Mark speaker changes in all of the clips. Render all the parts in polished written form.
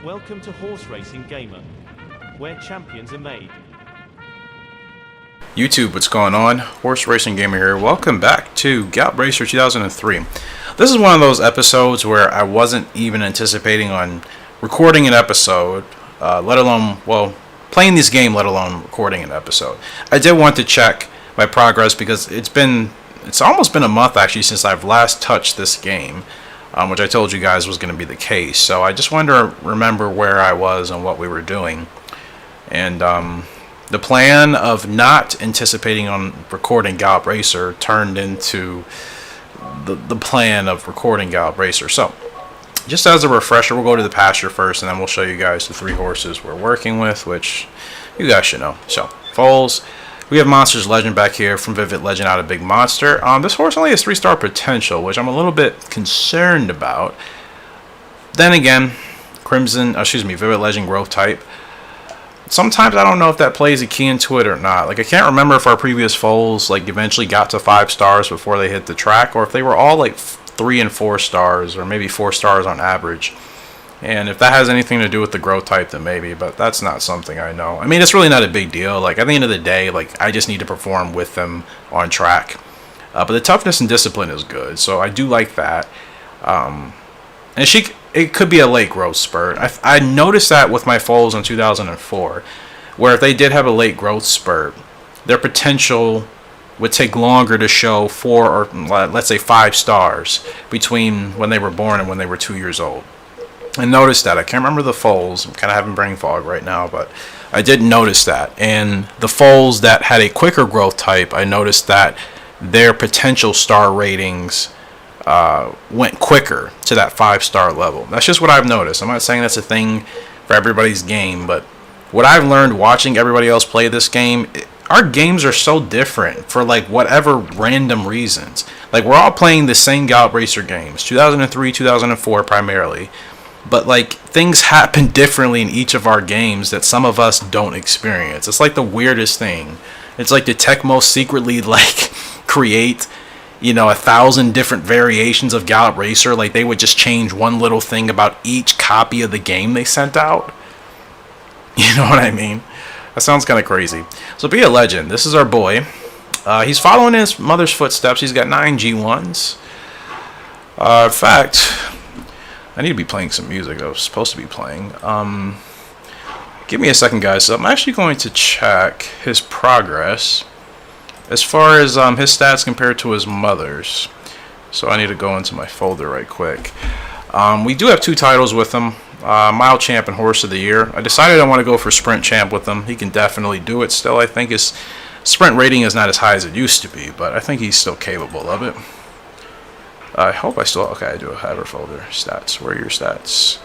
Speaker 1: Welcome to Horse Racing Gamer, where champions are made.
Speaker 2: YouTube, what's going on? Horse Racing Gamer here. Welcome back to Gallop Racer 2003. This is one of those episodes where I wasn't even anticipating on recording an episode, let alone, well, playing this game, let alone recording an episode. I did want to check my progress because it's almost been a month actually since I've last touched this game. Which I told you guys was going to be the case. So I just wanted to remember where I was and what we were doing. And the plan of not anticipating on recording Gallop Racer turned into the plan of recording Gallop Racer. So just as a refresher, we'll go to the pasture first, and then we'll show you guys the three horses we're working with, which you guys should know. So, foals. We have Monsters Legend back here from Vivid Legend out of Big Monster. This horse only has 3-star potential, which I'm a little bit concerned about. Then again, Vivid Legend growth type. Sometimes I don't know if that plays a key into it or not. Like, I can't remember if our previous foals like eventually got to 5 stars before they hit the track, or if they were all like 3 and 4 stars, or maybe 4 stars on average. And if that has anything to do with the growth type, then maybe, but that's not something I know. I mean, it's really not a big deal. Like, at the end of the day, like, I just need to perform with them on track. But the toughness and discipline is good, so I do like that. And it could be a late growth spurt. I noticed that with my foals in 2004, where if they did have a late growth spurt, their potential would take longer to show 4 or let's say 5 stars between when they were born and when they were 2 years old. I noticed that. I can't remember the foals. I'm kind of having brain fog right now, but I did notice that. And the foals that had a quicker growth type, I noticed that their potential star ratings went quicker to that 5-star level. That's just what I've noticed. I'm not saying that's a thing for everybody's game, but what I've learned watching everybody else play this game, our games are so different for like whatever random reasons. Like, we're all playing the same Gallop Racer games, 2003, 2004 primarily. But like, things happen differently in each of our games that some of us don't experience. It's like the weirdest thing. It's like the Tecmo secretly like create, 1,000 different variations of Gallop Racer. Like, they would just change one little thing about each copy of the game they sent out. You know what I mean? That sounds kind of crazy. So be a legend. This is our boy. He's following his mother's footsteps. He's got 9 G1s. In fact, I need to be playing some music I was supposed to be playing. Give me a second, guys. So I'm actually going to check his progress as far as his stats compared to his mother's. So I need to go into my folder right quick. We do have 2 titles with him. Mile Champ and Horse of the Year. I decided I want to go for Sprint Champ with him. He can definitely do it still. I think his sprint rating is not as high as it used to be, but I think he's still capable of it. I hope I still... Okay, I do have her folder. Stats. Where are your stats?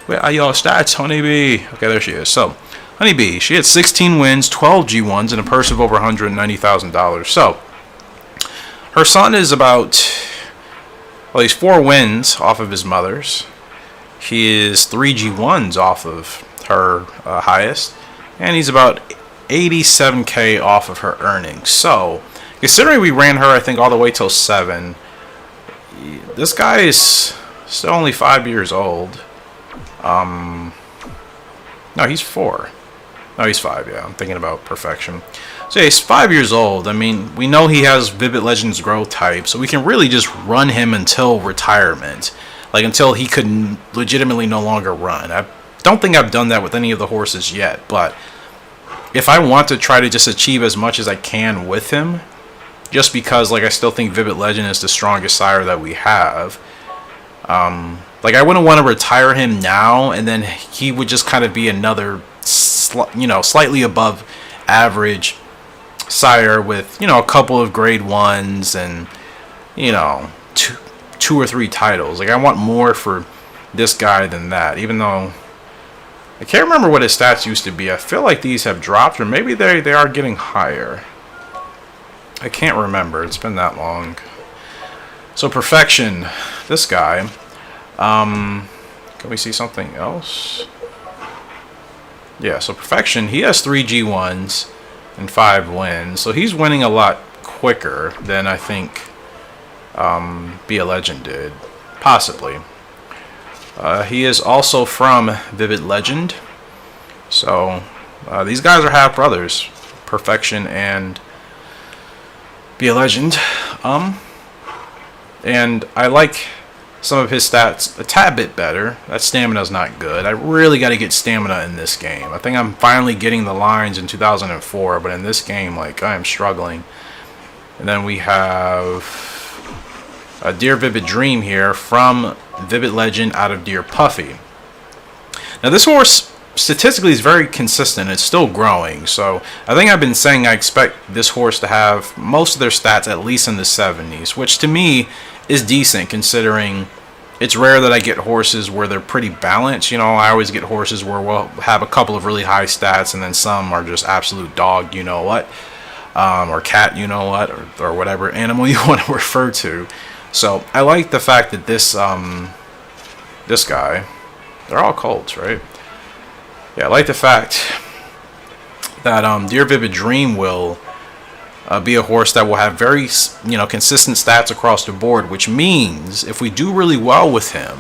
Speaker 2: Where are your stats, Honeybee? Okay, there she is. So, Honeybee, she had 16 wins, 12 G1s, and a purse of over $190,000. So, her son is about... Well, he's 4 wins off of his mother's. He is 3 G1s off of her highest. And he's about 87K off of her earnings. So, considering we ran her, I think, all the way till 7... This guy is still only 5 years old. No, he's 4. No, he's 5, yeah. I'm thinking about perfection. So yeah, he's 5 years old. I mean, we know he has Vivid Legends growth type, so we can really just run him until retirement. Like, until he could legitimately no longer run. I don't think I've done that with any of the horses yet, but if I want to try to just achieve as much as I can with him, just because, like, I still think Vivid Legend is the strongest sire that we have. Like, I wouldn't want to retire him now, and then he would just kind of be another, slightly above average sire with, a couple of grade 1s and, 2 or 3 titles. Like, I want more for this guy than that, even though I can't remember what his stats used to be. I feel like these have dropped, or maybe they are getting higher. I can't remember. It's been that long. So perfection, this guy. Can we see something else? Yeah, so perfection, he has 3 G1s and 5 wins. So he's winning a lot quicker than I think Be a Legend did. Possibly. He is also from Vivid Legend. So these guys are half brothers, Perfection and Be a Legend. And I like some of his stats a tad bit better. That stamina's not good. I really got to get stamina in this game. I think I'm finally getting the lines in 2004, but in this game, like, I am struggling. And then we have a Dear Vivid Dream here from Vivid Legend out of Dear Puffy. Now this horse statistically is very consistent. It's still growing, so I think I've been saying I expect this horse to have most of their stats at least in the 70s, which to me is decent considering it's rare that I get horses where they're pretty balanced. You know, I always get horses where we'll have a couple of really high stats and then some are just absolute dog, you know what, or cat, you know what, or whatever animal you want to refer to. So I like the fact that this guy, they're all colts, right? Yeah, I like the fact that Dear Vivid Dream will be a horse that will have very, consistent stats across the board, which means if we do really well with him,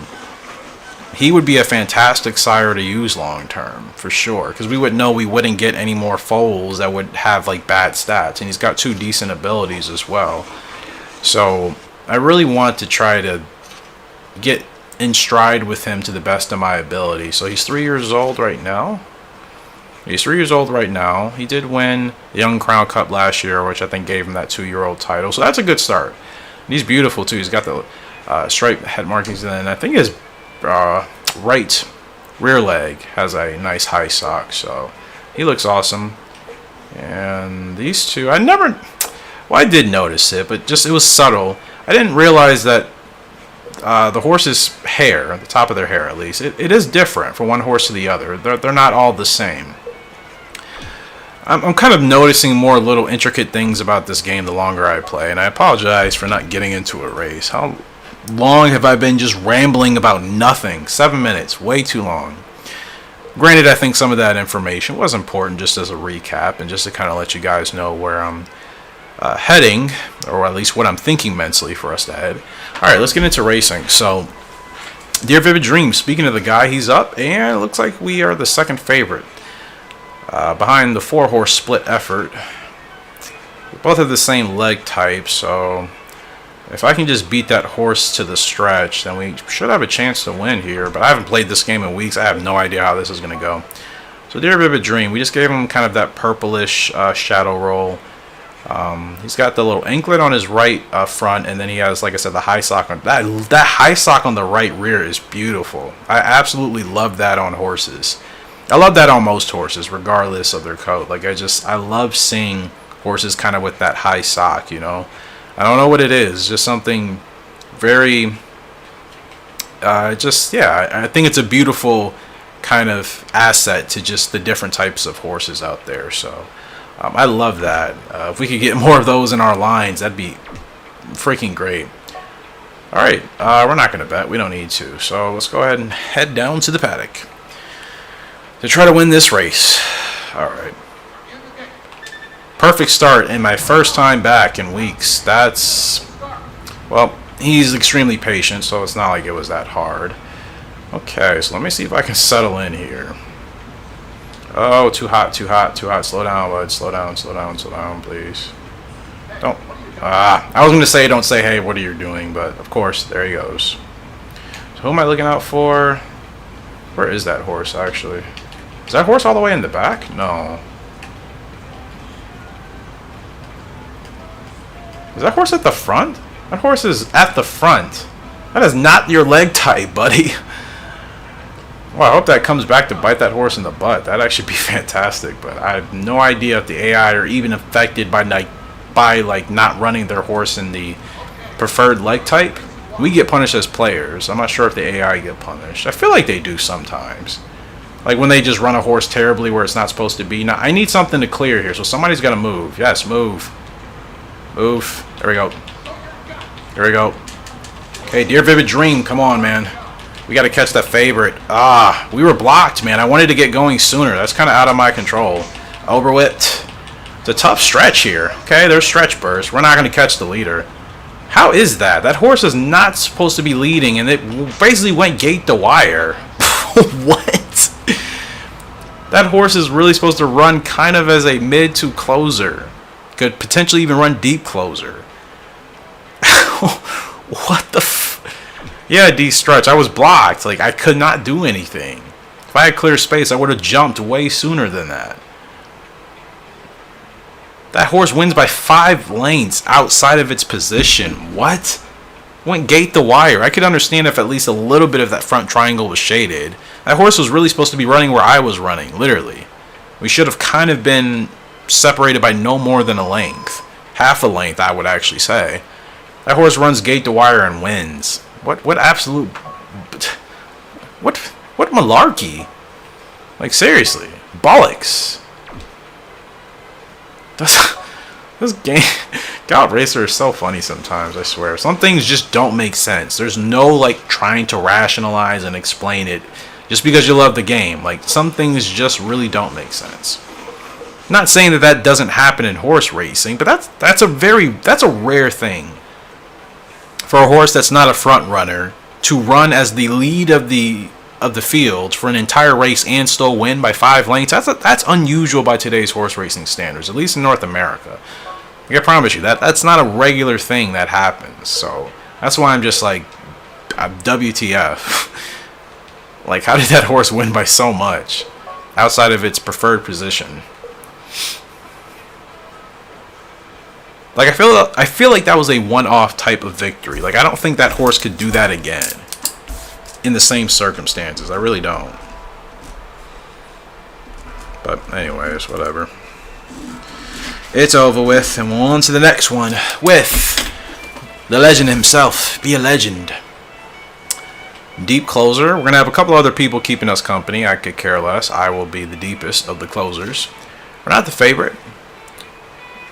Speaker 2: he would be a fantastic sire to use long term, for sure, because we would know we wouldn't get any more foals that would have like bad stats, and he's got 2 decent abilities as well. So I really want to try to get in stride with him to the best of my ability. So he's 3 years old right now. He's 3 years old right now. He did win the Young Crown Cup last year, which I think gave him that 2-year-old title. So that's a good start. And he's beautiful too. He's got the striped head markings, and I think his right rear leg has a nice high sock. So he looks awesome. And these two, I did notice it, but just it was subtle. I didn't realize that the horse's hair, the top of their hair at least, it is different from one horse to the other. They're not all the same. I'm kind of noticing more little intricate things about this game the longer I play, and I apologize for not getting into a race. How long have I been just rambling about nothing? 7 minutes, way too long. Granted, I think some of that information was important just as a recap and just to kind of let you guys know where I'm heading, or at least what I'm thinking mentally for us to head. Alright, let's get into racing. So, Dear Vivid Dream, speaking of the guy, he's up, and it looks like we are the second favorite. Behind the 4-horse split effort. We both have the same leg type, so if I can just beat that horse to the stretch, then we should have a chance to win here. But I haven't played this game in weeks. I have no idea how this is going to go. So Dear Vivid Dream, we just gave him kind of that purplish shadow roll. He's got the little anklet on his right front, and then he has, like I said, the high sock on that high sock on the right rear is beautiful. I absolutely love that on horses. I love that on most horses, regardless of their coat. Like I love seeing horses kind of with that high sock. You know, I don't know what it is, just something very. I think it's a beautiful kind of asset to just the different types of horses out there. So. I love that. If we could get more of those in our lines, that'd be freaking great. Alright, we're not going to bet. We don't need to. So let's go ahead and head down to the paddock to try to win this race. Alright. Perfect start in my first time back in weeks. Well, he's extremely patient, so it's not like it was that hard. Okay, so let me see if I can settle in here. Oh, too hot, too hot, too hot. Slow down, bud. Slow down, please. Don't. I was going to say don't say, hey, what are you doing? But, of course, there he goes. So who am I looking out for? Where is that horse, actually? Is that horse all the way in the back? No. Is that horse at the front? That horse is at the front. That is not your leg type, buddy. Well, I hope that comes back to bite that horse in the butt. That'd actually be fantastic. But I have no idea if the AI are even affected by not running their horse in the preferred leg type. We get punished as players. I'm not sure if the AI get punished. I feel like they do sometimes. Like when they just run a horse terribly where it's not supposed to be. Now, I need something to clear here, so somebody's got to move. Yes, move. Move. There we go. There we go. Okay, Dear Vivid Dream, come on, man. We got to catch that favorite. We were blocked, man. I wanted to get going sooner. That's kind of out of my control. Overwhipped. It's a tough stretch here. Okay, there's stretch burst. We're not going to catch the leader. How is that? That horse is not supposed to be leading, and it basically went gate to wire. What? That horse is really supposed to run kind of as a mid to closer. Could potentially even run deep closer. What the Yeah, D stretch. I was blocked. Like, I could not do anything. If I had clear space, I would have jumped way sooner than that. That horse wins by 5 lengths outside of its position. What? Went gate the wire. I could understand if at least a little bit of that front triangle was shaded. That horse was really supposed to be running where I was running, literally. We should have kind of been separated by no more than a length. Half a length, I would actually say. That horse runs gate to wire and wins. What absolute... What malarkey? Like, seriously. Bollocks. This game... Gallop Racer is so funny sometimes, I swear. Some things just don't make sense. There's no, like, trying to rationalize and explain it just because you love the game. Like, some things just really don't make sense. Not saying that that doesn't happen in horse racing, but that's a rare thing for a horse that's not a front runner to run as the lead of the field for an entire race and still win by 5 lengths. That's unusual by today's horse racing standards, at least in North America. Like, I promise you that's not a regular thing that happens. So that's why I'm just like, WTF. Like, how did that horse win by so much outside of its preferred position? Like, I feel like that was a one-off type of victory. Like, I don't think that horse could do that again in the same circumstances. I really don't. But anyways, whatever. It's over with, and we're on to the next one with the legend himself. Be a legend. Deep closer. We're going to have a couple other people keeping us company. I could care less. I will be the deepest of the closers. We're not the favorite,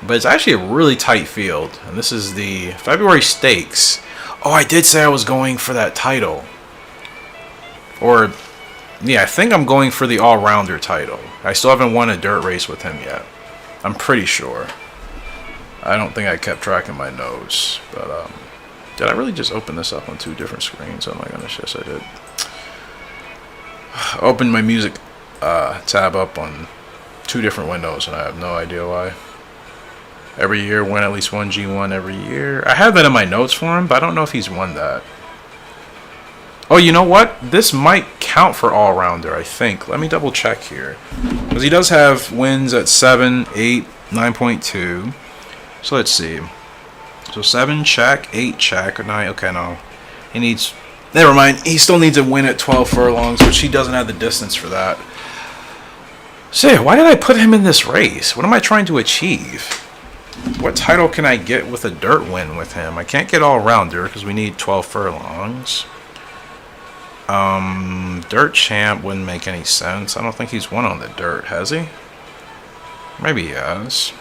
Speaker 2: but it's actually a really tight field. And this is the February Stakes. Oh, I did say I was going for that title. Or, yeah, I think I'm going for the all-rounder title. I still haven't won a dirt race with him yet. I'm pretty sure. I don't think I kept track in my notes. But, did I really just open this up on 2 different screens? Oh my goodness, yes I did. Opened my music tab up on 2 different windows, and I have no idea why. Every year, win at least 1 G1 every year. I have that in my notes for him, but I don't know if he's won that. Oh, you know what? This might count for all-rounder, I think. Let me double check here. Because he does have wins at 7, 8, 9.2. So let's see. So 7 check, 8 check, or 9. Okay, no. He needs... Never mind. He still needs a win at 12 furlongs, which he doesn't have the distance for that. So, why did I put him in this race? What am I trying to achieve? What title can I get with a dirt win with him? I can't get all-rounder because we need 12 furlongs. Dirt champ wouldn't make any sense. I don't think he's won on the dirt, has he? Maybe he has.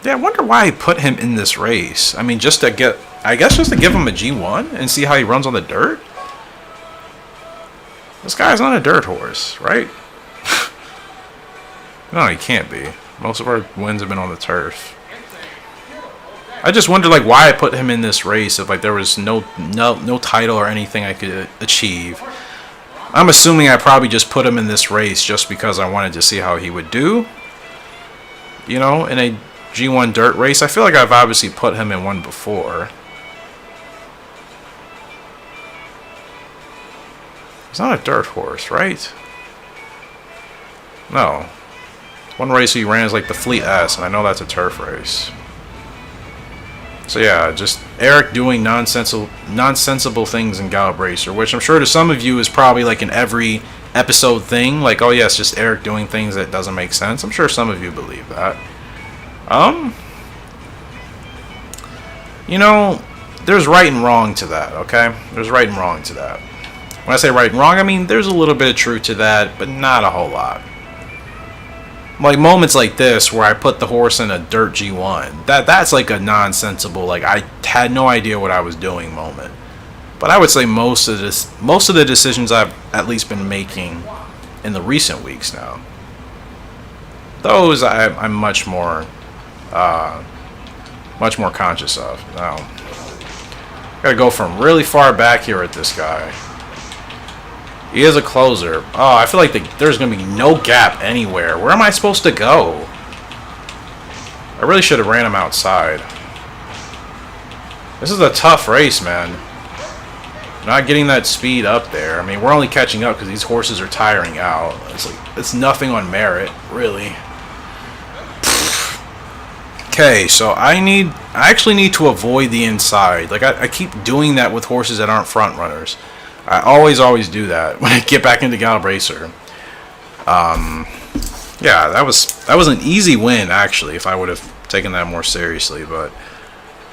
Speaker 2: Yeah, I wonder why I put him in this race. I mean, just to get... I guess just to give him a G1 and see how he runs on the dirt? This guy's not a dirt horse, right? No, he can't be. Most of our wins have been on the turf. I just wonder, like, why I put him in this race if, like, there was no title or anything I could achieve. I'm assuming I probably just put him in this race just because I wanted to see how he would do. You know, in a G1 dirt race. I feel like I've obviously put him in one before. He's not a dirt horse, right? No. One race he ran is like the Fleet S, and I know that's a turf race. So yeah, just Eric doing nonsensible things in Gallop Racer, which I'm sure to some of you is probably like an every episode thing. Like, oh yeah, it's just Eric doing things that doesn't make sense. I'm sure some of you believe that. You know, there's right and wrong to that, okay? There's right and wrong to that. When I say right and wrong, I mean there's a little bit of truth to that, but not a whole lot. Like moments like this where I put the horse in a dirt G1, that's like a nonsensible, like I had no idea what I was doing moment. But I would say most of the decisions I've at least been making in the recent weeks now, those I'm much more much more conscious of. Now, gotta go from really far back here at this guy. He is a closer. Oh, I feel like there's gonna be no gap anywhere. Where am I supposed to go? I really should have ran him outside. This is a tough race, man. Not getting that speed up there. I mean, we're only catching up because these horses are tiring out. It's nothing on merit, really. Okay, so I actually need to avoid the inside. Like, I keep doing that with horses that aren't front runners. I always do that when I get back into Gallop Racer. Yeah, that was an easy win, actually, if I would have taken that more seriously. But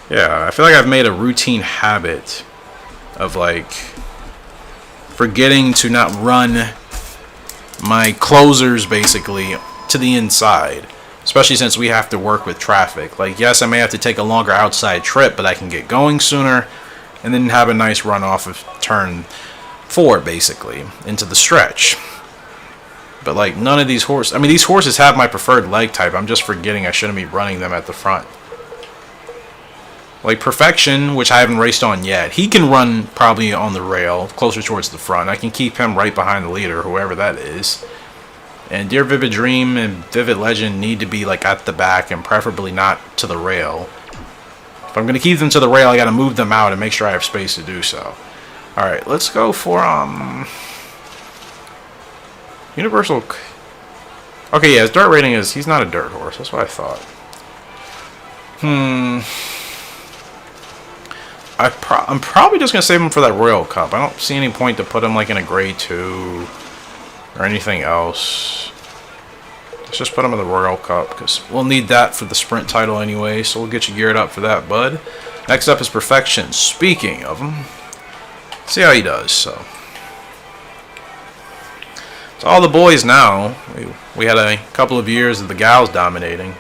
Speaker 2: yeah, I feel like I've made a routine habit of, like, forgetting to not run my closers, basically, to the inside. Especially since we have to work with traffic. Like, yes, I may have to take a longer outside trip, but I can get going sooner and then have a nice run off of turn 4, basically, into the stretch. But, like, none of these horses... I mean, these horses have my preferred leg type. I'm just forgetting I shouldn't be running them at the front. Like, Perfection, which I haven't raced on yet, he can run probably on the rail, closer towards the front. I can keep him right behind the leader, whoever that is. And Dear Vivid Dream and Vivid Legend need to be, like, at the back and preferably not to the rail. If I'm going to keep them to the rail, I got to move them out and make sure I have space to do so. Alright, let's go for, Universal... Okay, yeah, his dirt rating is... He's not a dirt horse. That's what I thought. I'm probably just going to save him for that Royal Cup. I don't see any point to put him, like, in a Grade 2... or anything else. Let's just put him in the Royal Cup, because we'll need that for the sprint title anyway, so we'll get you geared up for that, bud. Next up is Perfection. Speaking of him, see how he does. So it's all the boys now. We had a couple of years of the gals dominating.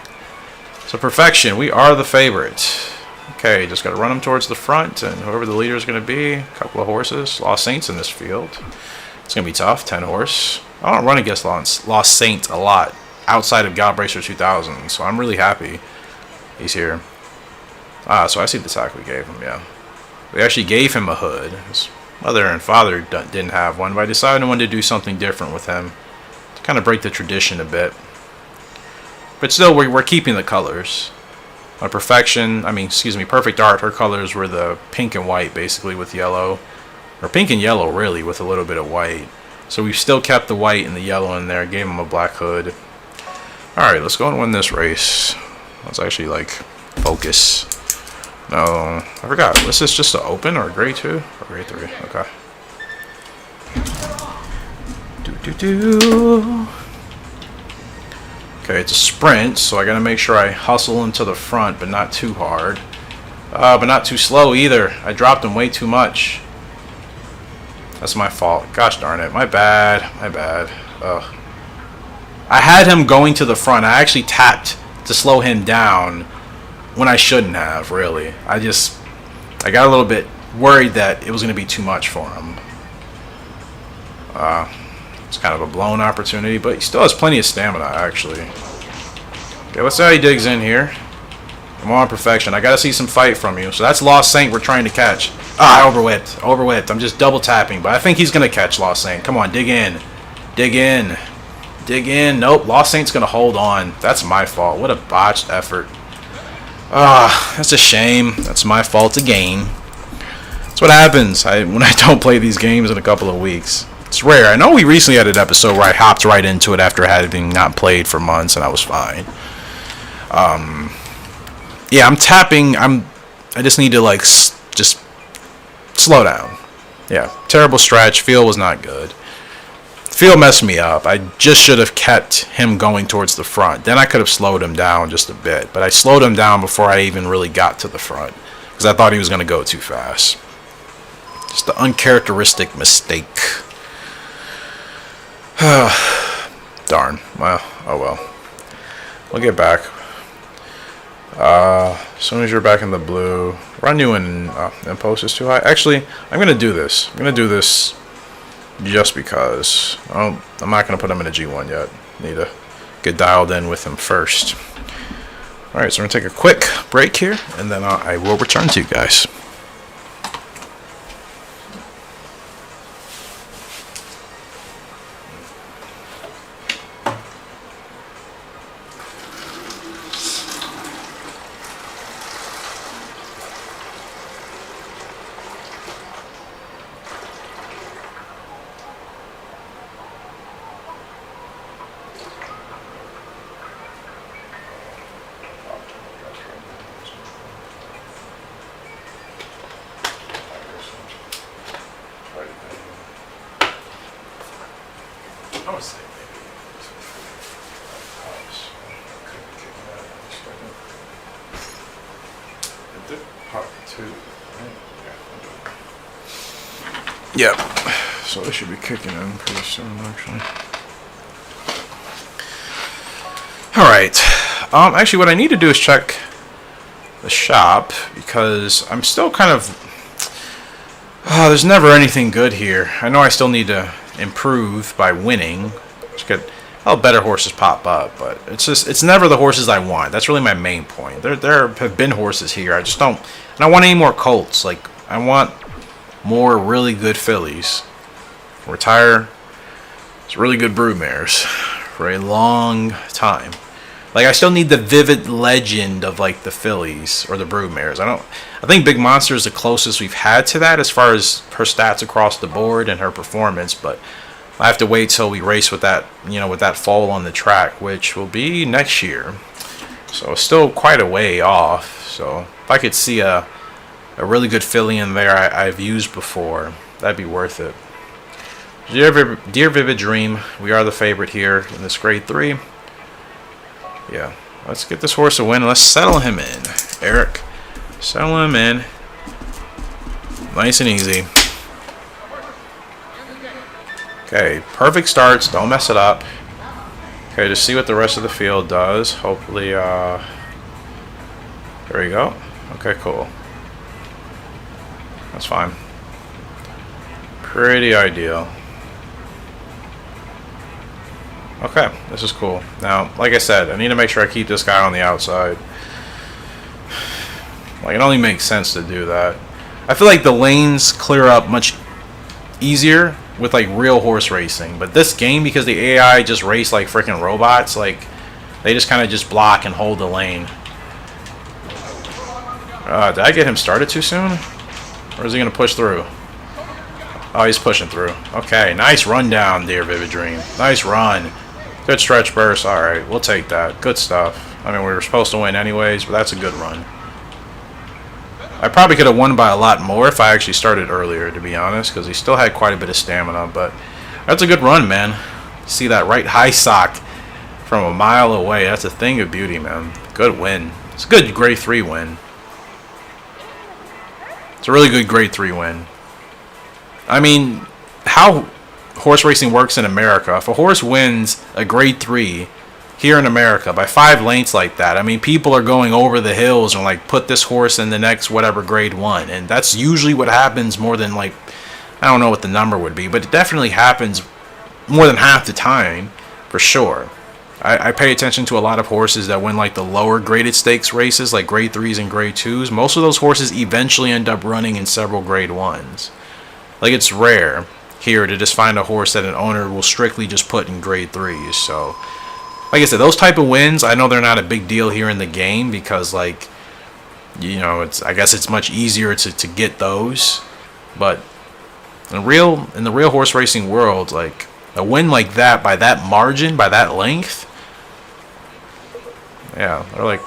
Speaker 2: So Perfection, we are the favorite. Okay, just got to run him towards the front, and whoever the leader is going to be, a couple of horses. Lost Saints in this field. It's going to be tough, 10 horse. I don't run against Lost Saints a lot outside of Gallop Racer 2000, so I'm really happy he's here. So I see the tack we gave him, yeah. We actually gave him a hood. His mother and father didn't have one, but I decided I wanted to do something different with him to kind of break the tradition a bit. But still, we're keeping the colors. On Perfection, Perfect Art, her colors were the pink and white, basically, with yellow. Or pink and yellow, really, with a little bit of white. So we've still kept the white and the yellow in there. Gave him a black hood. Alright, let's go and win this race. Let's actually, like, focus. No, I forgot. Was this just an open or a Grade 2? Or Grade 3? Okay. Okay, it's a sprint, so I gotta make sure I hustle him to the front, but not too hard. But not too slow either. I dropped him way too much. That's my fault. Gosh darn it. My bad. My bad. Ugh. I had him going to the front. I actually tapped to slow him down when I shouldn't have, really. I got a little bit worried that it was going to be too much for him. It's kind of a blown opportunity, but he still has plenty of stamina, actually. Okay, let's see how he digs in here. Come on, Perfection. I got to see some fight from you. So that's Lost Saint we're trying to catch. Ah, overwhipped. Overwhipped. I'm just double tapping, but I think he's going to catch Lost Saint. Come on, dig in. Dig in. Dig in. Nope, Lost Saint's going to hold on. That's my fault. What a botched effort. Ah, that's a shame. That's my fault again. That's what happens when I don't play these games in a couple of weeks. It's rare. I know we recently had an episode where I hopped right into it after having not played for months, and I was fine. Yeah, I'm tapping. I just need to, like, just slow down. Yeah, terrible stretch. Feel was not good. Feel messed me up. I just should have kept him going towards the front. Then I could have slowed him down just a bit. But I slowed him down before I even really got to the front, because I thought he was going to go too fast. Just an uncharacteristic mistake. Darn. Well, oh well. We'll get back. As soon as you're back in the blue, run you in post is too high. Actually, I'm gonna do this. I'm gonna do this just because. I'm not gonna put him in a G1 yet. Need to get dialed in with him first. Alright, so we're going to take a quick break here, and then I will return to you guys. Yep. So this should be kicking in pretty soon, actually. Alright. Actually, what I need to do is check the shop, because I'm still kind of... there's never anything good here. I know I still need to improve by winning. Just get better horses pop up, but it's never the horses I want. That's really my main point. There have been horses here. I just don't want any more colts. Like, I want more really good fillies. Retire really good broodmares for a long time. Like, I still need the vivid legend of like the fillies or the broodmares. I think Big Monster is the closest we've had to that as far as her stats across the board and her performance, but I have to wait till we race with that, with that foal on the track, which will be next year. So it's still quite a way off. So if I could see a really good filly in there I've used before, that'd be worth it. Dear Vivid Dream, we are the favorite here in this grade 3. Yeah, let's get this horse a win. Let's settle him in, Eric. Settle him in. Nice and easy. Okay, perfect starts. Don't mess it up. Okay, just see what the rest of the field does. Hopefully, there we go. Okay, cool. That's fine. Pretty ideal. Okay, this is cool. Now, like I said, I need to make sure I keep this guy on the outside. Like, it only makes sense to do that. I feel like the lanes clear up much easier with like real horse racing, but this game, because the AI just race like freaking robots, like they just kind of just block and hold the lane. Did I get him started too soon? Or is he going to push through? Oh, he's pushing through. Okay, nice run down, Dear Vivid Dream. Nice run. Good stretch burst. Alright, we'll take that. Good stuff. I mean, we were supposed to win anyways, but that's a good run. I probably could have won by a lot more if I actually started earlier, to be honest, because he still had quite a bit of stamina, but that's a good run, man. See that right high sock from a mile away. That's a thing of beauty, man. Good win. It's a good grade 3 win. It's a really good grade 3 win. I mean, how horse racing works in America, if a horse wins a grade 3 here in America by 5 lengths like that, I mean, people are going over the hills and like, put this horse in the next whatever grade 1, and that's usually what happens more than like, I don't know what the number would be, but it definitely happens more than half the time, for sure. I pay attention to a lot of horses that win like the lower graded stakes races, like grade 3s and grade 2s. Most of those horses eventually end up running in several grade 1s. Like, it's rare here to just find a horse that an owner will strictly just put in grade 3s. So, like I said, those type of wins, I know they're not a big deal here in the game because, like, I guess it's much easier to get those. But in the real horse racing world, like, a win like that by that margin, by that length, yeah, they're like,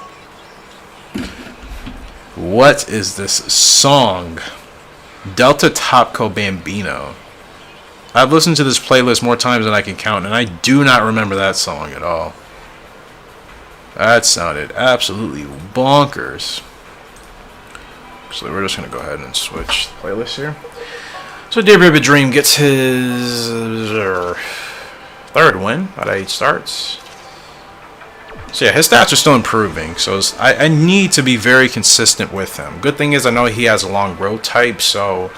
Speaker 2: what is this song? Delta Topco Bambino. I've listened to this playlist more times than I can count, and I do not remember that song at all. That sounded absolutely bonkers. So we're just going to go ahead and switch the playlist here. So Dear Vivid Dream gets his 3rd win out of 8 starts. So yeah, his stats are still improving, so I need to be very consistent with him. Good thing is I know he has a long road type, so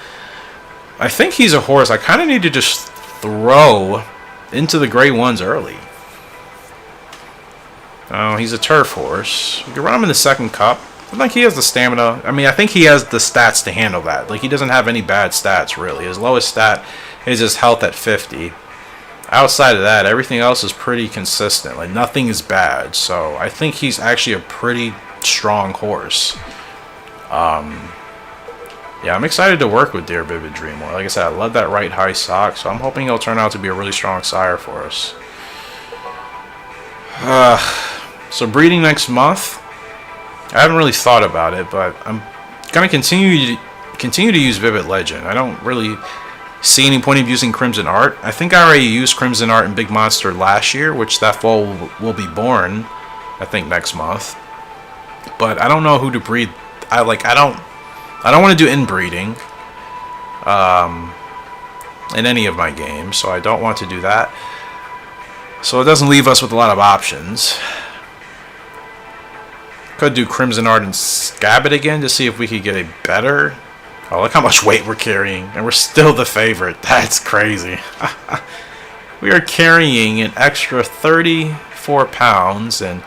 Speaker 2: I think he's a horse I kind of need to just throw into the grade 1s early. Oh, he's a turf horse. We can run him in the second cup. I think he has the stamina. I mean, I think he has the stats to handle that. Like, he doesn't have any bad stats, really. His lowest stat is his health at 50. Outside of that, everything else is pretty consistent. Like, nothing is bad. So, I think he's actually a pretty strong horse. Yeah, I'm excited to work with Dear Vivid Dream more. Like I said, I love that right high sock, so I'm hoping he'll turn out to be a really strong sire for us. So breeding next month. I haven't really thought about it, but I'm gonna continue to use Vivid Legend. I don't really see any point of using Crimson Art. I think I already used Crimson Art in Big Monster last year, which that fall will be born, I think, next month. But I don't know who to breed. I don't want to do inbreeding in any of my games, so I don't want to do that. So it doesn't leave us with a lot of options. Could do Crimson Art and Scabbard again to see if we could get a better... Oh, look how much weight we're carrying, and we're still the favorite. That's crazy. We are carrying an extra 34 pounds, and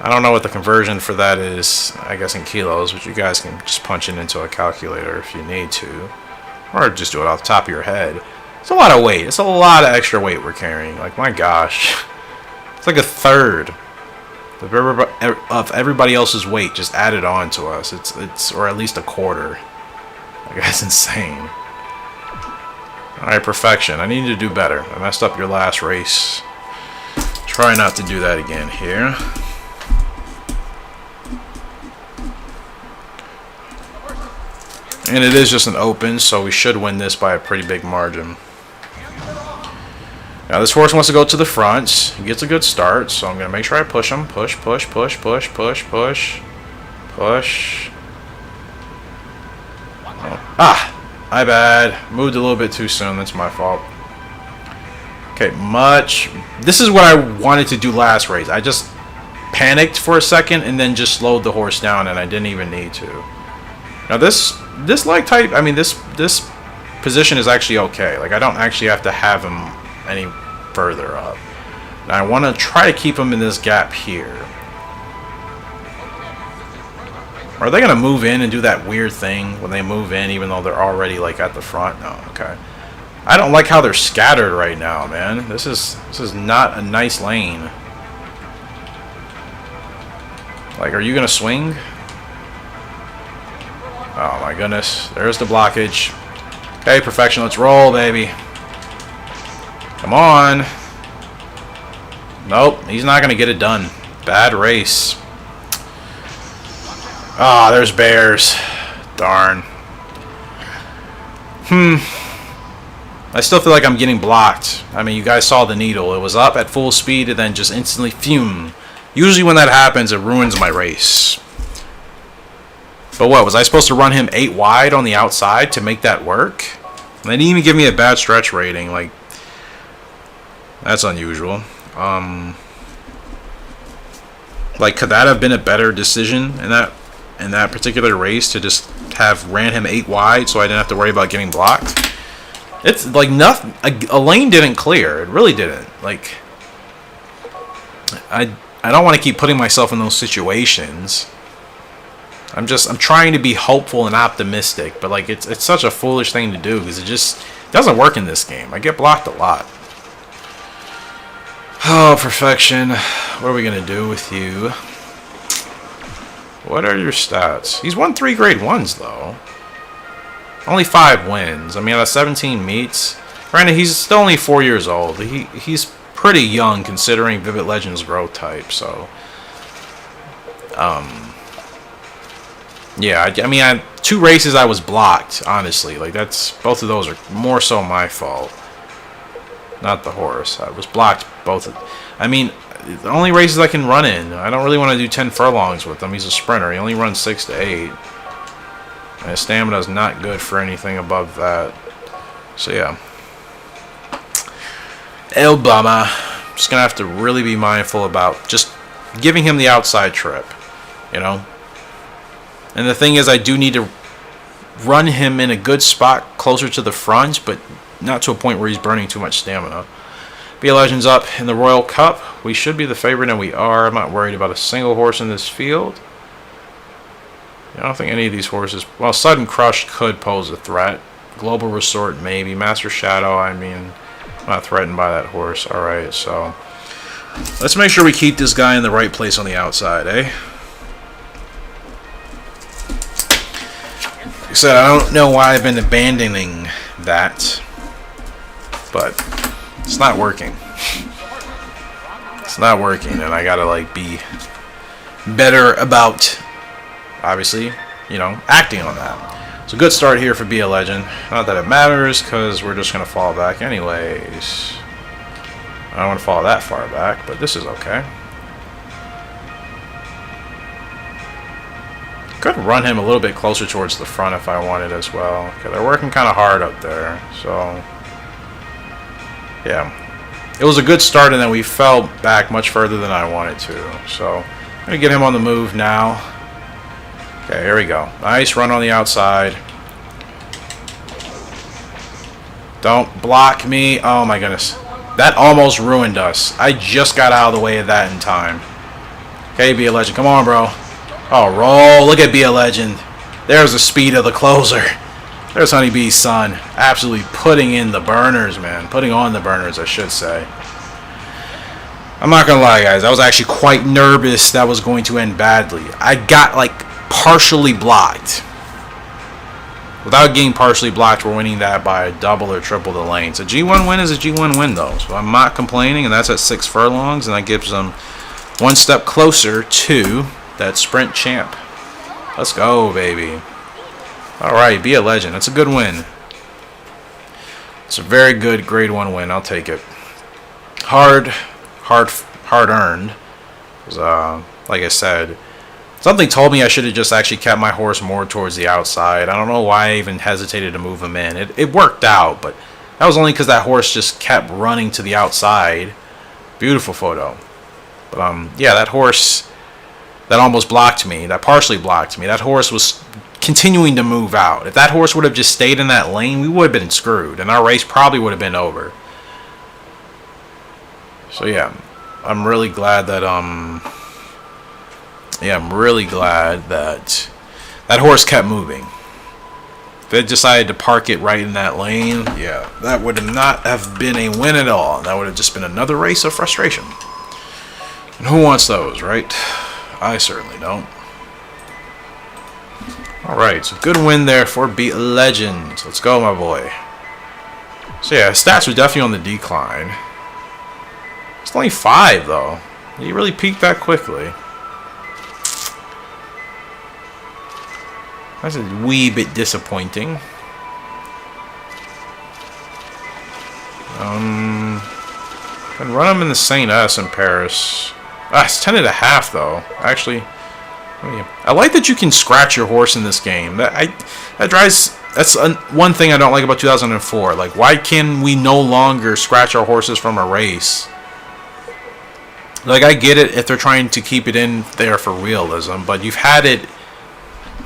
Speaker 2: I don't know what the conversion for that is, I guess in kilos, but you guys can just punch it into a calculator if you need to. Or just do it off the top of your head. It's a lot of weight. It's a lot of extra weight we're carrying. Like, my gosh. It's like a third of everybody else's weight just added on to us. It's or at least a quarter. Like, that's insane. Alright, perfection. I need to do better. I messed up your last race. Try not to do that again here. And it is just an open, so we should win this by a pretty big margin. Now this horse wants to go to the front. He gets a good start, so I'm going to make sure I push him. Push, push, push, push, push, push. Push. Oh. Ah! My bad. Moved a little bit too soon. That's my fault. Okay, much. This is what I wanted to do last race. I just panicked for a second and then just slowed the horse down, and I didn't even need to. Now this leg type, I mean this position is actually okay. Like, I don't actually have to have him any further up. Now I want to try to keep him in this gap here. Are they gonna move in and do that weird thing when they move in, even though they're already like at the front? No, okay. I don't like how they're scattered right now, man. This is not a nice lane. Like, are you gonna swing? Oh my goodness, there's the blockage. Okay, perfection, let's roll, baby. Come on. Nope, he's not going to get it done. Bad race. Ah, there's bears. Darn. I still feel like I'm getting blocked. I mean, you guys saw the needle. It was up at full speed and then just instantly fume. Usually when that happens, it ruins my race. But what, was I supposed to run him 8 wide on the outside to make that work? They didn't even give me a bad stretch rating. Like, that's unusual. Like, could that have been a better decision in that particular race to just have ran him 8 wide so I didn't have to worry about getting blocked? It's like nothing. A lane didn't clear. It really didn't. Like, I don't want to keep putting myself in those situations. I'm trying to be hopeful and optimistic, but like it's such a foolish thing to do because it just doesn't work in this game. I get blocked a lot. Oh, perfection. What are we gonna do with you? What are your stats? He's won 3 grade 1s though. Only 5 wins. I mean, out of 17 meets. Granted, he's still only 4 years old. He's pretty young considering Vivid Legend's growth type. So, yeah, I mean, 2 races I was blocked, honestly. Like, both of those are more so my fault. Not the horse. I was blocked both. I mean, the only races I can run in, I don't really want to do 10 furlongs with him. He's a sprinter. He only runs 6 to 8. And his stamina is not good for anything above that. So, yeah. El Bama. Just going to have to really be mindful about just giving him the outside trip. You know? And the thing is, I do need to run him in a good spot closer to the front, but not to a point where he's burning too much stamina. Be a Legends up in the Royal Cup. We should be the favorite, and we are. I'm not worried about a single horse in this field. I don't think any of these horses... Well, Sudden Crush could pose a threat. Global Resort, maybe. Master Shadow, I mean... I'm not threatened by that horse. Alright, so... Let's make sure we keep this guy in the right place on the outside, eh? Like I said, I don't know why I've been abandoning that. But... it's not working. It's not working, and I gotta, like, be better about... obviously, you know, acting on that. It's a good start here for Be a Legend. Not that it matters, because we're just going to fall back anyways. I don't want to fall that far back, but this is okay. Could run him a little bit closer towards the front if I wanted as well. Okay, they're working kind of hard up there, so... yeah. It was a good start, and then we fell back much further than I wanted to. So, I'm going to get him on the move now. Okay, here we go. Nice run on the outside. Don't block me. Oh my goodness. That almost ruined us. I just got out of the way of that in time. Okay, Be a Legend. Come on, bro. Oh, roll. Look at Be a Legend. There's the speed of the closer. There's Honeybee's son. Absolutely putting in the burners, man. Putting on the burners, I should say. I'm not going to lie, guys. I was actually quite nervous that was going to end badly. I got, like... partially blocked. Without getting partially blocked, we're winning that by a double or triple the lanes. A G1 win is a G1 win, though. So I'm not complaining, and that's at 6 furlongs, and that gives them one step closer to that sprint champ. Let's go, baby. Alright, Be a Legend. That's a good win. It's a very good grade 1 win. I'll take it. Hard earned. Like I said, something told me I should have just actually kept my horse more towards the outside. I don't know why I even hesitated to move him in. It worked out, but that was only because that horse just kept running to the outside. Beautiful photo. But, yeah, that horse that almost blocked me, that partially blocked me, that horse was continuing to move out. If that horse would have just stayed in that lane, we would have been screwed, and our race probably would have been over. So, yeah, I'm really glad that, yeah, I'm really glad that that horse kept moving. If it decided to park it right in that lane, yeah, that would not have been a win at all. That would have just been another race of frustration. And who wants those, right? I certainly don't. Alright, so good win there for Be a Legend. Let's go, my boy. So yeah, stats are definitely on the decline. It's only 5, though. He really peaked that quickly. That's a wee bit disappointing. Can run him in the St. S in Paris. Ah, it's 10.5 though. Actually, I like that you can scratch your horse in this game. That's one thing I don't like about 2004. Like, why can we no longer scratch our horses from a race? Like, I get it if they're trying to keep it in there for realism, but you've had it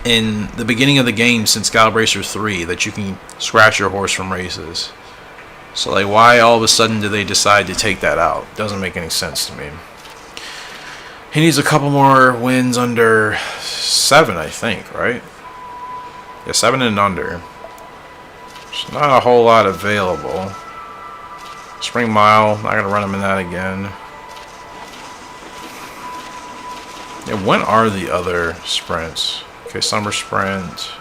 Speaker 2: in the beginning of the game since Gallop Racer 3 that you can scratch your horse from races. So, like, why all of a sudden do they decide to take that out? Doesn't make any sense to me. He needs a couple more wins under 7, I think, right? Yeah, 7 and under. There's not a whole lot available. Spring Mile, not going to run him in that again. Yeah, when are the other sprints? Okay, Summer Sprint.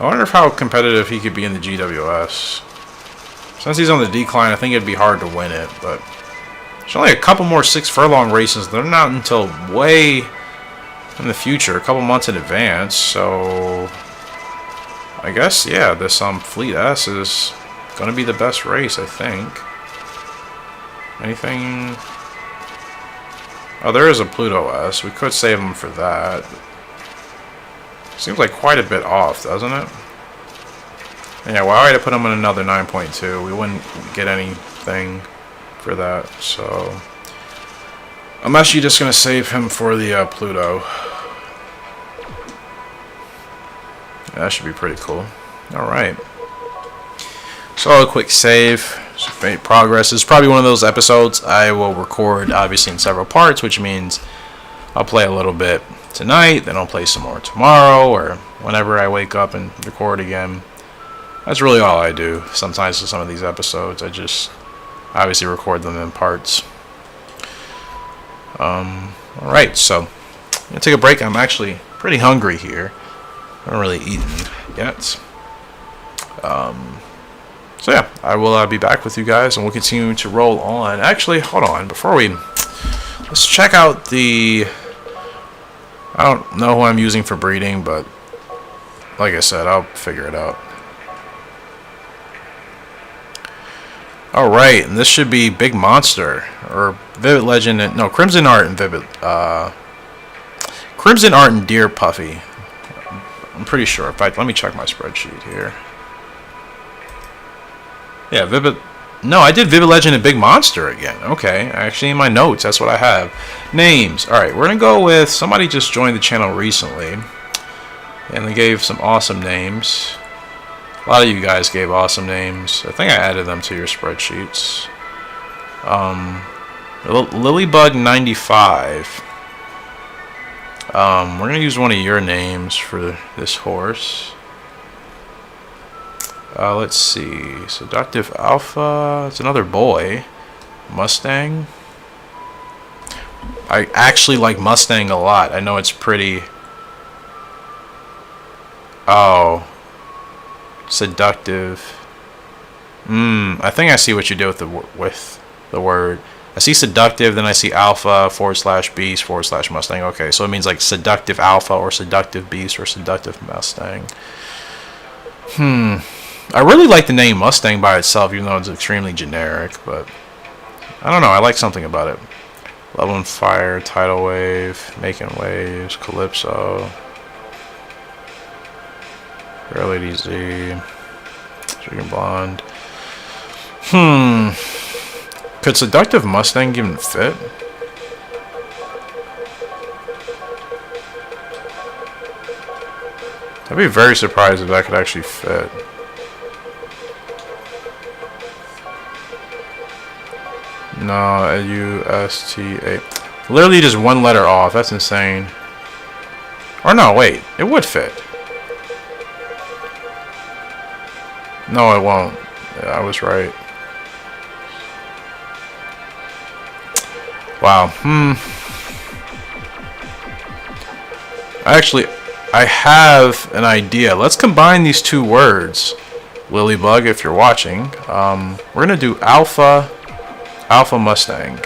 Speaker 2: I wonder how competitive he could be in the GWS. Since he's on the decline, I think it'd be hard to win it, but there's only a couple more 6 furlong races. They're not until way in the future, a couple months in advance, so I guess, yeah, this Fleet S is going to be the best race, I think. Anything? Oh, there is a Pluto S. We could save him for that. Seems like quite a bit off, doesn't it? And yeah, why would I put him in another 9.2? We wouldn't get anything for that, so I'm actually just going to save him for the Pluto. Yeah, that should be pretty cool. Alright. So a quick save. So faint progress is probably one of those episodes I will record, obviously, in several parts, which means I'll play a little bit tonight, then I'll play some more tomorrow, or whenever I wake up and record again. That's really all I do. Sometimes with some of these episodes, I just obviously record them in parts. Alright, so I'm gonna take a break. I'm actually pretty hungry here. I haven't really eaten yet. So yeah, I will be back with you guys, and we'll continue to roll on. Actually, hold on. Let's check out the... I don't know who I'm using for breeding, but like I said, I'll figure it out. Alright, and this should be Big Monster, or Vivid Legend, and no, Crimson Art and Crimson Art and Deer Puffy. I'm pretty sure. In fact, let me check my spreadsheet here. Yeah, No, I did Vivid Legend and Big Monster again. Okay, actually in my notes, that's what I have. Names. Alright, we're going to go with... Somebody just joined the channel recently, and they gave some awesome names. A lot of you guys gave awesome names. I think I added them to your spreadsheets. Lilybug95. We're going to use one of your names for this horse. Let's see. Seductive Alpha. It's another boy. Mustang. I actually like Mustang a lot. I know it's pretty... Oh. Seductive. I think I see what you did with the word. I see seductive, then I see alpha / beast / Mustang. Okay, so it means like seductive alpha or seductive beast or seductive Mustang. I really like the name Mustang by itself, even though it's extremely generic, but I don't know, I like something about it. Love on Fire, Tidal Wave, Making Waves, Calypso, Fair Lady Z, Chicken Blonde. Could Seductive Mustang even fit? I'd be very surprised if that could actually fit. No, USTA. Literally just one letter off. That's insane. Or no, wait. It would fit. No, it won't. Yeah, I was right. Wow. Actually, I have an idea. Let's combine these two words. Lilybug, if you're watching. We're going to do Alpha Mustang.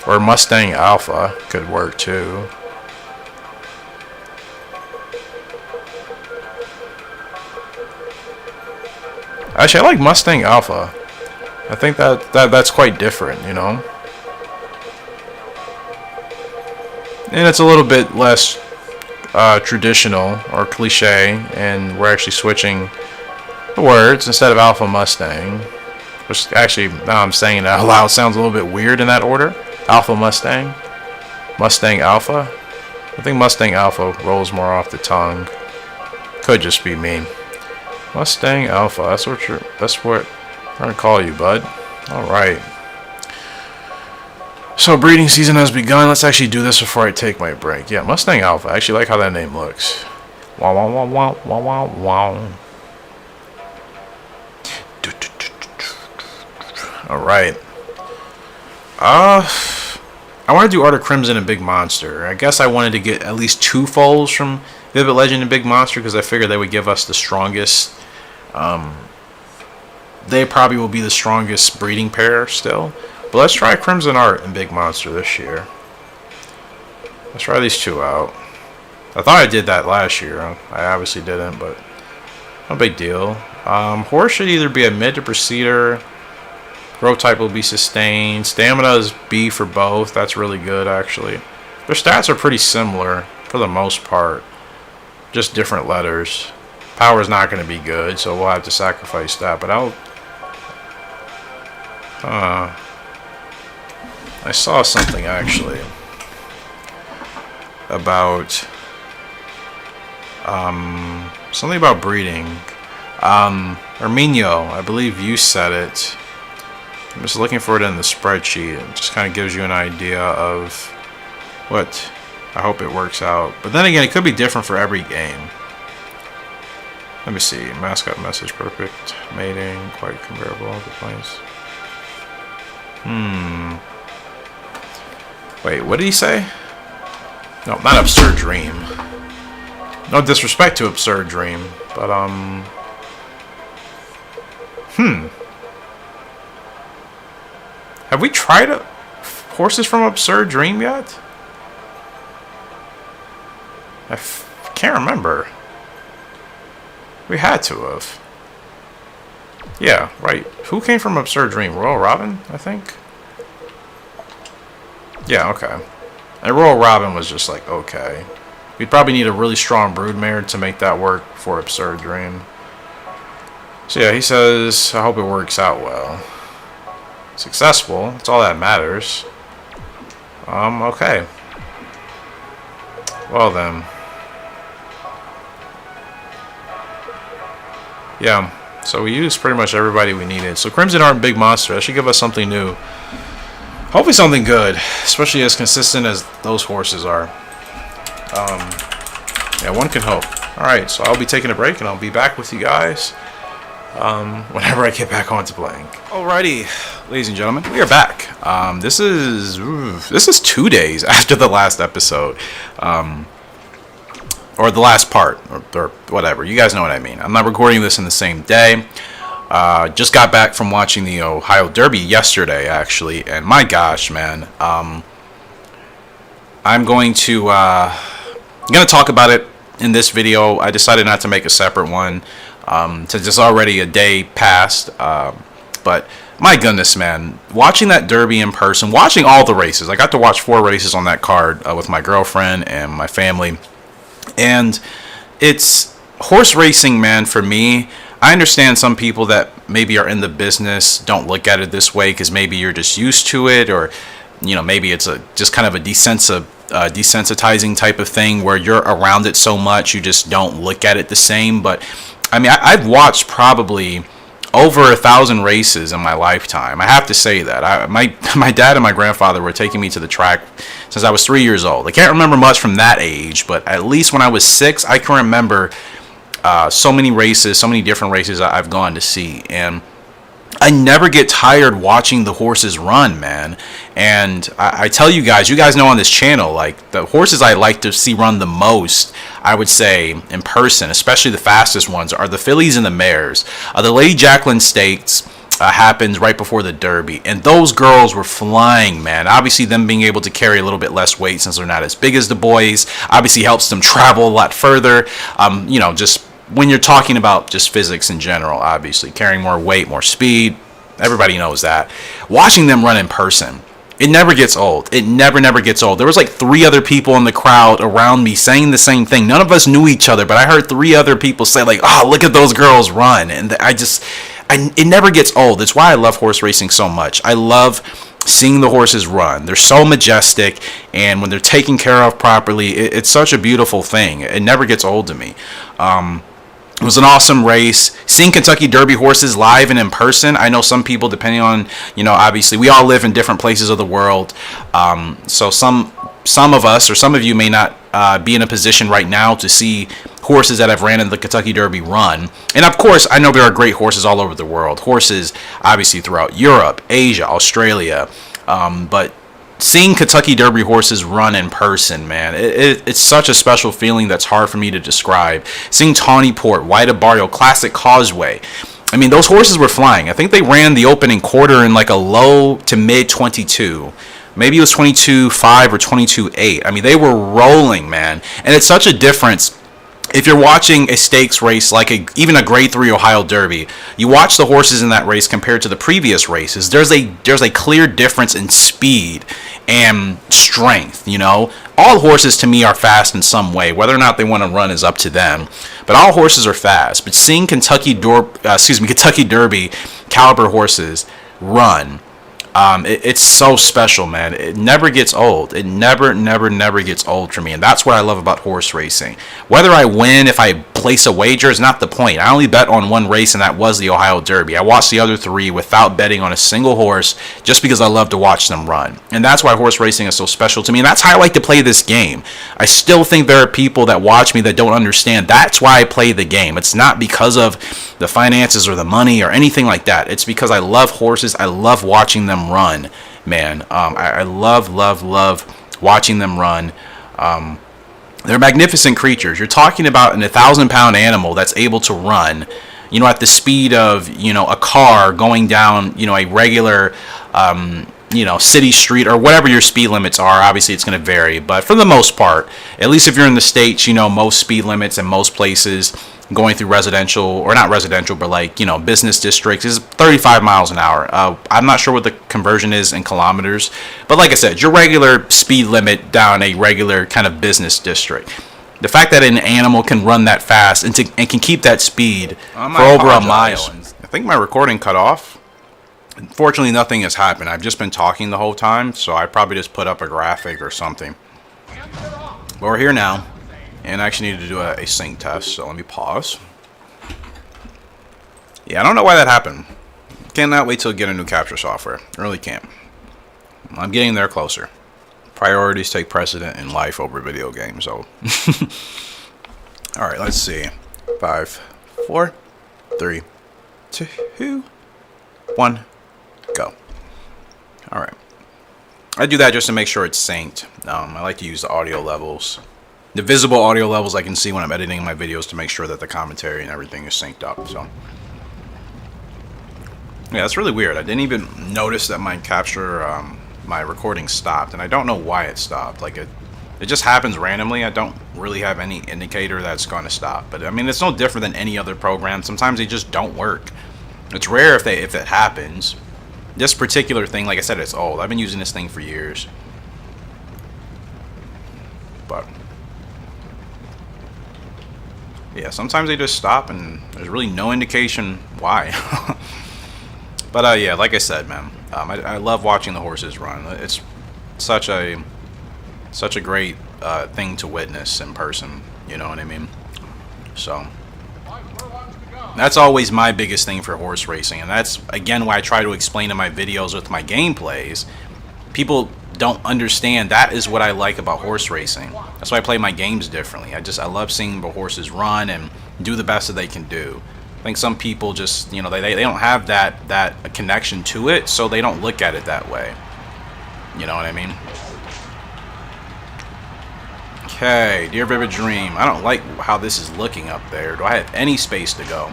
Speaker 2: Or Mustang Alpha could work too. Actually, I like Mustang Alpha. I think that's quite different, you know? And it's a little bit less traditional or cliche, and we're actually switching the words instead of Alpha Mustang. Which actually, now I'm saying it out loud, sounds a little bit weird in that order. Alpha Mustang. Mustang Alpha. I think Mustang Alpha rolls more off the tongue. Could just be me. Mustang Alpha. That's what I'm gonna call you, bud. Alright. So breeding season has begun. Let's actually do this before I take my break. Yeah, Mustang Alpha. I actually like how that name looks. Wow, wow, wow, wow, wow, wow, wow. Alright. I want to do Art of Crimson and Big Monster. I guess I wanted to get at least 2 foals from Vivid Legend and Big Monster because I figured they would give us the strongest. They probably will be the strongest breeding pair still. But let's try Crimson Art and Big Monster this year. Let's try these 2 out. I thought I did that last year. I obviously didn't, but no big deal. Horse should either be a mid to Procedure. Growth type will be Sustained. Stamina is B for both. That's really good, actually. Their stats are pretty similar for the most part. Just different letters. Power is not going to be good, so we'll have to sacrifice that. But I saw something, actually, about... something about breeding. Arminio, I believe you said it. I'm just looking for it in the spreadsheet. It just kind of gives you an idea of what I hope it works out. But then again, it could be different for every game. Let me see. Mascot message perfect. Mating, quite comparable. The place. Wait, what did he say? No, not Absurd Dream. No disrespect to Absurd Dream, but have we tried horses from Absurd Dream yet? I can't remember. We had to have. Yeah, right. Who came from Absurd Dream? Royal Robin, I think? Yeah, okay. And Royal Robin was just like, okay. We'd probably need a really strong broodmare to make that work for Absurd Dream. So yeah, he says, I hope it works out well. Successful, that's all that matters. Okay. Well then. Yeah, so we used pretty much everybody we needed. So Crimson Heart and Big Monster, that should give us something new. Hopefully something good, especially as consistent as those horses are. Yeah, one can hope. Alright, so I'll be taking a break and I'll be back with you guys whenever I get back onto playing. Alrighty, ladies and gentlemen, we are back. This is 2 days after the last episode. Or the last part, or whatever. You guys know what I mean. I'm not recording this in the same day. Just got back from watching the Ohio Derby yesterday, actually, and my gosh, man. I'm going to talk about it in this video. I decided not to make a separate one, since it's already a day past. But my goodness, man, watching that Derby in person, watching all the races. I got to watch 4 races on that card with my girlfriend and my family. And it's horse racing, man, for me. I understand some people that maybe are in the business don't look at it this way because maybe you're just used to it, or maybe it's just kind of a desensitizing type of thing where you're around it so much you just don't look at it the same. But I mean, I've watched probably over 1,000 races in my lifetime. I have to say that. My dad and my grandfather were taking me to the track since I was 3 years old. I can't remember much from that age, but at least when I was 6, I can remember so many races, so many different races I've gone to see. And I never get tired watching the horses run, man. And I tell you guys know on this channel, like, the horses I like to see run the most, I would say, in person, especially the fastest ones, are the fillies and the mares. The Lady Jacqueline Stakes happens right before the Derby, and those girls were flying, man. Obviously, them being able to carry a little bit less weight since they're not as big as the boys obviously helps them travel a lot further. Just when you're talking about just physics in general, obviously carrying more weight, more speed, everybody knows that. Watching them run in person, it never gets old. It never gets old. There was like 3 other people in the crowd around me saying the same thing. None of us knew each other, but I heard 3 other people say, like, oh, look at those girls run. And it never gets old. It's why I love horse racing so much. I love seeing the horses run. They're so majestic, and when they're taken care of properly, it's such a beautiful thing. It never gets old to me. It was an awesome race. Seeing Kentucky Derby horses live and in person, I know some people, depending on, obviously we all live in different places of the world. So some of us, or some of you, may not be in a position right now to see horses that have ran in the Kentucky Derby run. And of course, I know there are great horses all over the world. Horses, obviously, throughout Europe, Asia, Australia. But seeing Kentucky Derby horses run in person, man, it's such a special feeling that's hard for me to describe. Seeing Tawnyport, White Barrio, Classic Causeway. I mean, those horses were flying. I think they ran the opening quarter in like a low to mid 22. Maybe it was 22.5 or 22.8. I mean, they were rolling, man. And it's such a difference. If you're watching a stakes race, like even a Grade 3 Ohio Derby, you watch the horses in that race compared to the previous races, there's a clear difference in speed and strength, All horses, to me, are fast in some way. Whether or not they want to run is up to them. But all horses are fast. But seeing Kentucky Derby caliber horses run, It's so special, man. It never gets old. It never gets old for me. And that's what I love about horse racing. Whether I win, if I place a wager, is not the point. I only bet on one race, and that was the Ohio Derby. I watched the other 3 without betting on a single horse, just because I love to watch them run. And that's why horse racing is so special to me. And that's how I like to play this game. I still think there are people that watch me that don't understand. That's why I play the game. It's not because of the finances or the money or anything like that. It's because I love horses. I love watching them run, man. I love watching them run. They're magnificent creatures. You're talking about an 1,000-pound animal that's able to run, at the speed of, a car going down, a regular, city street or whatever your speed limits are. Obviously, it's going to vary, but for the most part, at least if you're in the States, most speed limits in most places going through residential, or not residential, but like, business districts is 35 miles an hour. I'm not sure what the conversion is in kilometers, but like I said, your regular speed limit down a regular kind of business district. The fact that an animal can run that fast and can keep that speed for over a mile. I think my recording cut off. Unfortunately, nothing has happened. I've just been talking the whole time, so I probably just put up a graphic or something. But we're here now. And I actually need to do a sync test, so let me pause. Yeah, I don't know why that happened. Cannot wait till I get a new capture software. I really can't. I'm getting there closer. Priorities take precedent in life over video games, so. Alright, let's see. 5, 4, 3, 2, 1, go. Alright. I do that just to make sure it's synced. I like to use the audio levels. The visible audio levels I can see when I'm editing my videos to make sure that the commentary and everything is synced up. So, yeah, that's really weird. I didn't even notice that my capture, my recording stopped, and I don't know why it stopped. Like it just happens randomly. I don't really have any indicator that's going to stop. But I mean, it's no different than any other program. Sometimes they just don't work. It's rare if it happens. This particular thing, like I said, it's old. I've been using this thing for years. But yeah, sometimes they just stop and there's really no indication why. But yeah, like I said, man, I love watching the horses run. It's such a great thing to witness in person. You know what I mean? So that's always my biggest thing for horse racing, and that's again why I try to explain in my videos with my gameplays. People don't understand that is what I like about horse racing. That's why I play my games differently. I love seeing the horses run and do the best that they can do. I think some people just, they don't have that connection to it, so they don't look at it that way. You know what I mean? Okay, Dear Vivid Dream. I don't like how this is looking up there. Do I have any space to go?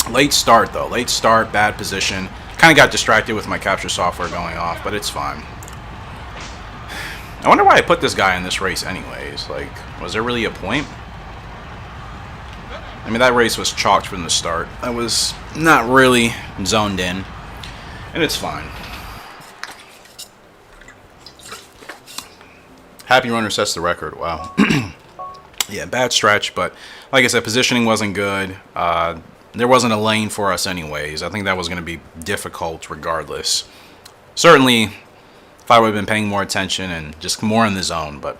Speaker 2: Late start though. Late start, bad position. Kind of got distracted with my capture software going off, but it's fine. I wonder why I put this guy in this race anyways. Like, was there really a point? I mean, that race was chalked from the start. I was not really zoned in. And it's fine. Happy runner sets the record. Wow. Yeah, bad stretch, but like I said, positioning wasn't good. There wasn't a lane for us anyways. I think that was going to be difficult regardless. Certainly, if I would have been paying more attention and just more in the zone, but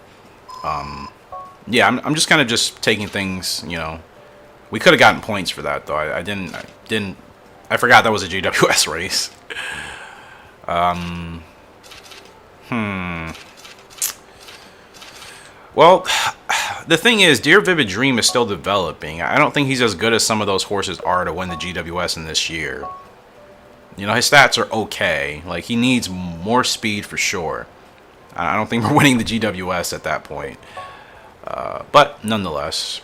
Speaker 2: yeah, I'm just kind of just taking things, We could have gotten points for that though. I forgot that was a GWS race. Well, the thing is, Dear Vivid Dream is still developing. I don't think he's as good as some of those horses are to win the GWS in this year. His stats are okay. Like, he needs more speed for sure. I don't think we're winning the GWS at that point. But nonetheless.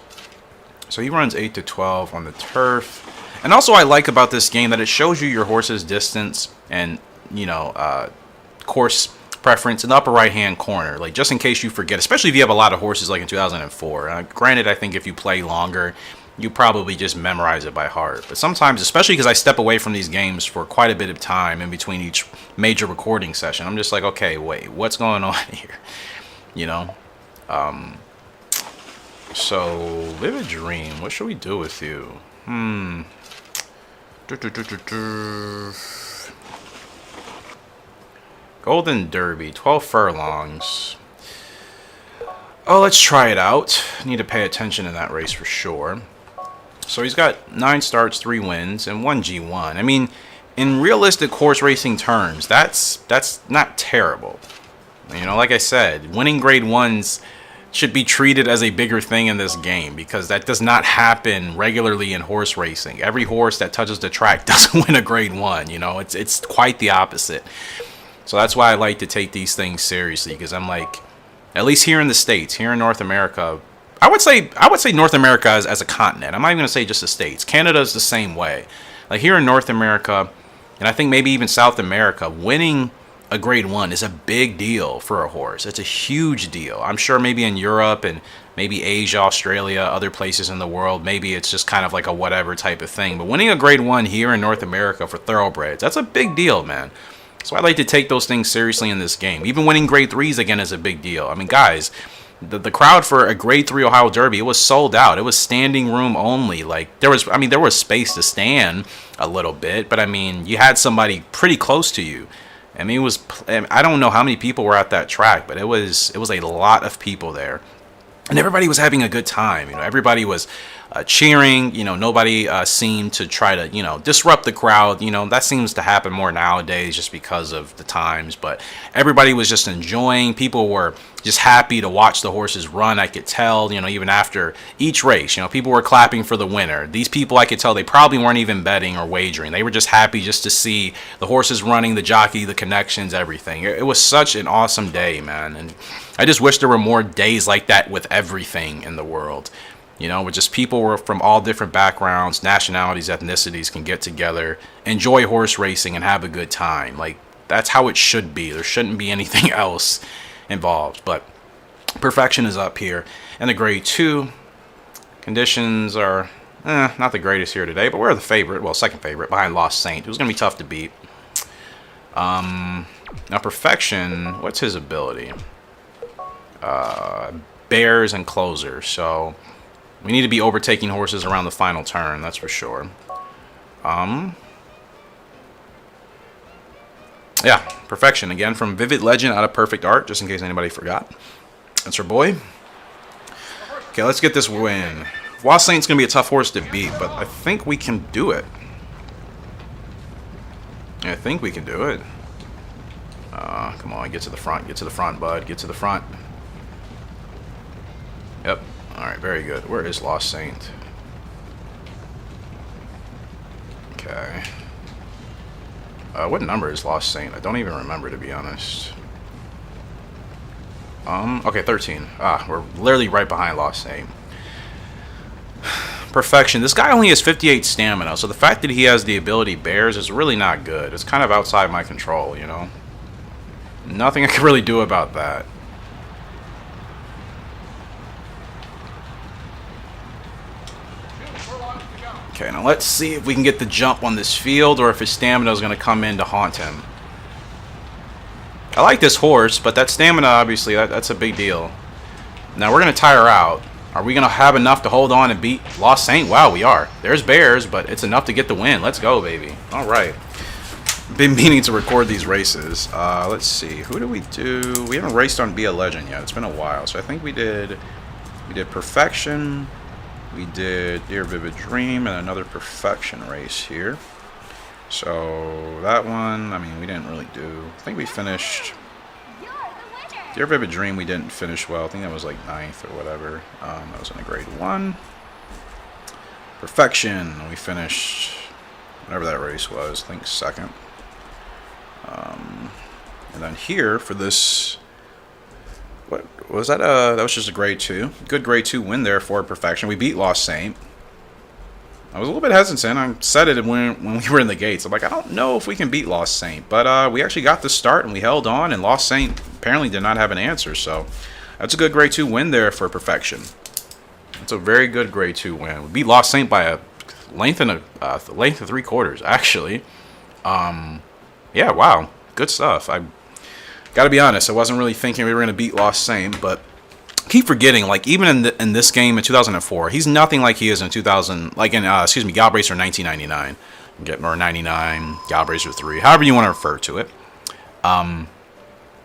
Speaker 2: So he runs 8 to 12 on the turf. And also I like about this game that it shows you your horse's distance and, course preference in the upper right hand corner. Like, just in case you forget, especially if you have a lot of horses like in 2004. Granted, I think if you play longer, you probably just memorize it by heart. But sometimes, especially because I step away from these games for quite a bit of time in between each major recording session, I'm just like, okay, wait, what's going on here? So, Vivid Dream, what should we do with you? Golden Derby, 12 furlongs. Oh, let's try it out. Need to pay attention in that race for sure. So he's got 9 starts, 3 wins, and 1 G1. I mean, in realistic horse racing terms, that's not terrible. You know, like I said, winning grade 1s should be treated as a bigger thing in this game because that does not happen regularly in horse racing. Every horse that touches the track doesn't win a grade 1, you know. It's quite the opposite. So that's why I like to take these things seriously, because I'm like, at least here in the States, here in North America, I would say North America as a continent. I'm not even going to say just the States. Canada is the same way. Like here in North America, and I think maybe even South America, winning a grade 1 is a big deal for a horse. It's a huge deal. I'm sure maybe in Europe and maybe Asia, Australia, other places in the world, maybe it's just kind of like a whatever type of thing. But winning a grade 1 here in North America for thoroughbreds, that's a big deal, man. So I like to take those things seriously in this game. Even winning grade 3s again is a big deal. I mean, guys, the crowd for a grade 3 Ohio Derby, it was sold out. It was standing room only. Like there was space to stand a little bit, but I mean, you had somebody pretty close to you. I mean, I don't know how many people were at that track, but it was a lot of people there. And everybody was having a good time. You know, everybody was cheering. You know, nobody seemed to try to, you know, disrupt the crowd. You know, that seems to happen more nowadays just because of the times. But everybody was just enjoying. People were just happy to watch the horses run. I could tell, you know, even after each race, you know, people were clapping for the winner. These people, I could tell, they probably weren't even betting or wagering. They were just happy just to see the horses running, the jockey, the connections, everything. It was such an awesome day, man. And I just wish there were more days like that with everything in the world. You know, with just people were from all different backgrounds, nationalities, ethnicities can get together, enjoy horse racing, and have a good time. Like, that's how it should be. There shouldn't be anything else involved. But perfection is up here. And the grade 2 conditions are not the greatest here today, but we're the favorite. Well, second favorite behind Lost Saint, who's going to be tough to beat. Now, perfection, what's his ability? Bears and closer. So we need to be overtaking horses around the final turn, that's for sure. Yeah, perfection again from Vivid Legend out of Perfect Art, just in case anybody forgot. That's our boy. Okay, let's get this win. Lost Saint's gonna be a tough horse to beat, but I think we can do it. I think we can do it. Come on, get to the front, bud, get to the front. Yep. Alright, very good. Where is Lost Saint? Okay. What number is Lost Saint? I don't even remember, to be honest. Okay, 13. We're literally right behind Lost Saint. Perfection. This guy only has 58 stamina, so the fact that he has the ability Bears is really not good. It's kind of outside my control, you know? Nothing I can really do about that. Okay, now let's see if we can get the jump on this field or if his stamina is going to come in to haunt him. I like this horse, but that stamina, obviously, that's a big deal. Now we're going to tire out. Are we going to have enough to hold on and beat Lost Saint? Wow, we are. There's Bears, but it's enough to get the win. Let's go, baby. All right. Been meaning to record these races. Let's see. Who do? We haven't raced on Be a Legend yet. It's been a while. So I think we did Perfection. We did Dear Vivid Dream and another Perfection race here. So that one, I mean, we didn't really do. I think we finished Dear Vivid Dream. We didn't finish well. I think that was like 9th or whatever. That was in a grade 1. Perfection, we finished whatever that race was. I think 2nd. And then here for this. What was that? That was just a grade 2. Good grade 2 win there for Perfection. We beat Lost Saint. I was a little bit hesitant. I said it when we were in the gates. I'm like, I don't know if we can beat Lost Saint. But we actually got the start and we held on. And Lost Saint apparently did not have an answer. So that's a good grade 2 win there for Perfection. It's a very good grade 2 win. We beat Lost Saint by a length and length of 3/4 actually. Yeah, wow, good stuff. I gotta be honest, I wasn't really thinking we were gonna beat Lost Saint, but keep forgetting, like even in this game in 2004, he's nothing like he is in 2000, like in Gallop Racer 1999, or 99, Gallop Racer 3, however you want to refer to it.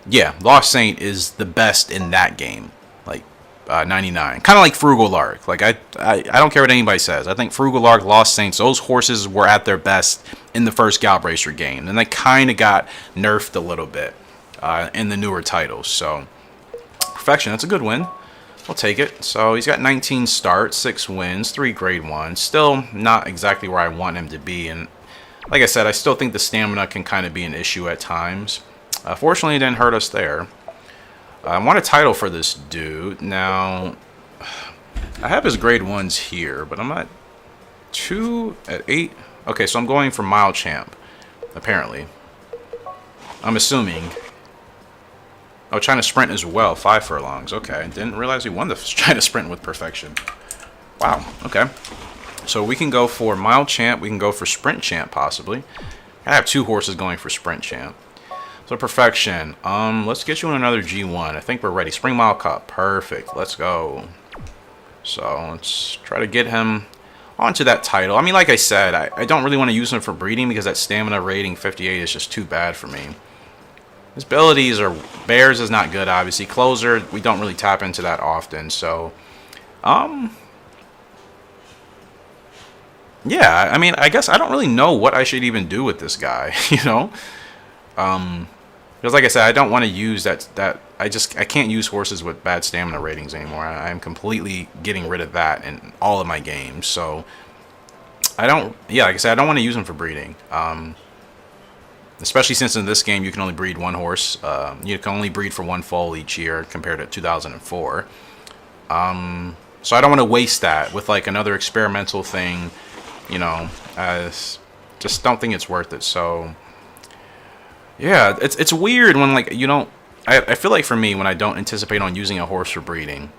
Speaker 2: Yeah, Lost Saint is the best in that game. Like 99, kind of like Frugal Lark. Like I don't care what anybody says. I think Frugal Lark, Lost Saints, those horses were at their best in the first Gallop Racer game, and they kind of got nerfed a little bit in the newer titles. So Perfection, that's a good win. We'll take it. So he's got 19 starts, 6 wins, 3 grade 1s. Still not exactly where I want him to be, and like I said, I still think the stamina can kind of be an issue at times. Fortunately, it didn't hurt us there. I want a title for this dude. Now, I have his grade 1s here, but I'm at 2 at 8. Okay, so I'm going for Mile Champ, apparently. I'm assuming. Oh, China Sprint as well, 5 furlongs. Okay, didn't realize we won the China Sprint with perfection. Wow, okay. So we can go for Mile Champ, we can go for Sprint Champ, possibly. I have 2 horses going for Sprint Champ. So Perfection, let's get you in another G1. I think we're ready. Spring Mile Cup, perfect. Let's go. So let's try to get him onto that title. I mean, like I said, I don't really want to use him for breeding because that stamina rating 58 is just too bad for me. His abilities are, Bears is not good, obviously. Closer, we don't really tap into that often. So, yeah, I mean, I guess I don't really know what I should even do with this guy, you know? Because like I said, I don't want to use that I can't use horses with bad stamina ratings anymore. I'm completely getting rid of that in all of my games. So like I said, I don't want to use them for breeding. Especially since in this game you can only breed 1 horse. You can only breed for 1 foal each year compared to 2004. So I don't want to waste that with like another experimental thing, you know. Just don't think it's worth it. So yeah, it's weird when like you don't. I feel like for me, when I don't anticipate on using a horse for breeding,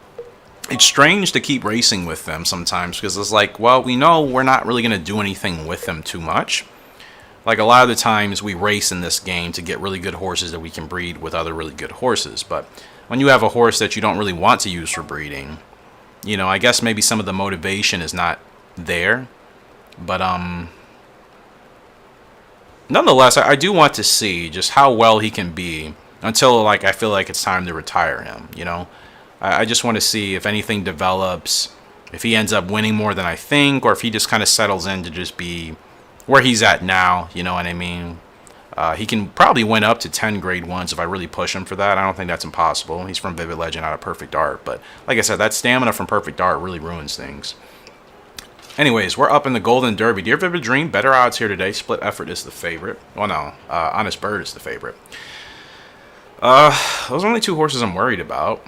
Speaker 2: it's strange to keep racing with them sometimes because it's like, well, we know we're not really gonna do anything with them too much. Like a lot of the times we race in this game to get really good horses that we can breed with other really good horses. But when you have a horse that you don't really want to use for breeding, you know, I guess maybe some of the motivation is not there. But nonetheless, I do want to see just how well he can be until like I feel like it's time to retire him, you know. I just want to see if anything develops, if he ends up winning more than I think, or if he just kind of settles in to just be where he's at now, you know what I mean? He can probably win up to 10 grade 1s if I really push him for that. I don't think that's impossible. He's from Vivid Legend out of Perfect Art, but like I said, that stamina from Perfect Art really ruins things. Anyways, we're up in the Golden Derby. Dear Vivid Dream, better odds here today. Split Effort is the favorite. Well, no, Honest Bird is the favorite. Those are only 2 horses I'm worried about.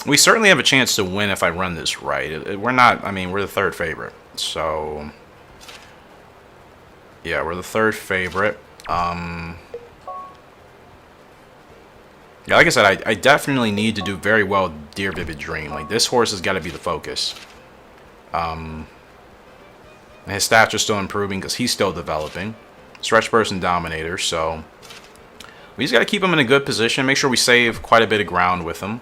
Speaker 2: We certainly have a chance to win if I run this right. We're not, I mean, we're the 3rd favorite. So, yeah, we're the 3rd favorite. Yeah, like I said, I definitely need to do very well, Dear Vivid Dream. Like, this horse has got to be the focus. His stats are still improving because he's still developing. Stretch Burst Dominator, so we just got to keep him in a good position. Make sure we save quite a bit of ground with him.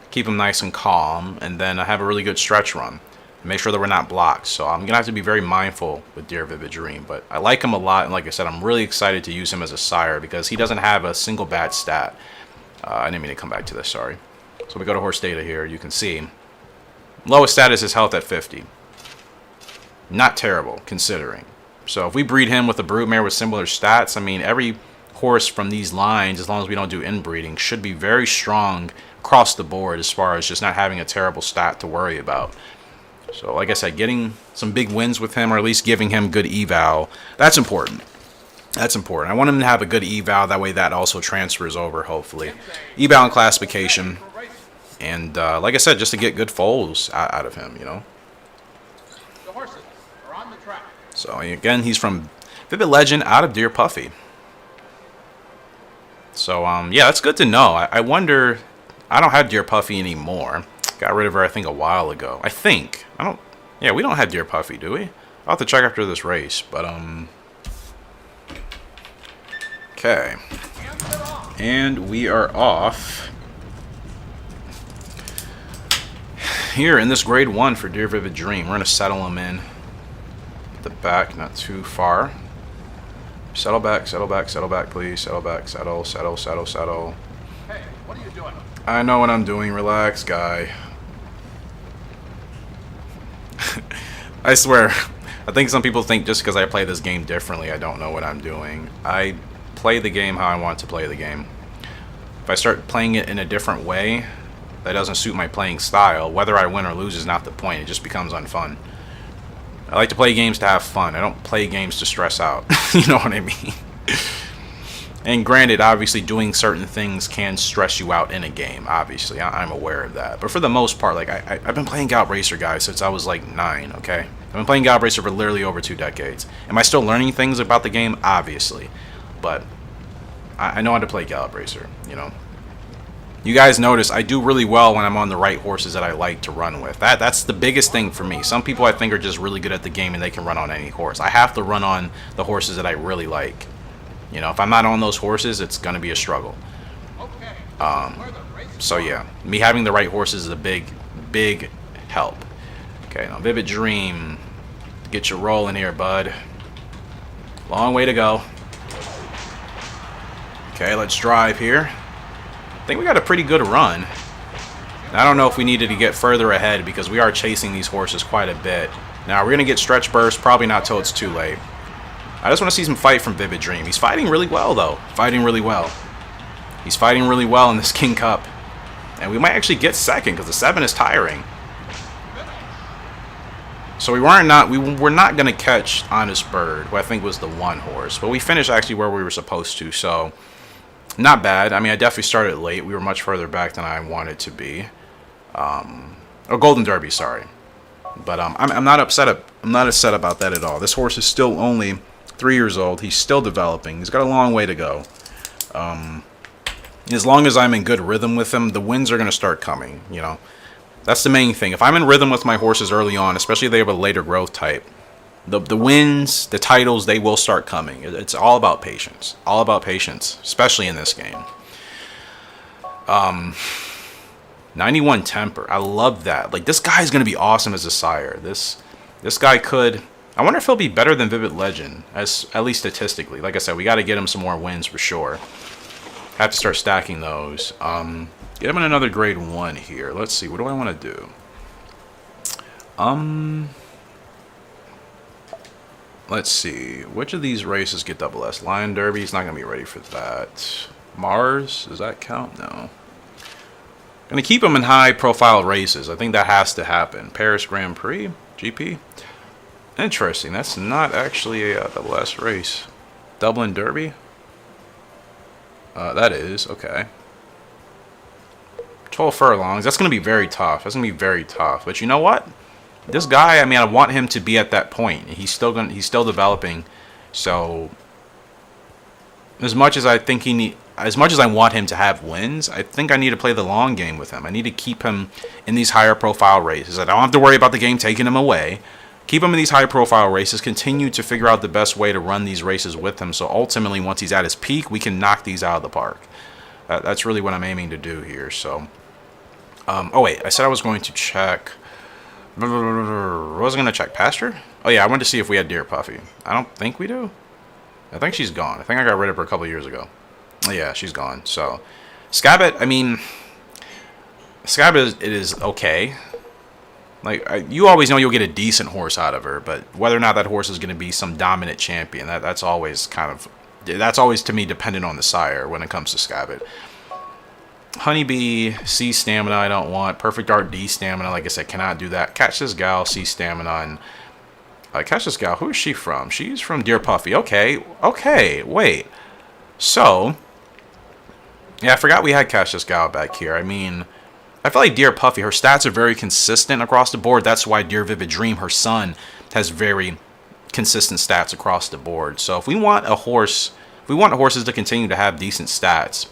Speaker 2: Keep him nice and calm, and then have a really good stretch run. Make sure that we're not blocked. So I'm going to have to be very mindful with Dear Vivid Dream. But I like him a lot, and like I said, I'm really excited to use him as a sire because he doesn't have a single bad stat. I didn't mean to come back to this, sorry. So we go to horse data here. You can see lowest stat is his health at 50. Not terrible, considering. So if we breed him with a broodmare with similar stats, I mean, every horse from these lines, as long as we don't do inbreeding, should be very strong across the board as far as just not having a terrible stat to worry about. So like I said, getting some big wins with him, or at least giving him good eval, that's important. That's important. I want him to have a good eval. That way that also transfers over, hopefully. Eval and classification. And like I said, just to get good foals out of him, you know.
Speaker 3: The horses are on the track.
Speaker 2: So again, he's from Vivid Legend out of Deer Puffy. So yeah, that's good to know. I wonder, I don't have Deer Puffy anymore. Got rid of her, I think, a while ago. I think. Yeah, we don't have Deer Puffy, do we? I'll have to check after this race, but okay. And we are off here in this grade 1 for Dear Vivid Dream. We're going to settle him in at the back, not too far. Settle back, settle back, settle back, please. Settle back, settle, settle, settle, settle.
Speaker 3: Hey, what are you doing?
Speaker 2: I know what I'm doing. Relax, guy. I swear. I think some people think just because I play this game differently, I don't know what I'm doing. I play the game how I want to play the game. If I start playing it in a different way that doesn't suit my playing style, whether I win or lose is not the point. It just becomes unfun. I like to play games to have fun. I don't play games to stress out. You know what I mean? And granted, obviously doing certain things can stress you out in a game. Obviously, I'm aware of that. But for the most part, like I've been playing Gallop Racer, guys, since I was like 9, okay? I've been playing Gallop Racer for literally over 2 decades. Am I still learning things about the game? Obviously. But I know how to play Gallop Racer, you know? You guys notice I do really well when I'm on the right horses that I like to run with. That's the biggest thing for me. Some people I think are just really good at the game and they can run on any horse. I have to run on the horses that I really like. You know, if I'm not on those horses, it's going to be a struggle. So yeah, me having the right horses is a big help. Okay, now Vivid Dream. Get your roll in here, bud. Long way to go. Okay, let's drive here. I think we got a pretty good run. I don't know if we needed to get further ahead because we are chasing these horses quite a bit. Now, we're going to get Stretch Burst, probably not till it's too late. I just want to see some fight from Vivid Dream. He's fighting really well, though. Fighting really well. He's fighting really well in this King Cup. And we might actually get second because the 7 is tiring. So we were not going to catch Honest Bird, who I think was the 1 horse. But we finished actually where we were supposed to, so not bad. I mean, I definitely started late. We were much further back than I wanted to be. Or Golden Derby, sorry. But I'm not upset. I'm not upset about that at all. This horse is still only 3 years old. He's still developing. He's got a long way to go. As long as I'm in good rhythm with him, the wins are going to start coming. You know, that's the main thing. If I'm in rhythm with my horses early on, especially if they have a later growth type, the wins, the titles, they will start coming. It's all about patience. All about patience, especially in this game. 91 temper. I love that. Like, this guy's going to be awesome as a sire. This guy could... I wonder if he'll be better than Vivid Legend, at least statistically. Like I said, we got to get him some more wins for sure. Have to start stacking those. Get him in another grade 1 here. Let's see. What do I want to do? Let's see. Which of these races get double S? Lion Derby. He's not going to be ready for that. Mars. Does that count? No. Going to keep him in high-profile races. I think that has to happen. Paris Grand Prix. GP. Interesting. That's not actually a double S race. Dublin Derby. That is. Okay. 12 furlongs. That's going to be very tough. That's going to be very tough. But you know what? This guy, I mean, I want him to be at that point. He's still developing. So as much as I think as much as I want him to have wins, I think I need to play the long game with him. I need to keep him in these higher profile races. I don't have to worry about the game taking him away. Keep him in these high profile races. Continue to figure out the best way to run these races with him. So ultimately, once he's at his peak, we can knock these out of the park. That's really what I'm aiming to do here. So, oh wait, I said I was going to check. What was I going to check? Pasture? Oh yeah, I wanted to see if we had Deer Puffy. I don't think we do. I think she's gone. I think I got rid of her a couple years ago. Oh, yeah, she's gone. So, Scabbit, I mean, Scabbit, it is okay. Like, you always know you'll get a decent horse out of her, but whether or not that horse is going to be some dominant champion, that's always to me dependent on the sire when it comes to Scabbit. Honeybee, C stamina, I don't want. Perfect Art, D stamina, like I said, cannot do that. Catch This Gal, C stamina, and Catch This Gal, who is she from? She's from Deer Puffy. Okay, wait. So, yeah, I forgot we had Catch This Gal back here. I mean, I feel like Deer Puffy, her stats are very consistent across the board. That's why Deer Vivid Dream, her son, has very consistent stats across the board. So if we want a horse, if we want horses to continue to have decent stats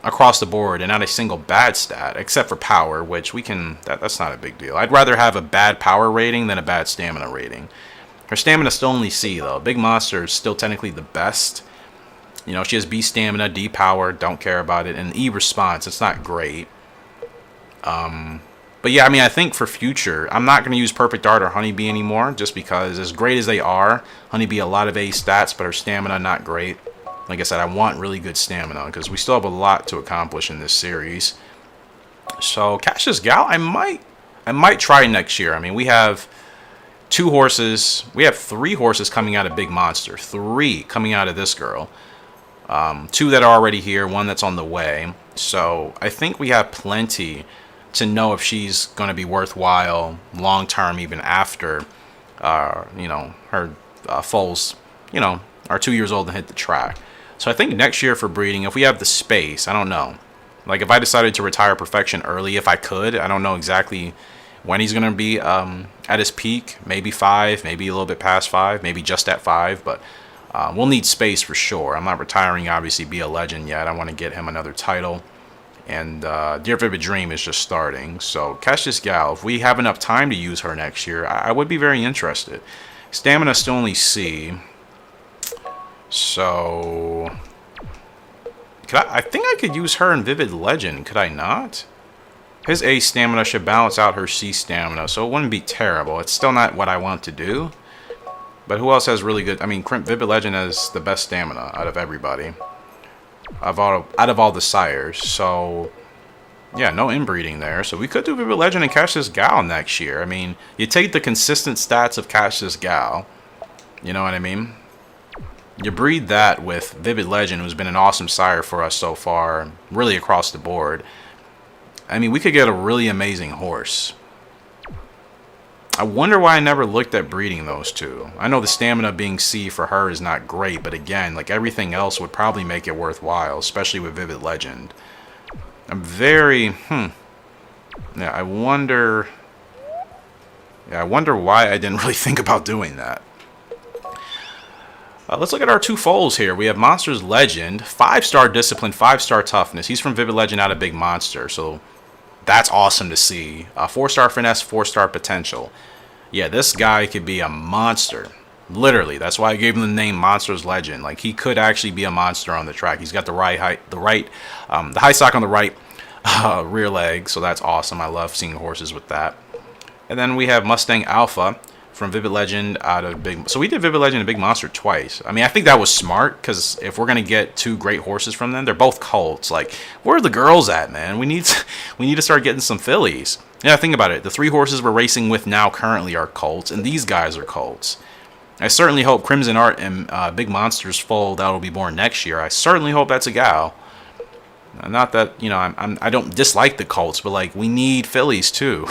Speaker 2: across the board and not a single bad stat, except for power, which we can, that's not a big deal. I'd rather have a bad power rating than a bad stamina rating. Her stamina still only C, though. Big Monster is still technically the best. You know, she has B stamina, D power, don't care about it, and E response, it's not great. But But yeah, I mean, I think for future, I'm not going to use Perfect Art or Honeybee anymore, just because as great as they are, Honeybee a lot of A stats, but her stamina not great. Like I said, I want really good stamina, because we still have a lot to accomplish in this series. So, Cassius Gal, I might try next year. I mean, we have 2 horses. We have 3 horses coming out of Big Monster. 3 coming out of this girl. 2 that are already here, 1 that's on the way. So, I think we have plenty to know if she's going to be worthwhile long term, even after, you know, her foals, you know, are 2 years old and hit the track. So I think next year for breeding, if we have the space, I don't know. Like if I decided to retire Perfection early, if I could, I don't know exactly when he's going to be at his peak. Maybe 5, maybe a little bit past 5, maybe just at 5, but we'll need space for sure. I'm not retiring, obviously, Be a Legend yet. I want to get him another title. And Dear Vivid Dream is just starting. So Cassius Gal, if we have enough time to use her next year, I would be very interested. Stamina still only C. So I think I could use her in Vivid Legend, could I not? His A stamina should balance out her C stamina, so it wouldn't be terrible. It's still not what I want to do. But who else has really good... I mean, Vivid Legend has the best stamina out of everybody. Out of all the sires. So, yeah, no inbreeding there. So we could do Vivid Legend and Cassius Gal next year. I mean, you take the consistent stats of Cassius Gal. You know what I mean? You breed that with Vivid Legend, who's been an awesome sire for us so far, really across the board. I mean, we could get a really amazing horse. I wonder why I never looked at breeding those 2. I know the stamina being C for her is not great, but again, like everything else would probably make it worthwhile, especially with Vivid Legend. I'm very, Yeah, I wonder why I didn't really think about doing that. Let's look at our 2 foals here. We have Monster's Legend, 5-star discipline, 5-star toughness. He's from Vivid Legend out of Big Monster, so that's awesome to see. 4-star finesse, 4-star potential. Yeah, this guy could be a monster. Literally, that's why I gave him the name Monster's Legend. Like, he could actually be a monster on the track. He's got the right height, the high stock on the right rear leg, so that's awesome. I love seeing horses with that. And then we have Mustang Alpha from Vivid Legend out of Big... So we did Vivid Legend and Big Monster twice. I mean, I think that was smart, because if we're going to get 2 great horses from them, they're both colts. Like, where are the girls at, man? We need to start getting some fillies. Yeah, think about it. The 3 horses we're racing with now currently are colts, and these guys are colts. I certainly hope Crimson Art and Big Monster's foal that will be born next year. I certainly hope that's a gal. Not that, you know, I don't dislike the colts, but, like, we need fillies, too.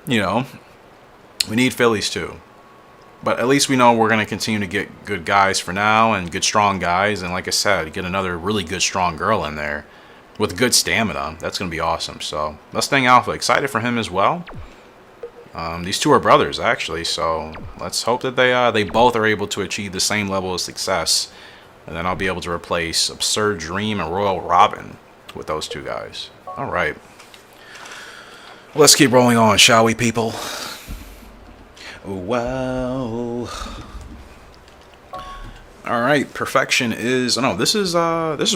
Speaker 2: You know? We need fillies too. But at least we know we're going to continue to get good guys for now and good strong guys. And like I said, get another really good strong girl in there with good stamina. That's going to be awesome. So Mustang Alpha, excited for him as well. These 2 are brothers actually. So let's hope that they both are able to achieve the same level of success. And then I'll be able to replace Absurd Dream and Royal Robin with those 2 guys. All right. Let's keep rolling on, shall we, people? Wow. All right, Perfection is... Oh, no, this is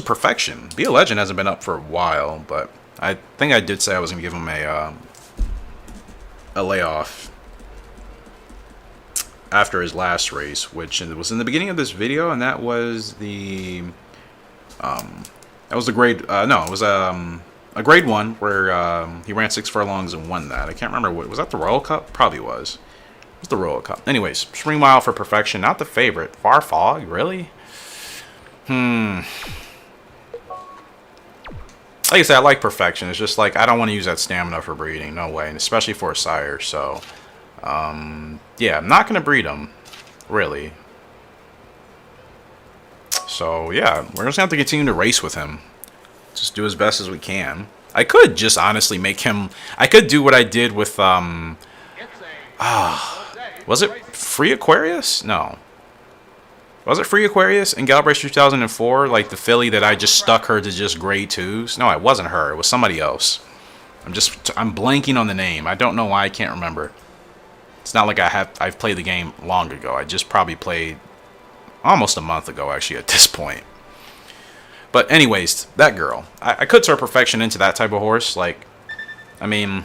Speaker 2: Perfection. Be a Legend hasn't been up for a while, but I think I did say I was going to give him a layoff after his last race, which was in the beginning of this video, and that was the... that was the grade... no, it was a grade 1 where he ran 6 furlongs and won that. I can't remember what... Was that the Royal Cup? Probably was. It was the Royal Cup. Anyways, Spring Mile for Perfection. Not the favorite. Far Fog? Really? Like I said, I like Perfection. It's just like, I don't want to use that stamina for breeding. No way. And especially for a sire. So, yeah, I'm not going to breed him. Really. So, yeah, we're just going to have to continue to race with him. Just do as best as we can. I could just honestly make him... I could do what I did with... was it Free Aquarius? No. Was it Free Aquarius in Gallop Racer 2004? Like the filly that I just stuck her to just grade 2s? No, it wasn't her. It was somebody else. I'm blanking on the name. I don't know why I can't remember. It's not like I've played the game long ago. I just probably played almost a month ago, actually, at this point. But anyways, that girl. I could turn Perfection into that type of horse. Like, I mean,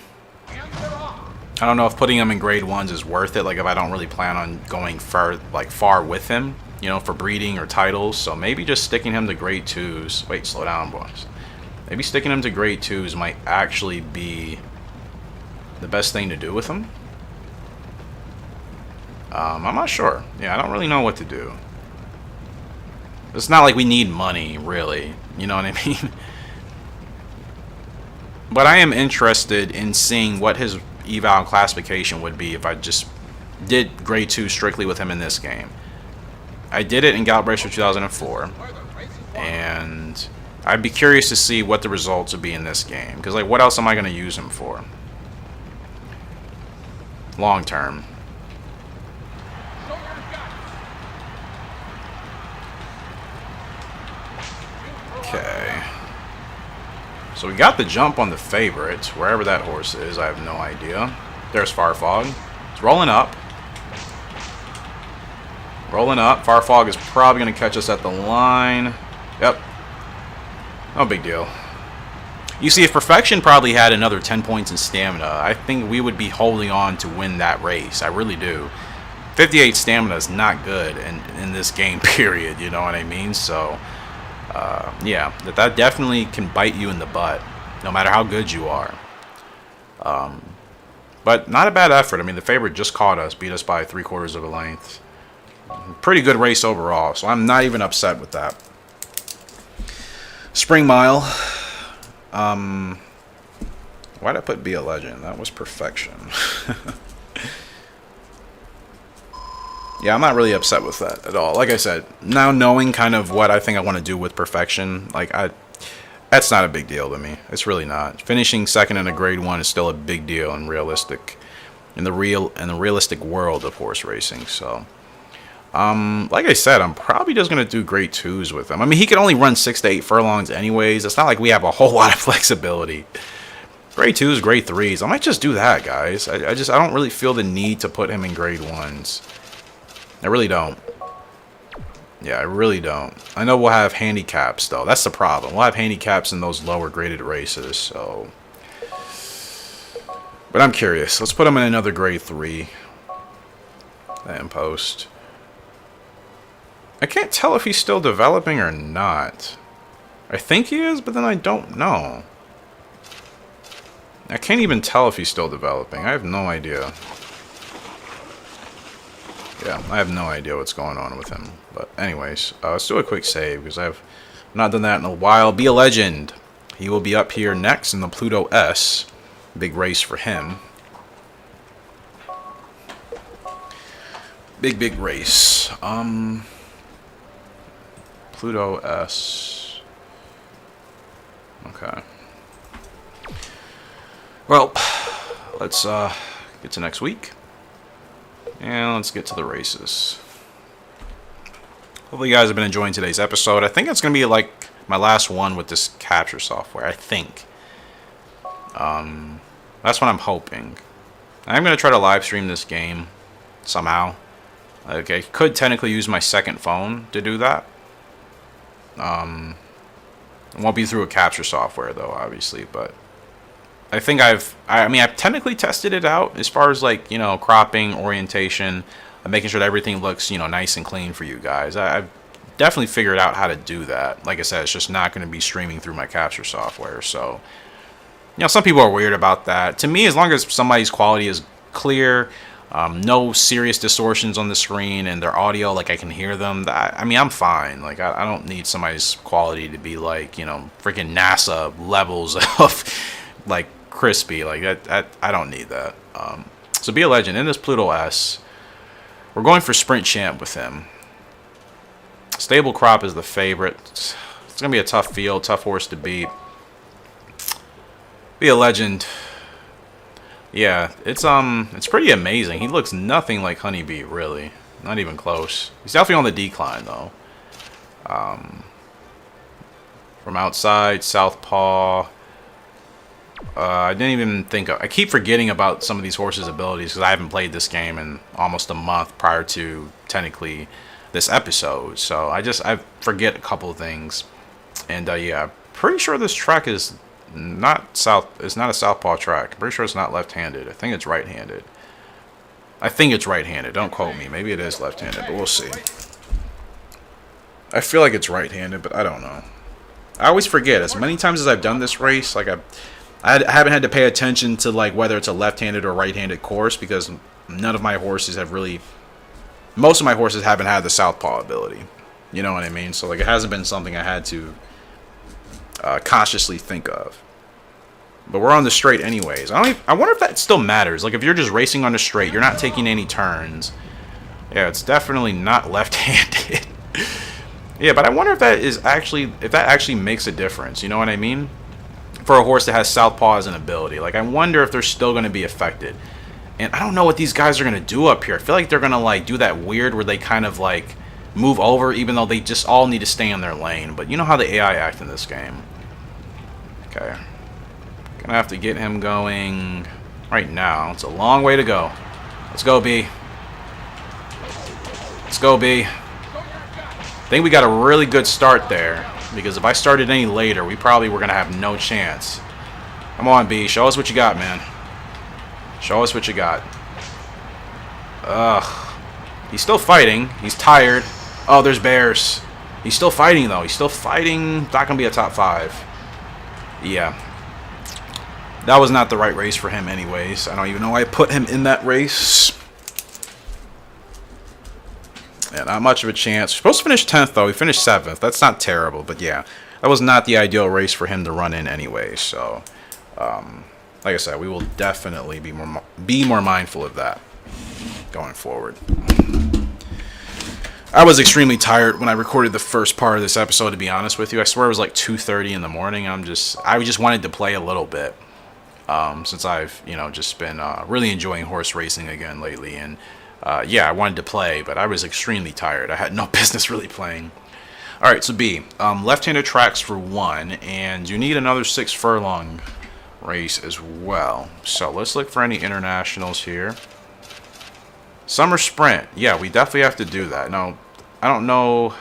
Speaker 2: I don't know if putting him in grade 1s is worth it, like if I don't really plan on going far with him, you know, for breeding or titles. So maybe just sticking him to grade 2s. Wait, slow down, boys. Maybe sticking him to grade 2s might actually be the best thing to do with him. I'm not sure. Yeah, I don't really know what to do. It's not like we need money, really. You know what I mean? But I am interested in seeing what his eval classification would be if I just did grade 2 strictly with him in this game. I did it in Gallop Racer 2004, and I'd be curious to see what the results would be in this game, because like, what else am I going to use him for long term? Okay, so we got the jump on the favorite, wherever that horse is. I have no idea. There's Farfog. It's rolling up. Rolling up. Farfog is probably going to catch us at the line. Yep. No big deal. You see, if Perfection probably had another 10 points in stamina, I think we would be holding on to win that race. I really do. 58 stamina is not good in this game, period. You know what I mean? So, yeah, that definitely can bite you in the butt, no matter how good you are. But not a bad effort. I mean, the favorite just caught us, beat us by 3/4 of a length. Pretty good race overall, so I'm not even upset with that. Spring Mile. Why'd I put Be a Legend? That was Perfection. Yeah, I'm not really upset with that at all. Like I said, now knowing kind of what I think I want to do with Perfection, like that's not a big deal to me. It's really not. Finishing second in a grade 1 is still a big deal in the realistic world of horse racing. So, like I said, I'm probably just gonna do grade 2s with him. I mean, he can only run 6 to 8 furlongs anyways. It's not like we have a whole lot of flexibility. Grade 2s, grade 3s. I might just do that, guys. I don't really feel the need to put him in grade 1s. I really don't. Yeah, I really don't. I know we'll have handicaps, though. That's the problem. We'll have handicaps in those lower graded races, so. But I'm curious. Let's put him in another grade 3. And post. I can't tell if he's still developing or not. I think he is, but then I don't know. I can't even tell if he's still developing. I have no idea. Yeah, I have no idea what's going on with him. But anyways, let's do a quick save, because I've not done that in a while. Be a Legend. He will be up here next in the Pluto S. Big race for him. Big race. Pluto S. Okay. Well, let's get to next week. And let's get to the races. Hopefully you guys have been enjoying today's episode. I think it's going to be like my last one with this capture software. I think. That's what I'm hoping. I'm going to try to live stream this game somehow. Okay, could technically use my second phone to do that. It won't be through a capture software though, obviously, but I think I've technically tested it out as far as like, you know, cropping, orientation, making sure that everything looks, you know, nice and clean for you guys. I've definitely figured out how to do that. Like I said, it's just not going to be streaming through my capture software. So, you know, some people are weird about that. To me, as long as somebody's quality is clear, no serious distortions on the screen, and their audio, like I can hear them, I mean, I'm fine. Like, I don't need somebody's quality to be like, you know, freaking NASA levels of like crispy. Like I don't need that. So Be a Legend in this Pluto S. We're going for Sprint Champ with him. Stable Crop is the favorite. It's gonna be a tough field, tough horse to beat. Be a Legend. Yeah, it's pretty amazing. He looks nothing like Honeybee, really. Not even close. He's definitely on the decline though. From outside, Southpaw. I didn't even think of, I keep forgetting about some of these horses' abilities because I haven't played this game in almost a month prior to technically this episode. So I forget a couple of things. And yeah, pretty sure this track is not south. It's not a southpaw track. I'm pretty sure it's not left-handed. I think it's right-handed. Don't quote me. Maybe it is left-handed, but we'll see. I feel like it's right-handed, but I don't know. I always forget. As many times as I've done this race, like I haven't had to pay attention to like whether it's a left-handed or right-handed course because none of my horses have really. Most of my horses haven't had the southpaw ability. You know what I mean? So like it hasn't been something I had to consciously think of. But we're on the straight anyways. I wonder if that still matters. Like if you're just racing on the straight, you're not taking any turns. Yeah, it's definitely not left-handed. Yeah, but I wonder if that actually makes a difference. You know what I mean? For a horse that has southpaw as an ability, like I wonder if they're still going to be affected. And I don't know what these guys are going to do up here. I feel like they're going to like do that weird where they kind of like move over, even though they just all need to stay in their lane. But you know how the AI act in this game. Okay. Gonna have to get him going right now. It's a long way to go. Let's go, B. Let's go, B. I think we got a really good start there. Because if I started any later, we probably were going to have no chance. Come on, B. Show us what you got, man. Show us what you got. Ugh. He's still fighting. He's tired. Oh, there's bears. He's still fighting, though. He's still fighting. Not going to be a top 5. Yeah. That was not the right race for him anyways. I don't even know why I put him in that race. Yeah, not much of a chance. We're supposed to finish 10th, though. We finished 7th. That's not terrible, but yeah. That was not the ideal race for him to run in anyway. So, like I said, we will definitely be more mindful of that going forward. I was extremely tired when I recorded the first part of this episode, to be honest with you. I swear it was like 2:30 in the morning. I just wanted to play a little bit. Since I've, just been really enjoying horse racing again lately. And yeah, I wanted to play, but I was extremely tired. I had no business really playing. All right, so B, left-handed tracks for 1, and you need another 6 furlong race as well. So let's look for any internationals here. Summer Sprint. Yeah, we definitely have to do that. Now, I don't know.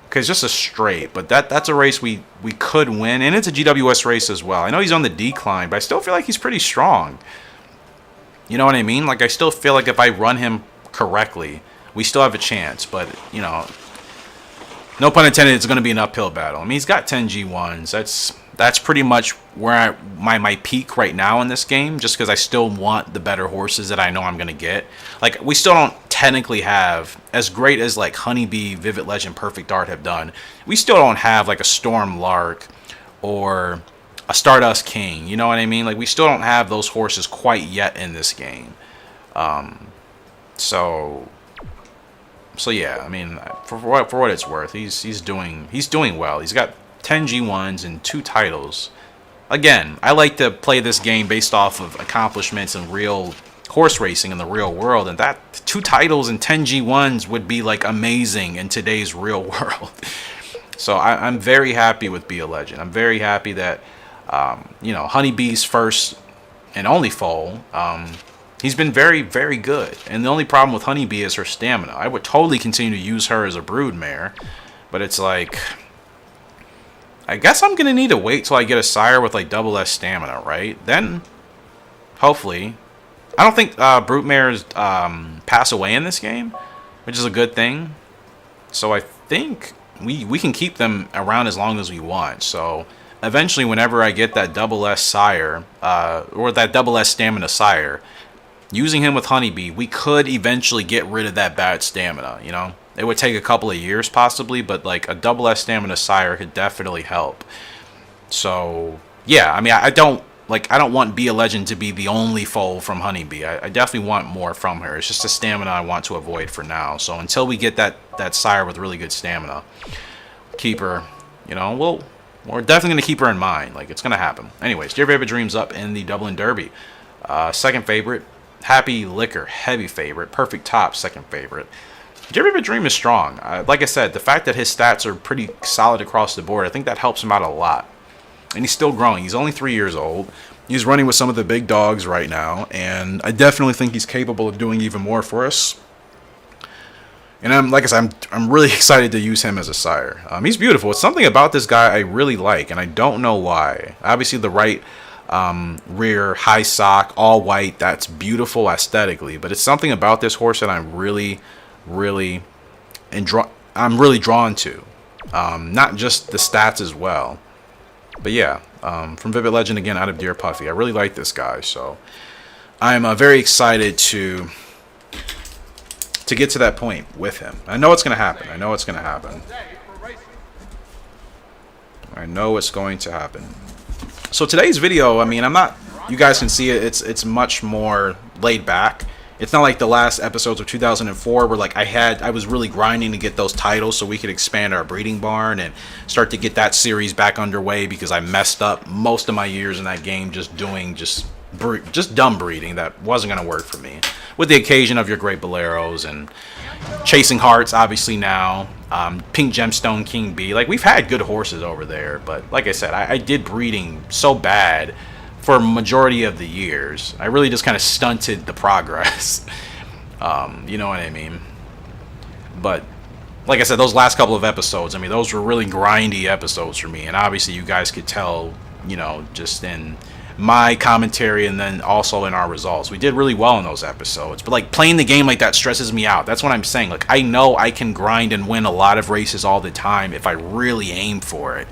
Speaker 2: Okay, it's just a straight, but that's a race we could win, and it's a GWS race as well. I know he's on the decline, but I still feel like he's pretty strong. You know what I mean? Like, I still feel like if I run him correctly, we still have a chance, but, no pun intended, it's going to be an uphill battle. I mean, he's got 10 G1s. That's pretty much where my peak right now in this game, just because I still want the better horses that I know I'm going to get. Like, we still don't technically have, as great as, like, Honeybee, Vivid Legend, Perfect Art have done, we still don't have, like, a Storm Lark or a Stardust King. You know what I mean? Like, we still don't have those horses quite yet in this game. So yeah, I mean, for what it's worth, he's doing well. He's got 10 G1s and 2 titles. Again, I like to play this game based off of accomplishments and real horse racing in the real world, and that 2 titles and 10 G1s would be like amazing in today's real world. So I'm very happy with Be a Legend. I'm very happy that Honeybee's first and only foal. He's been very, very good. And the only problem with Honeybee is her stamina. I would totally continue to use her as a brood mare. But it's like, I guess I'm going to need to wait till I get a sire with like double S stamina, right? Then, hopefully. I don't think brood mares pass away in this game, which is a good thing. So I think we can keep them around as long as we want. So eventually, whenever I get that double S sire, or that double S stamina sire, using him with Honeybee, we could eventually get rid of that bad stamina, It would take a couple of years possibly, but like a double S stamina sire could definitely help. So, yeah, I mean, I don't want Be a Legend to be the only foal from Honeybee. I definitely want more from her. It's just the stamina I want to avoid for now. So until we get that sire with really good stamina, keep her, we're definitely going to keep her in mind. Like, it's going to happen. Anyways, Dear Vivid Dreams up in the Dublin Derby. Second favorite. Happy Liquor, heavy favorite. Perfect Top, second favorite. Dear Vivid Dream is strong. Like I said, the fact that his stats are pretty solid across the board, I think that helps him out a lot. And he's still growing. He's only 3 years old. He's running with some of the big dogs right now, and I definitely think he's capable of doing even more for us. And like I said, I'm really excited to use him as a sire. He's beautiful. It's something about this guy I really like, and I don't know why. Obviously, the right rear, high sock, all white. That's beautiful aesthetically, but it's something about this horse that I'm really drawn to. Not just the stats as well, but yeah. From Vivid Legend again, out of Deer Puffy. I really like this guy, so I'm very excited to get to that point with him. I know it's going to happen. I know it's going to happen. I know it's going to happen. So today's video, I mean, you guys can see it, it's much more laid back. It's not like the last episodes of 2004 where like I was really grinding to get those titles so we could expand our breeding barn and start to get that series back underway, because I messed up most of my years in that game just doing just dumb breeding that wasn't going to work for me. With the occasion of your Great Boleros and Chasing Hearts, obviously now, Pink Gemstone King B. Like, we've had good horses over there, but like I said, I did breeding so bad for a majority of the years. I really just kind of stunted the progress. You know what I mean? But like I said, those last couple of episodes, I mean, those were really grindy episodes for me, and obviously you guys could tell, you know, just in my commentary and then also in our results. We did really well in those episodes, but like playing the game like that stresses me out. That's what I'm saying. Like, I know I can grind and win a lot of races all the time if I really aim for it,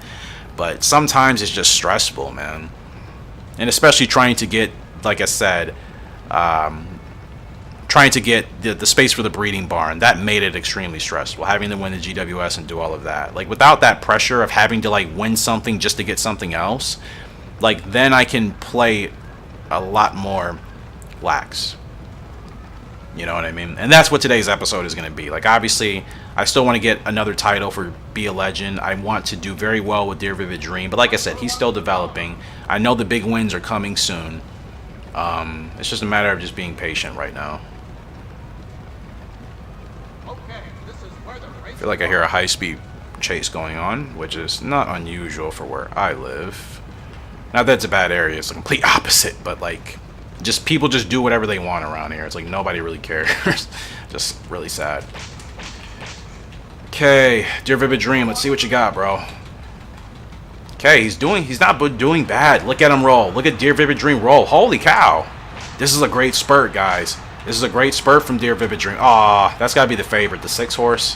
Speaker 2: but sometimes it's just stressful, man. And especially trying to get, like I said, trying to get the space for the breeding barn, that made it extremely stressful, having to win the GWS and do all of that. Like, without that pressure of having to like win something just to get something else, like, then I can play a lot more lax. You know what I mean? And that's what today's episode is going to be. Like, obviously, I still want to get another title for Be a Legend. I want to do very well with Dear Vivid Dream. But like I said, he's still developing. I know the big wins are coming soon. It's just a matter of just being patient right now. I feel like I hear a high-speed chase going on, which is not unusual for where I live. Not that it's a bad area, it's the complete opposite, but like, just people just do whatever they want around here. It's like nobody really cares. Just really sad. Okay, Dear Vivid Dream, let's see what you got, bro. Okay, he's not doing bad. Look at him roll. Look at Dear Vivid Dream roll. Holy cow. This is a great spurt, guys. This is a great spurt from Dear Vivid Dream. Aw, that's got to be the favorite, the 6 horse.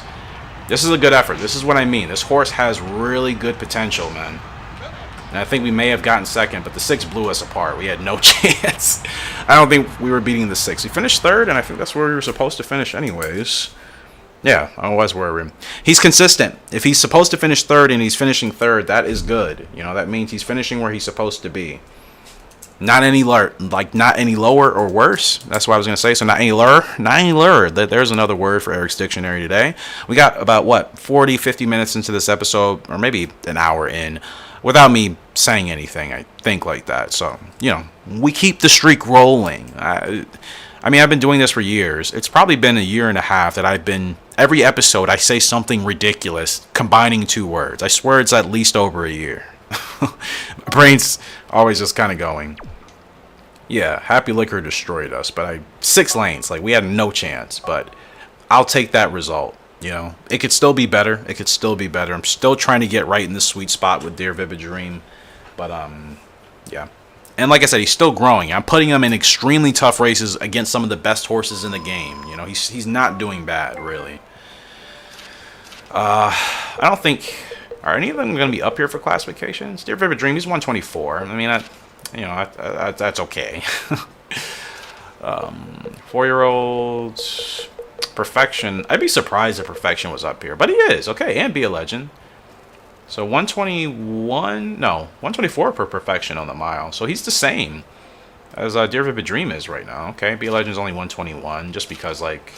Speaker 2: This is a good effort. This is what I mean. This horse has really good potential, man. And I think we may have gotten second, but the 6 blew us apart. We had no chance. I don't think we were beating the 6. We finished 3rd, and I think that's where we were supposed to finish anyways. Yeah, I was worried. He's consistent. If he's supposed to finish 3rd and he's finishing 3rd, that is good. You know, that means he's finishing where he's supposed to be. Not any lower or worse. That's what I was going to say. So not any lower. Not any lower. There's another word for Eric's dictionary today. We got about, what, 40, 50 minutes into this episode, or maybe an hour in, without me saying anything, I think, like that. So, you know, we keep the streak rolling. I mean, I've been doing this for years. It's probably been a year and a half that every episode I say something ridiculous, combining 2 words. I swear it's at least over a year. My brain's always just kind of going. Yeah, Happy Liquor destroyed us, but 6 lanes, like, we had no chance, but I'll take that result. You know, it could still be better. It could still be better. I'm still trying to get right in the sweet spot with Dear Vivid Dream. But, yeah. And like I said, he's still growing. I'm putting him in extremely tough races against some of the best horses in the game. You know, he's not doing bad, really. I don't think... Are any of them going to be up here for classifications? Dear Vivid Dream, he's 124. I mean, that's okay. 4-year-olds... Perfection. I'd be surprised if Perfection was up here, but he is. Okay, and Be a Legend. So 121, no, 124 per Perfection on the mile. So he's the same as Dear Vivid Dream is right now. Okay, Be a Legend's only 121, just because, like,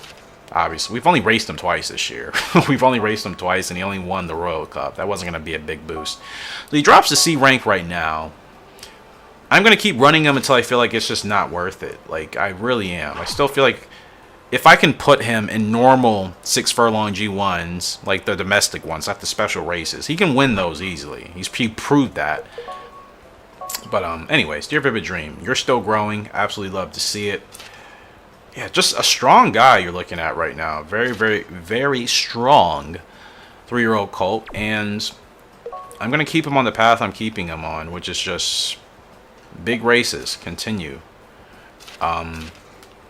Speaker 2: obviously, we've only raced him twice this year. We've only raced him twice, and he only won the Royal Cup. That wasn't going to be a big boost. So he drops to C rank right now. I'm going to keep running him until I feel like it's just not worth it. Like, I really am. I still feel like if I can put him in normal 6 furlong G1s, like the domestic ones, not the special races, he can win those easily. He proved that. But anyways, Dear Vivid Dream, you're still growing. Absolutely love to see it. Yeah, just a strong guy you're looking at right now. Very, very, very strong 3-year-old colt. And I'm going to keep him on the path I'm keeping him on, which is just big races. Continue.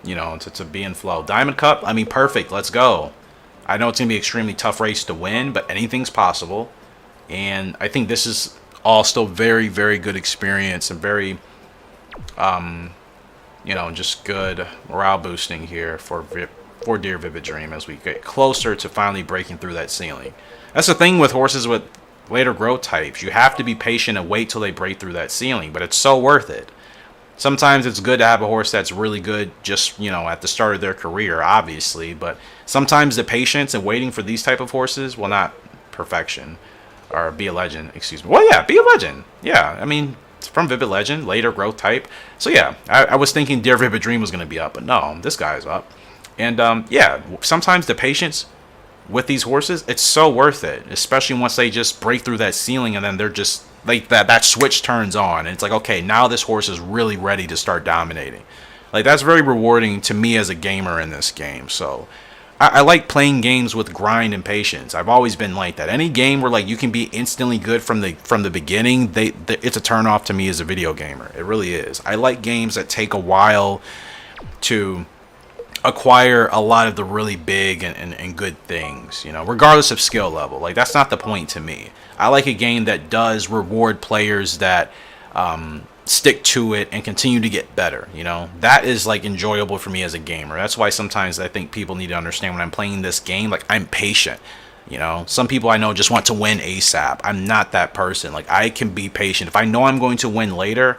Speaker 2: You know, to be in flow. Diamond Cup, I mean, perfect. Let's go. I know it's going to be an extremely tough race to win, but anything's possible. And I think this is all still very, very good experience and very, you know, just good morale boosting here for Dear Vivid Dream as we get closer to finally breaking through that ceiling. That's the thing with horses with later growth types. You have to be patient and wait till they break through that ceiling, but it's so worth it. Sometimes it's good to have a horse that's really good just, you know, at the start of their career, obviously. But sometimes the patience and waiting for these type of horses, well, not perfection, or Be a Legend, excuse me. Well, yeah, Be a Legend. Yeah, I mean, it's from Vivid Legend, later growth type. So, yeah, I was thinking Dear Vivid Dream was going to be up, but no, this guy's up. And, yeah, sometimes the patience with these horses, it's so worth it, especially once they just break through that ceiling and then they're just... like that switch turns on and it's like, okay, now this horse is really ready to start dominating. Like, that's very rewarding to me as a gamer in this game. So I like playing games with grind and patience. I've always been like that. Any game where like you can be instantly good from the beginning, it's a turn off to me as a video gamer. It really is. I like games that take a while to acquire a lot of the really big and good things, you know, regardless of skill level. Like, that's not the point to me. I like a game that does reward players that stick to it and continue to get better, you know. That is like enjoyable for me as a gamer. That's why sometimes I think people need to understand when I'm playing this game, like, I'm patient. You know, some people I know just want to win ASAP. I'm not that person. Like, I can be patient. If I know I'm going to win later,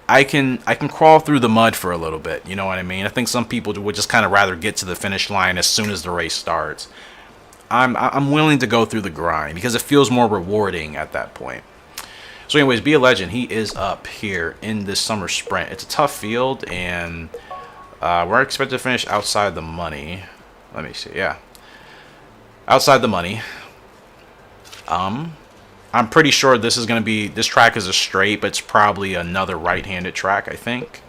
Speaker 2: I can crawl through the mud for a little bit. You know what I mean? I think some people would just kind of rather get to the finish line as soon as the race starts. I'm willing to go through the grind because it feels more rewarding at that point. So anyways, Be a Legend, he is up here in this summer sprint. It's a tough field, and we're expected to finish outside the money. Let me see, yeah. Outside the money. I'm pretty sure this is going to be, this track is a straight, but it's probably another right-handed track, I think.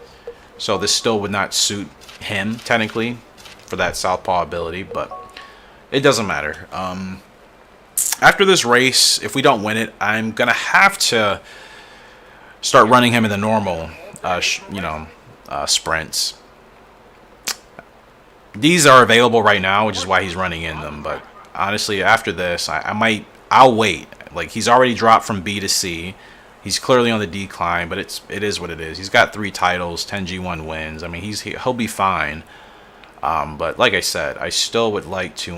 Speaker 2: So this still would not suit him, technically, for that southpaw ability, but it doesn't matter. After this race, if we don't win it, I'm going to have to start running him in the normal, sprints. These are available right now, which is why he's running in them, but honestly, after this, I'll wait. Like, he's already dropped from B to C. He's clearly on the decline, but it is what it is. He's got 3 titles, 10 G1 wins. I mean, he'll be fine. But like I said, I still would like to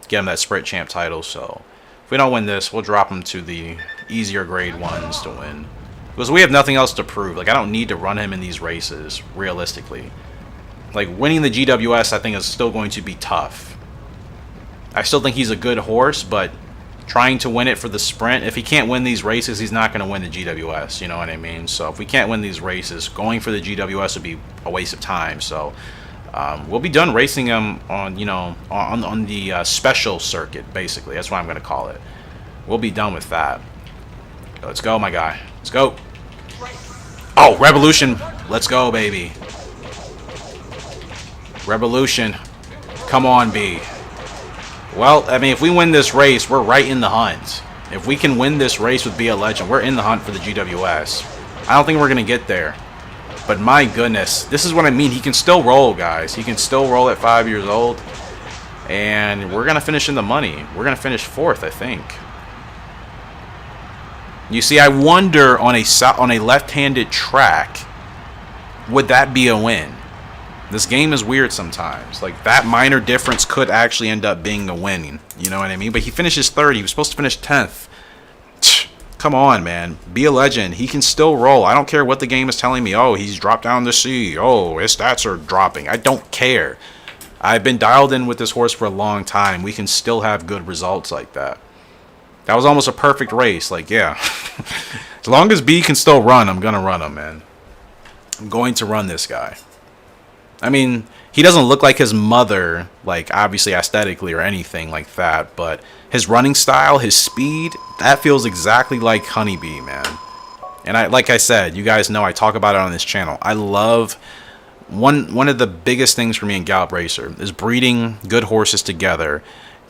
Speaker 2: get him that Sprint Champ title. So if we don't win this, we'll drop him to the easier grade ones to win. Because we have nothing else to prove. Like, I don't need to run him in these races, realistically. Like, winning the GWS, I think, is still going to be tough. I still think he's a good horse, but trying to win it for the sprint, if he can't win these races, he's not going to win the GWS, you know what I mean? So if we can't win these races, going for the GWS would be a waste of time. So we'll be done racing him on, you know, on the special circuit, basically. That's what I'm going to call it. We'll be done with that. Let's go, my guy. Let's go. Oh, Revolution. Let's go, baby. Revolution. Come on, B. Well, I mean, if we win this race, we're right in the hunt. If we can win this race with Be a Legend, we're in the hunt for the GWS. I don't think we're going to get there. But my goodness, this is what I mean. He can still roll, guys. He can still roll at 5 years old. And we're going to finish in the money. We're going to finish 4th, I think. You see, I wonder on a left-handed track, would that be a win? This game is weird sometimes. Like, that minor difference could actually end up being a winning. You know what I mean? But he finishes 3rd. He was supposed to finish 10th. Come on, man. Be a Legend. He can still roll. I don't care what the game is telling me. Oh, he's dropped down the C. Oh, his stats are dropping. I don't care. I've been dialed in with this horse for a long time. We can still have good results like that. That was almost a perfect race. Like, yeah. As long as B can still run, I'm going to run him, man. I'm going to run this guy. I mean, he doesn't look like his mother, like, obviously aesthetically or anything like that, but his running style, his speed, that feels exactly like Honeybee, man. And like I said, you guys know I talk about it on this channel. I love one of the biggest things for me in Gallop Racer is breeding good horses together,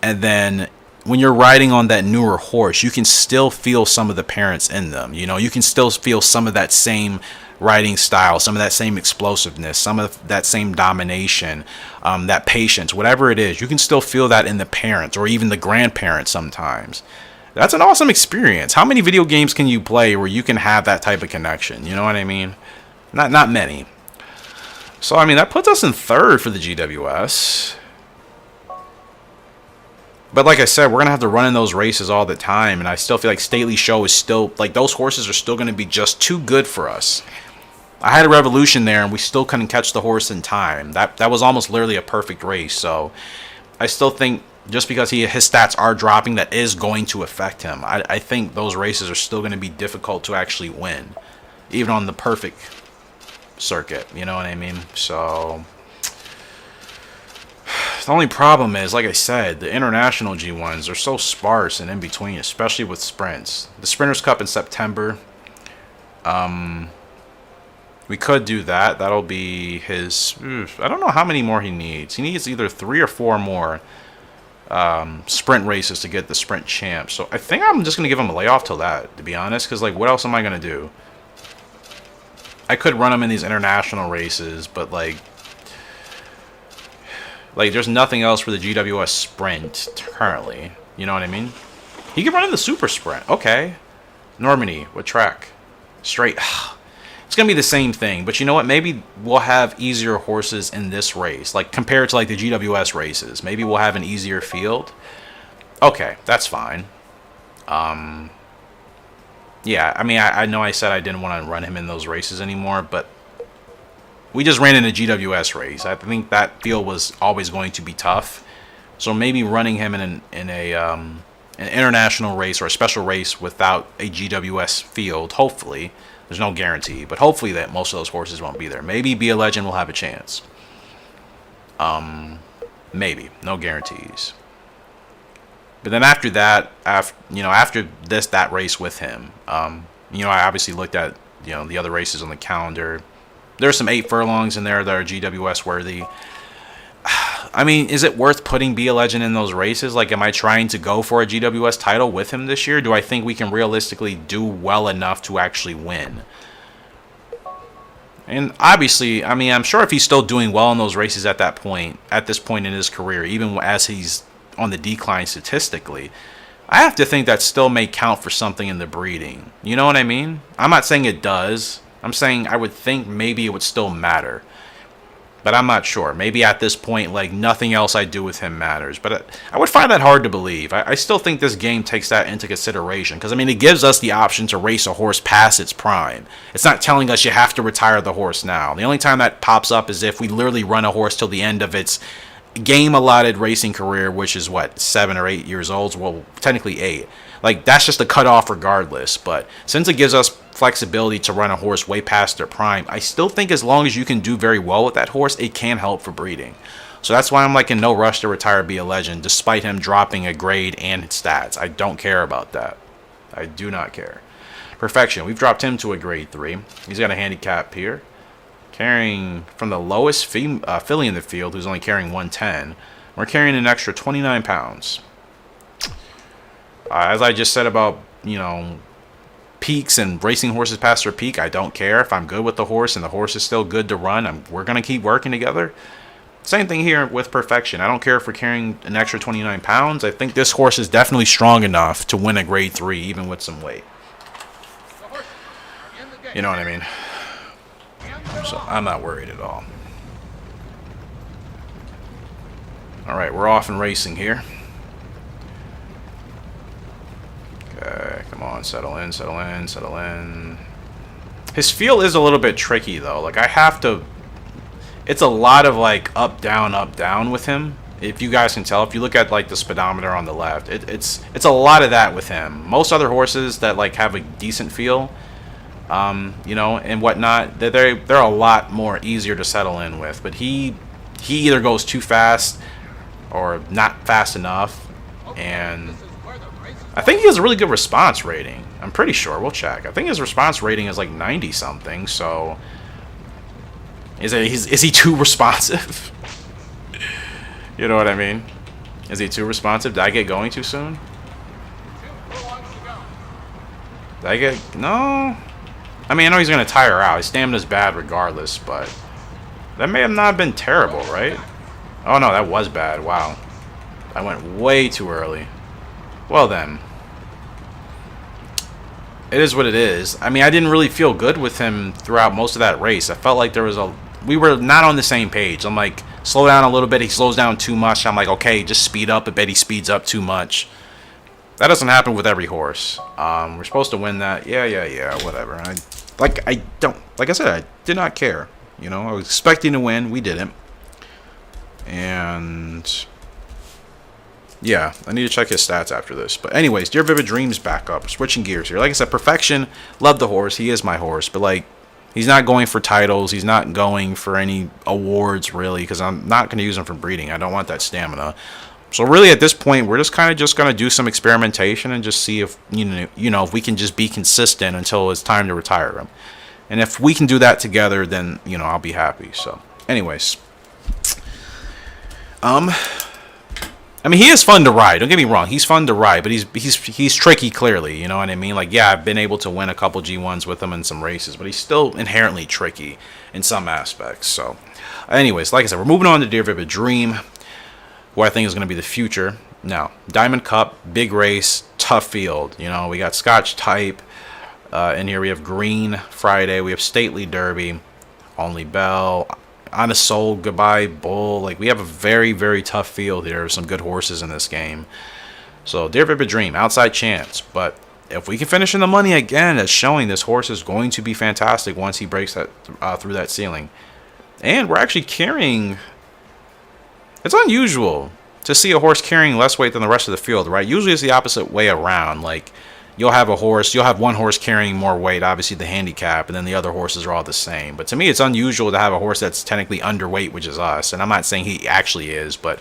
Speaker 2: and then when you're riding on that newer horse, you can still feel some of the parents in them. You know, you can still feel some of that same riding style, some of that same explosiveness, some of that same domination, that patience, whatever it is. You can still feel that in the parents or even the grandparents sometimes. That's an awesome experience. How many video games can you play where you can have that type of connection? You know what I mean? Not many. So, I mean, that puts us in third for the GWS. But like I said, we're going to have to run in those races all the time. And I still feel like Stately Show is still, like, those horses are still going to be just too good for us. I had a Revolution there, and we still couldn't catch the horse in time. That was almost literally a perfect race. So, I still think just because his stats are dropping, that is going to affect him. I think those races are still going to be difficult to actually win. Even on the perfect circuit, you know what I mean? So the only problem is, like I said, the international G1s are so sparse and in between, especially with sprints. The Sprinters Cup in September, we could do that. That'll be his, I don't know how many more he needs. He needs either 3 or 4 more sprint races to get the sprint champ. So I think I'm just going to give him a layoff till that, to be honest, because, like, what else am I going to do? I could run him in these international races, but like there's nothing else for the GWS sprint currently. You know what I mean? He could run in the super sprint. Okay. Normandy, what track? Straight. It's going to be the same thing, but you know what? Maybe we'll have easier horses in this race, like compared to like the GWS races. Maybe we'll have an easier field. Okay, that's fine. Yeah, I mean, I know I said I didn't want to run him in those races anymore, but we just ran in a GWS race. I think that field was always going to be tough. So maybe running him in an international race or a special race without a GWS field, hopefully. There's no guarantee, but hopefully that most of those horses won't be there. Maybe Be a Legend will have a chance. Maybe. No guarantees. But then after that, after that race with him, I obviously looked at, the other races on the calendar. There's some 8 furlongs in there that are GWS worthy. I mean, is it worth putting Be a Legend in those races? Like, am I trying to go for a GWS title with him this year? Do I think we can realistically do well enough to actually win? And obviously, I mean, I'm sure if he's still doing well in those races at this point in his career, even as he's on the decline statistically, I have to think that still may count for something in the breeding. You know what I mean? I'm not saying it does. I'm saying I would think maybe it would still matter. But I'm not sure. Maybe at this point, like, nothing else I do with him matters. But I would find that hard to believe. I still think this game takes that into consideration. Because, I mean, it gives us the option to race a horse past its prime. It's not telling us you have to retire the horse now. The only time that pops up is if we literally run a horse till the end of its game-allotted racing career, which is, 7 or 8 years old? Well, technically 8. Like, that's just a cutoff regardless. But since it gives us flexibility to run a horse way past their prime, I still think as long as you can do very well with that horse, it can help for breeding. So that's why I'm like in no rush to retire Be a Legend, despite him dropping a grade and stats. I don't care about that. I do not care. Perfection. We've dropped him to a grade 3. He's got a handicap here. Carrying from the lowest filly in the field, who's only carrying 110. We're carrying an extra 29 pounds. As I just said about, peaks and racing horses past their peak, I don't care. If I'm good with the horse and the horse is still good to run, we're going to keep working together. Same thing here with Perfection. I don't care if we're carrying an extra 29 pounds. I think this horse is definitely strong enough to win a grade 3, even with some weight. You know what I mean? So I'm not worried at all. Alright, we're off and racing here. Okay, come on, settle in, settle in, settle in. His feel is a little bit tricky, though. Like, I have to... It's a lot of, like, up, down with him. If you guys can tell, if you look at, like, the speedometer on the left, it's a lot of that with him. Most other horses that, like, have a decent feel, and whatnot, they're a lot more easier to settle in with. But he either goes too fast or not fast enough, and... I think he has a really good response rating. I'm pretty sure. We'll check. I think his response rating is like 90-something, so... Is he too responsive? You know what I mean? Is he too responsive? Did I get going too soon?
Speaker 3: 2 furlongs to go.
Speaker 2: Did I get... No. I mean, I know he's going to tire out. His stamina's bad regardless, but... That may have not been terrible, right? Oh, no, that was bad. Wow. I went way too early. Well, then. It is what it is. I mean, I didn't really feel good with him throughout most of that race. I felt like there was a... We were not on the same page. I'm like, slow down a little bit. He slows down too much. I'm like, okay, just speed up a bit. He speeds up too much. That doesn't happen with every horse. We're supposed to win that. Yeah, whatever. Like I said, I did not care. You know, I was expecting to win. We didn't. And... yeah, I need to check his stats after this. But anyways, Dear Vivid Dreams back up. Switching gears here. Like I said, Perfection, love the horse. He is my horse. But, like, he's not going for titles. He's not going for any awards, really, because I'm not going to use him for breeding. I don't want that stamina. So, really, at this point, we're just kind of just going to do some experimentation and just see if, you know, if we can just be consistent until it's time to retire him. And if we can do that together, then, you know, I'll be happy. So, anyways. I mean, he is fun to ride. Don't get me wrong. He's fun to ride, but he's tricky, clearly. You know what I mean? Like, yeah, I've been able to win a couple G1s with him in some races, but he's still inherently tricky in some aspects. So, anyways, like I said, we're moving on to Dear Vivid Dream, who I think is going to be the future. Now, Diamond Cup, big race, tough field. You know, we got Scotch Type. In here we have Green Friday. We have Stately Derby, Only Bell, Honest Soul, Goodbye Bull. Like, we have a very, very tough field here. Some good horses in this game. So, Dear Vivid Dream, outside chance. But if we can finish in the money again, that's showing this horse is going to be fantastic once he breaks that through that ceiling. And we're actually carrying... It's unusual to see a horse carrying less weight than the rest of the field, right? Usually it's the opposite way around. Like, you'll have one horse carrying more weight, obviously the handicap, and then the other horses are all the same. But to me, it's unusual to have a horse that's technically underweight, which is us. And I'm not saying he actually is, but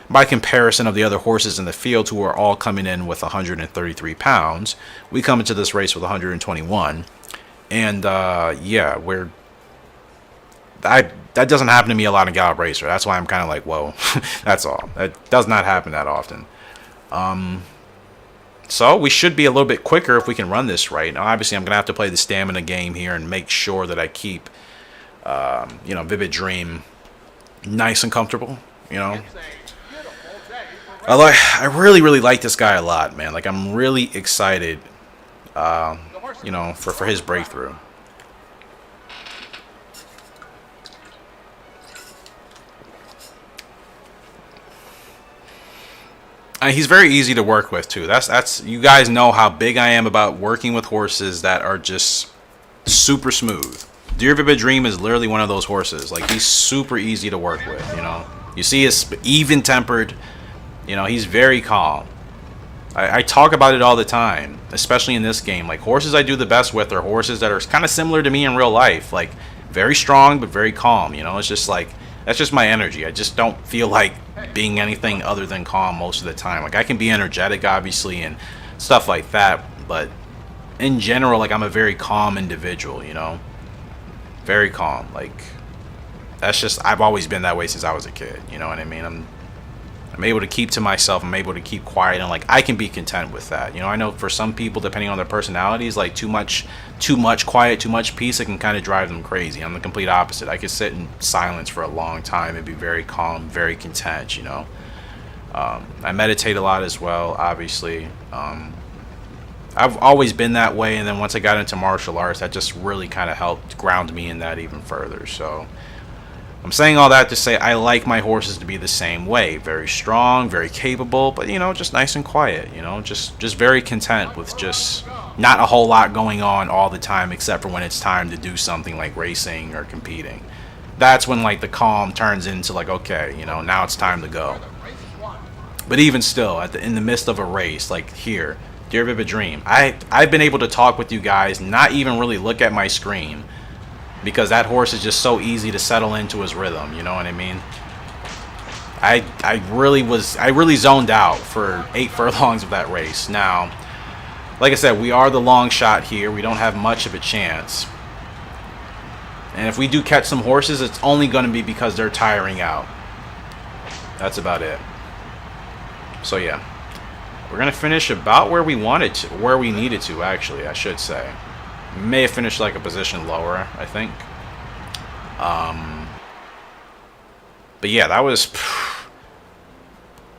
Speaker 2: by comparison of the other horses in the field who are all coming in with 133 pounds, we come into this race with 121. And, yeah, that doesn't happen to me a lot in Gallop Racer. That's why I'm kind of like, whoa, that's all. That does not happen that often. So we should be a little bit quicker if we can run this right. Now, obviously, I'm going to have to play the stamina game here and make sure that I keep, you know, Vivid Dream nice and comfortable, you know. I really, really like this guy a lot, man. Like, I'm really excited, you know, for his breakthrough. He's very easy to work with too. That's you guys know how big I am about working with horses that are just super smooth. Dear Vivid Dream is literally one of those horses. Like, he's super easy to work with, you know. You see he's even tempered, you know, he's very calm. I talk about it all the time, especially in this game. Like, horses I do the best with are horses that are kind of similar to me in real life. Like, very strong but very calm, you know. It's just like, that's just my energy. I just don't feel like being anything other than calm most of the time. Like, I can be energetic, obviously, and stuff like that, but in general, like, I'm a very calm individual, you know? Very calm. Like, that's just, I've always been that way since I was a kid, you know what I mean? I'm able to keep to myself. I'm able to keep quiet, and, like, I can be content with that. You know, I know for some people, depending on their personalities, like, too much quiet, too much peace, it can kind of drive them crazy. I'm the complete opposite. I could sit in silence for a long time and be very calm, very content, you know. I meditate a lot as well, obviously. I've always been that way, and then once I got into martial arts, that just really kind of helped ground me in that even further. So I'm saying all that to say I like my horses to be the same way. Very strong, very capable, but, you know, just nice and quiet, you know, just very content with just not a whole lot going on all the time, except for when it's time to do something like racing or competing. That's when, like, the calm turns into, like, okay, you know, now it's time to go. But even still, in the midst of a race, like here, Dear Vivid Dream, I've been able to talk with you guys, not even really look at my screen, because that horse is just so easy to settle into his rhythm, you know what I mean? I really zoned out for 8 furlongs of that race. Now, like I said, we are the long shot here. We don't have much of a chance. And if we do catch some horses, it's only going to be because they're tiring out. That's about it. So yeah, we're going to finish about where we wanted to, where we needed to, actually, I should say. May have finished like a position lower, I think. But yeah, that was...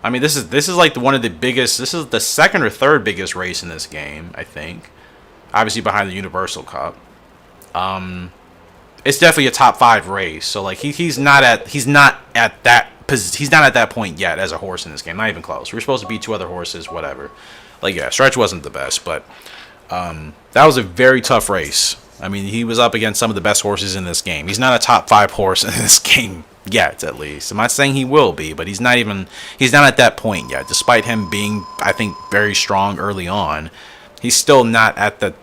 Speaker 2: I mean, this is like one of the biggest... This is the second or third biggest race in this game, I think. Obviously behind the Universal Cup. It's definitely a top 5 race. So like he's not at that point yet as a horse in this game. Not even close. We were supposed to beat 2 other horses, whatever. Like yeah, Stretch wasn't the best, but that was a very tough race. I mean, he was up against some of the best horses in this game. He's not a top 5 horse in this game yet, at least. I'm not saying he will be, but he's not at that point yet. Despite him being, I think, very strong early on, he's still not at the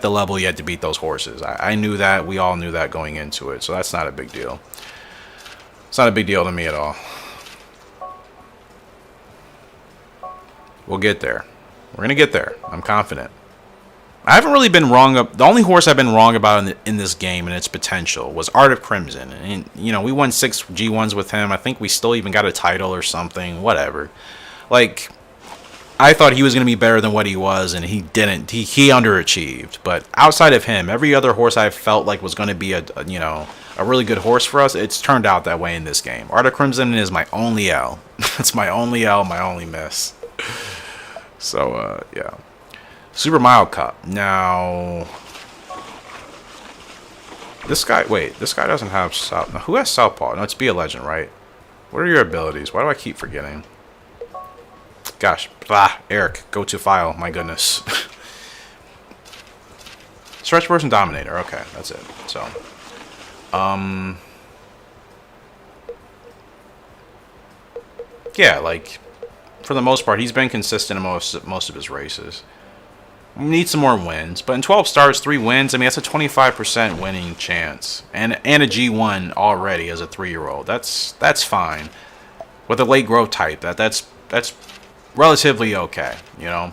Speaker 2: level yet to beat those horses. I knew that. We all knew that going into it, so that's not a big deal. It's not a big deal to me at all. We'll get there. We're going to get there. I'm confident. I haven't really been wrong. The only horse I've been wrong about in this game and its potential was Art of Crimson. And, you know, we won 6 G1s with him. I think we still even got a title or something. Whatever. Like, I thought he was going to be better than what he was, and he didn't. He underachieved. But outside of him, every other horse I felt like was going to be a really good horse for us, it's turned out that way in this game. Art of Crimson is my only L. It's my only L, my only miss. So, yeah. Super Mile Cup. Now, this guy doesn't have South. Now, who has Southpaw? No, it's Be a Legend, right? What are your abilities? Why do I keep forgetting? Gosh, Eric, go to file. My goodness. Stretch Burst and Dominator. Okay, that's it. So, yeah, like for the most part, he's been consistent in most of his races. Need some more wins, but in 12 starts, 3 wins. I mean, that's a 25% winning chance, and a G1 already as a 3-year-old. That's fine. With a late growth type, that's relatively okay. You know,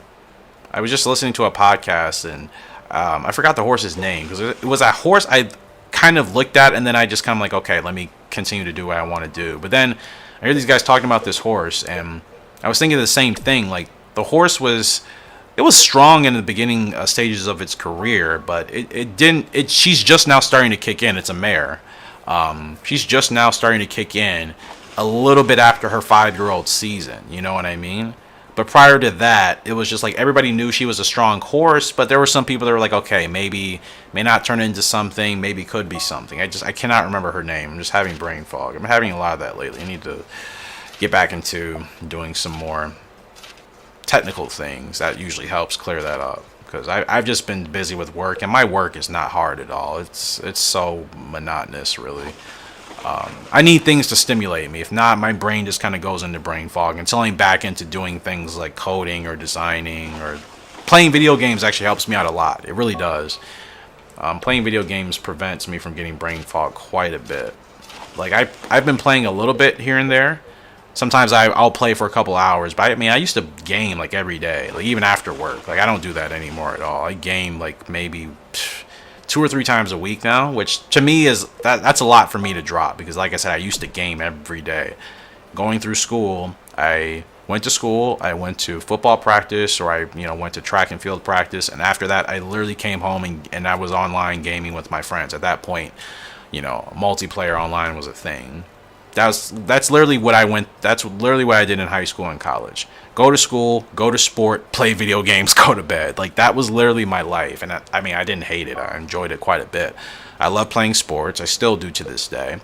Speaker 2: I was just listening to a podcast, and I forgot the horse's name because it was a horse I kind of looked at, and then I just kind of like, okay, let me continue to do what I want to do. But then I hear these guys talking about this horse, and I was thinking the same thing. Like the horse was. It was strong in the beginning stages of its career, but she's just now starting to kick in. It's a mare. She's just now starting to kick in a little bit after her 5-year-old season. You know what I mean? But prior to that, it was just like everybody knew she was a strong horse, but there were some people that were like, okay, maybe may not turn into something, maybe could be something. I cannot remember her name. I'm just having brain fog. I'm having a lot of that lately. I need to get back into doing some more technical things. That usually helps clear that up, because I've just been busy with work, and my work is not hard at all. It's so monotonous, really. I need things to stimulate me. If not, my brain just kind of goes into brain fog until I'm back into doing things like coding or designing, or playing video games actually helps me out a lot. It really does. Playing video games prevents me from getting brain fog quite a bit. Like I've been playing a little bit here and there. Sometimes I'll play for a couple hours, but I mean, I used to game like every day, like even after work. Like I don't do that anymore at all. I game like maybe 2 or 3 times a week now, which to me is that's a lot for me to drop, because like I said, I used to game every day. Going through school, I went to school, I went to football practice, or I went to track and field practice, and after that I literally came home and I was online gaming with my friends. At that point, multiplayer online was a thing. That's literally what that's literally what I did in high school and college. Go to school, go to sport, play video games, go to bed. Like that was literally my life. And I mean, I didn't hate it. I enjoyed it quite a bit. I love playing sports. I still do to this day.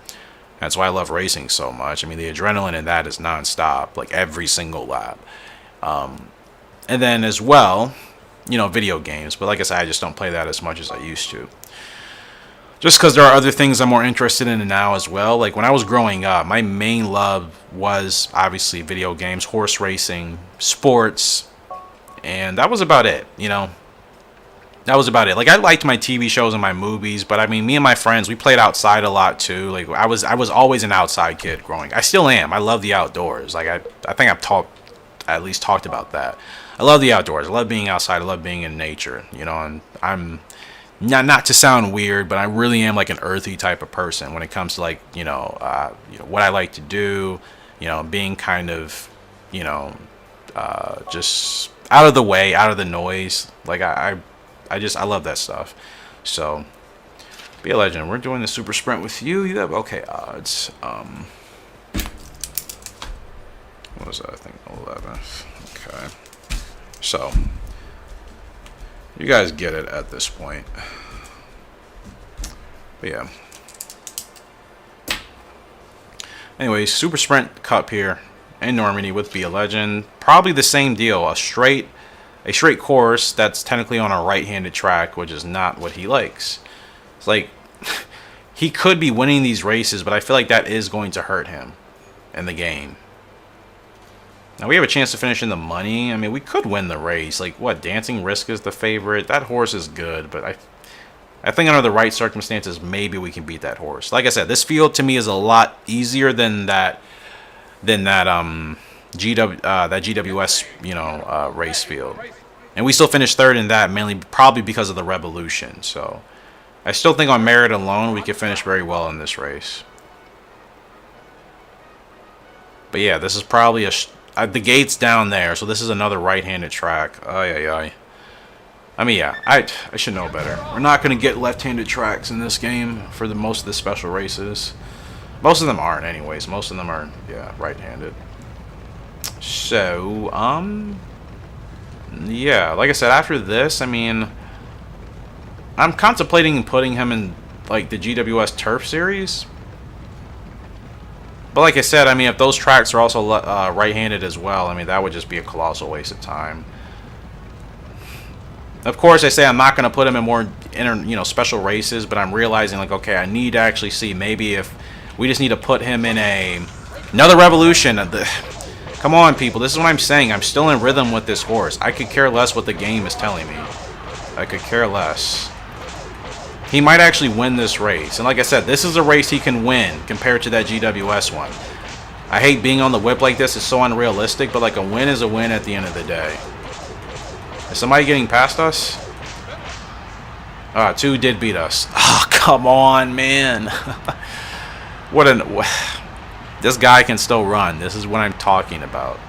Speaker 2: That's why I love racing so much. I mean, the adrenaline in that is nonstop, like every single lap. And then as well, video games. But like I said, I just don't play that as much as I used to. Just because there are other things I'm more interested in now as well. Like when I was growing up, my main love was obviously video games, horse racing, sports, and that was about it, That was about it. Like I liked my TV shows and my movies, but I mean, me and my friends, we played outside a lot too. Like I was always an outside kid growing. I still am. I love the outdoors. Like I think I've at least talked about that. I love the outdoors. I love being outside. I love being in nature, and I'm not to sound weird, but I really am like an earthy type of person when it comes to like what I like to do, being kind of just out of the way, out of the noise. Like I love that stuff. So be a legend. We're doing the super sprint with you. You have okay odds. What was that? I think 11th. Okay. So you guys get it at this point. But yeah. Anyways, super sprint cup here in Normandy with Be a Legend. Probably the same deal. A straight course that's technically on a right-handed track, which is not what he likes. It's like he could be winning these races, but I feel like that is going to hurt him in the game. Now we have a chance to finish in the money. I mean, we could win the race. Like what? Dancing Risk is the favorite. That horse is good, but I think under the right circumstances, maybe we can beat that horse. Like I said, this field to me is a lot easier than that GWS race field, and we still finished third in that, mainly probably because of the Revolution. So I still think on merit alone we could finish very well in this race. But yeah, this is probably the gate's down there, so this is another right-handed track. I mean, yeah, I should know better. We're not going to get left-handed tracks in this game for most of the special races. Most of them aren't, anyways. Most of them are, yeah, right-handed. So, yeah, like I said, after this, I mean, I'm contemplating putting him in, like, the GWS Turf Series. But like I said, I mean, if those tracks are also right-handed as well, I mean, that would just be a colossal waste of time. Of course, I say I'm not going to put him in more special races, but I'm realizing, like, okay, I need to actually see maybe if we just need to put him in another Revolution. Come on, people. This is what I'm saying. I'm still in rhythm with this horse. I could care less what the game is telling me. I could care less. He might actually win this race. And like I said, this is a race he can win compared to that GWS one. I hate being on the whip like this. It's so unrealistic, but like a win is a win at the end of the day. Is somebody getting past us? Two did beat us. Oh, come on, man. This guy can still run. This is what I'm talking about.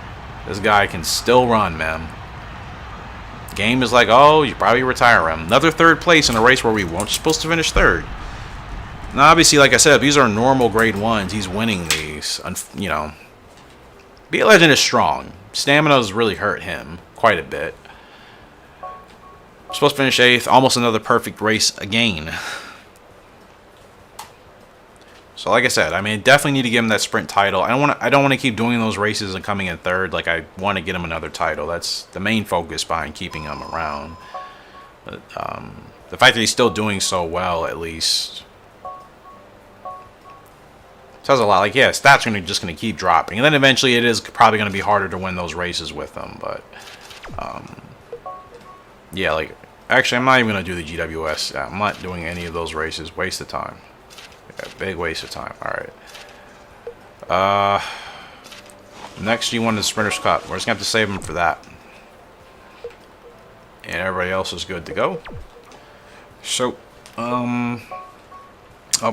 Speaker 2: This guy can still run, man. Game is like, oh, you probably retire him. Another third place in a race where we weren't supposed to finish third. Now, obviously, like I said, these are normal grade ones. He's winning these. Be a Legend is strong. Stamina's really hurt him quite a bit. Supposed to finish 8th. Almost another perfect race again. So, like I said, I mean, definitely need to give him that sprint title. I don't want to keep doing those races and coming in third. Like, I want to get him another title. That's the main focus behind keeping him around. But the fact that he's still doing so well, at least, says a lot. Like, yeah, stats are just going to keep dropping, and then eventually it is probably going to be harder to win those races with them. But yeah, like, actually, I'm not even going to do the GWS. I'm not doing any of those races. Waste of time. Yeah, big waste of time. Alright. Next, you won the Sprinters Cup. We're just going to have to save them for that. And everybody else is good to go. So, I'll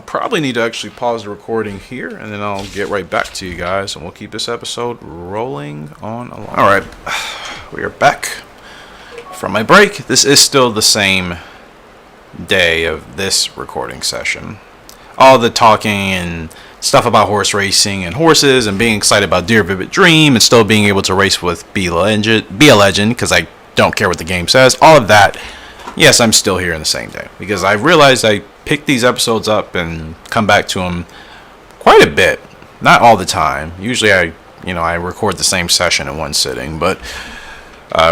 Speaker 2: probably need to actually pause the recording here, and then I'll get right back to you guys, and we'll keep this episode rolling on along. Alright. We are back from my break. This is still the same day of this recording session. All the talking and stuff about horse racing and horses and being excited about Dear Vivid Dream and still being able to race with Be a Legend because I don't care what the game says. All of that, yes, I'm still here in the same day because I realized I pick these episodes up and come back to them quite a bit. Not all the time. Usually I record the same session in one sitting, but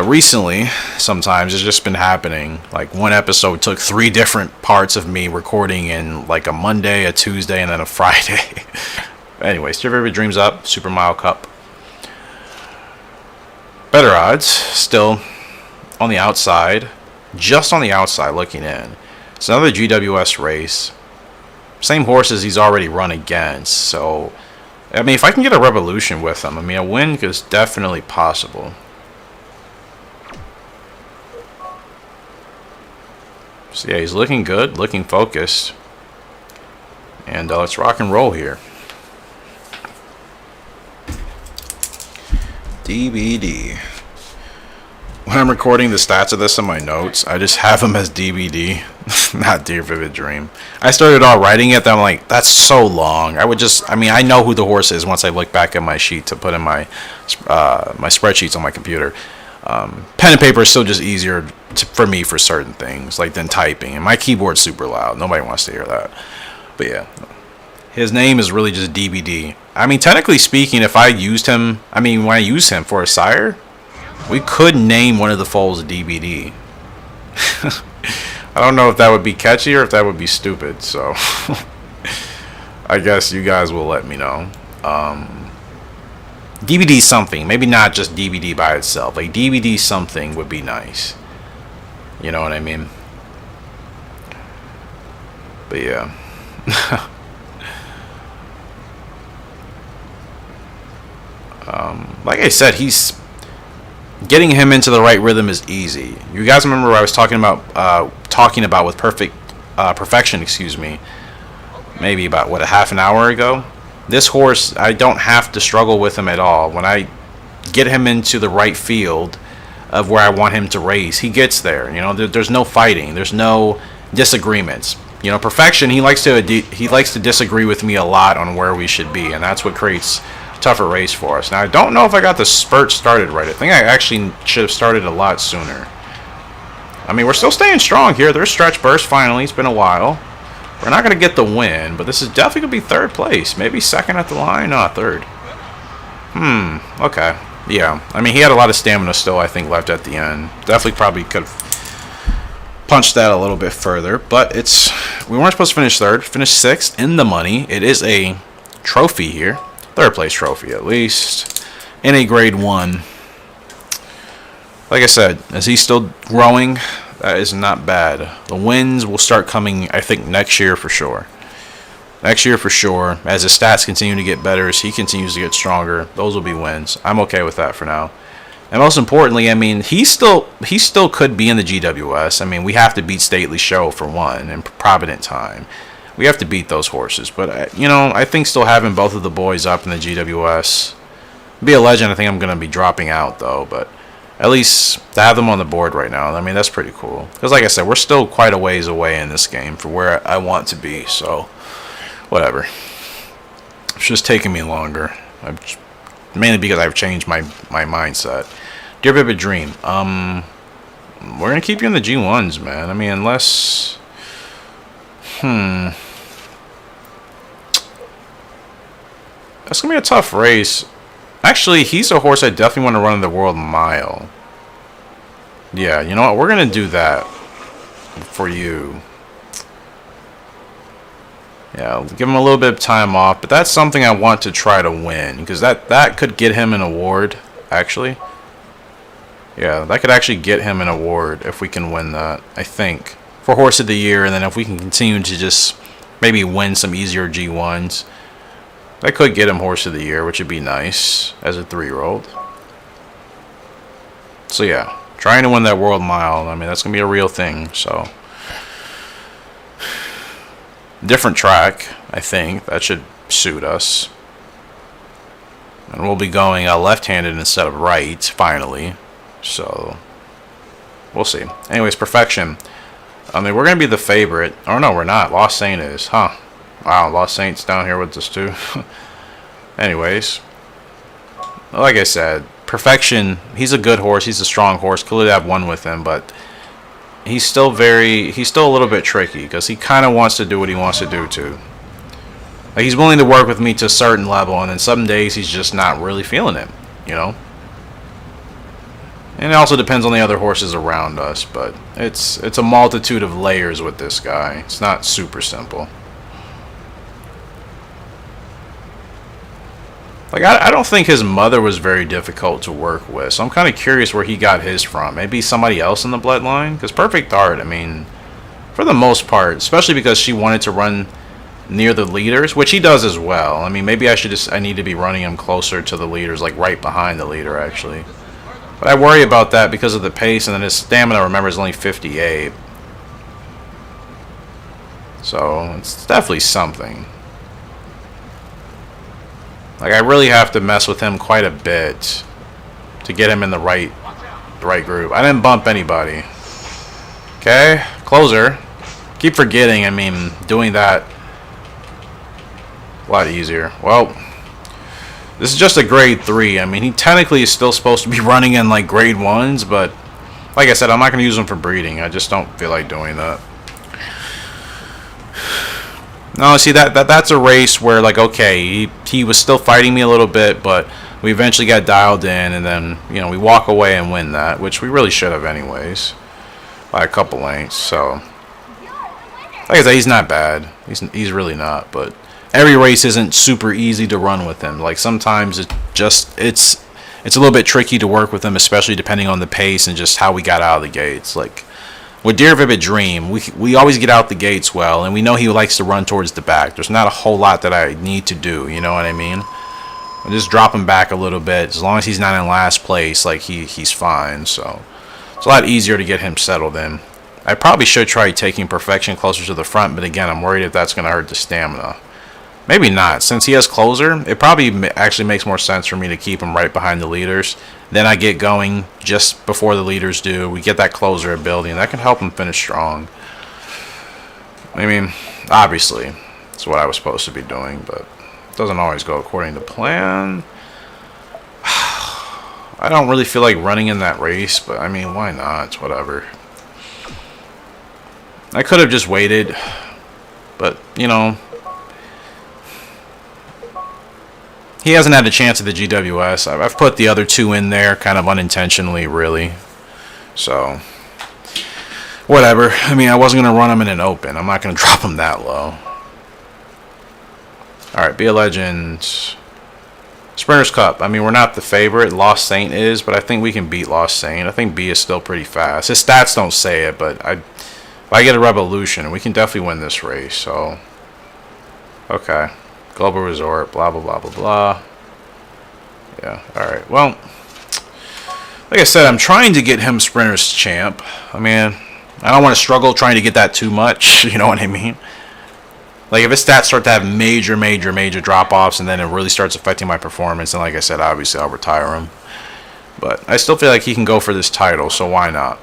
Speaker 2: recently, sometimes it's just been happening. Like, one episode took 3 different parts of me recording in like a Monday, a Tuesday, and then a Friday. Anyways, Dear Vivid Dream's up. Super Mile Cup. Better odds. Still on the outside. Just on the outside looking in. It's another GWS race. Same horses he's already run against. So, I mean, if I can get a Revolution with him, I mean, a win is definitely possible. So yeah, he's looking good, looking focused. And let's rock and roll here. DVD. When I'm recording the stats of this in my notes, I just have them as DVD, not Dear Vivid Dream. I started all writing it, then I'm like, that's so long. I know who the horse is once I look back at my sheet to put in my spreadsheets on my computer. Pen and paper is still just easier for me for certain things, like than typing. And my keyboard's super loud. Nobody wants to hear that. But yeah, his name is really just DVD. I mean, technically speaking, if I used him, when I use him for a sire, we could name one of the foals DVD. I don't know if that would be catchy or if that would be stupid, so I guess you guys will let me know. DVD something, maybe not just DVD by itself. Like DVD something would be nice. You know what I mean? But yeah. Like I said, getting him into the right rhythm is easy. You guys remember what I was talking about with perfection, excuse me, maybe about a half an hour ago. This horse, I don't have to struggle with him at all. When I get him into the right field of where I want him to race, he gets there. You know, there's no fighting, there's no disagreements. You know, perfection, he likes to disagree with me a lot on where we should be, and that's what creates tougher race for us. Now, I don't know if I got the spurt started right. I think I actually should have started a lot sooner. I mean, we're still staying strong here. There's stretch burst finally. It's been a while. We're not going to get the win, but this is definitely going to be third place. Maybe second at the line? No, third. Okay. Yeah. I mean, he had a lot of stamina still, I think, left at the end. Definitely probably could have punched that a little bit further, but we weren't supposed to finish third. Finished sixth in the money. It is a trophy here. Third place trophy at least in a grade 1. Like I said, as he's still growing, that is not bad. The wins will start coming, I think, next year for sure. Next year for sure, as his stats continue to get better, as he continues to get stronger, those will be wins. I'm okay with that for now. And most importantly, I mean, he still could be in the GWS. I mean, we have to beat Stately Show for one, and Provident Time. We have to beat those horses, but I think still having both of the boys up in the GWS be a legend. I think I'm going to be dropping out though, but at least to have them on the board right now, I mean, that's pretty cool. Because like I said, we're still quite a ways away in this game for where I want to be, so whatever. It's just taking me longer, mainly because I've changed my mindset. Dear Vivid Dream, we're going to keep you in the G1s, man. I mean, unless that's going to be a tough race. Actually, he's a horse I definitely want to run in the World Mile. Yeah, you know what? We're going to do that for you. Yeah, I'll give him a little bit of time off, but that's something I want to try to win, because that could get him an award, actually. Yeah, that could actually get him an award if we can win that, I think. For Horse of the Year, and then if we can continue to just maybe win some easier G1s. That could get him Horse of the Year, which would be nice as a 3-year-old. So yeah, trying to win that World Mile, I mean, that's going to be a real thing, so. Different track, I think. That should suit us. And we'll be going left-handed instead of right, finally. So, we'll see. Anyways, Perfection. I mean, we're going to be the favorite. Oh, no, we're not. Lost Saint is, huh? Wow, Lost Saint's down here with us too. Anyways, like I said, Perfection, he's a good horse. He's a strong horse. Could have won with him, but he's still a little bit tricky because he kind of wants to do what he wants to do too. Like, he's willing to work with me to a certain level, and then some days he's just not really feeling it, you know? And it also depends on the other horses around us, but it's a multitude of layers with this guy. It's not super simple. Like, I don't think his mother was very difficult to work with, so I'm kind of curious where he got his from. Maybe somebody else in the bloodline? Because Perfect Art, I mean, for the most part, especially because she wanted to run near the leaders, which he does as well. I mean, maybe I need to be running him closer to the leaders, like right behind the leader, actually. But I worry about that because of the pace, and then his stamina, remember, is only 58. So it's definitely something. Like, I really have to mess with him quite a bit to get him in the right group. I didn't bump anybody. Okay, closer. Keep forgetting, I mean, doing that a lot easier. Well, this is just a grade 3. I mean, he technically is still supposed to be running in like grade 1s, but like I said, I'm not going to use him for breeding. I just don't feel like doing that. No, see, that's a race where, like, okay, he was still fighting me a little bit, but we eventually got dialed in, and then, you know, we walk away and win that, which we really should have anyways, by a couple lengths. So, like I said, he's not bad. He's really not, but every race isn't super easy to run with him. Like, sometimes it's a little bit tricky to work with him, especially depending on the pace and just how we got out of the gates. Like, with Dear Vivid Dream, we always get out the gates well, and we know he likes to run towards the back. There's not a whole lot that I need to do, you know what I mean? I just drop him back a little bit. As long as he's not in last place, like, he's fine. So it's a lot easier to get him settled in. I probably should try taking Perfection closer to the front, but again, I'm worried if that's going to hurt the stamina. Maybe not. Since he has closer, it probably actually makes more sense for me to keep him right behind the leaders. Then I get going just before the leaders do. We get that closer ability, and that can help him finish strong. I mean, obviously, it's what I was supposed to be doing, but it doesn't always go according to plan. I don't really feel like running in that race, but I mean, why not? It's whatever. I could have just waited, but, you know, he hasn't had a chance at the GWS. I've put the other two in there kind of unintentionally, really. So, whatever. I mean, I wasn't going to run him in an open. I'm not going to drop him that low. Alright, Be a Legend. Sprinters Cup. I mean, we're not the favorite. Lost Saint is, but I think we can beat Lost Saint. I think B is still pretty fast. His stats don't say it, but if I get a Revolution, we can definitely win this race. So, okay. Global Resort, blah, blah, blah, blah, blah. Yeah, alright. Well, like I said, I'm trying to get him Sprinters Champ. I mean, I don't want to struggle trying to get that too much. You know what I mean? Like, if his stats start to have major drop-offs and then it really starts affecting my performance, then like I said, obviously I'll retire him. But I still feel like he can go for this title, so why not?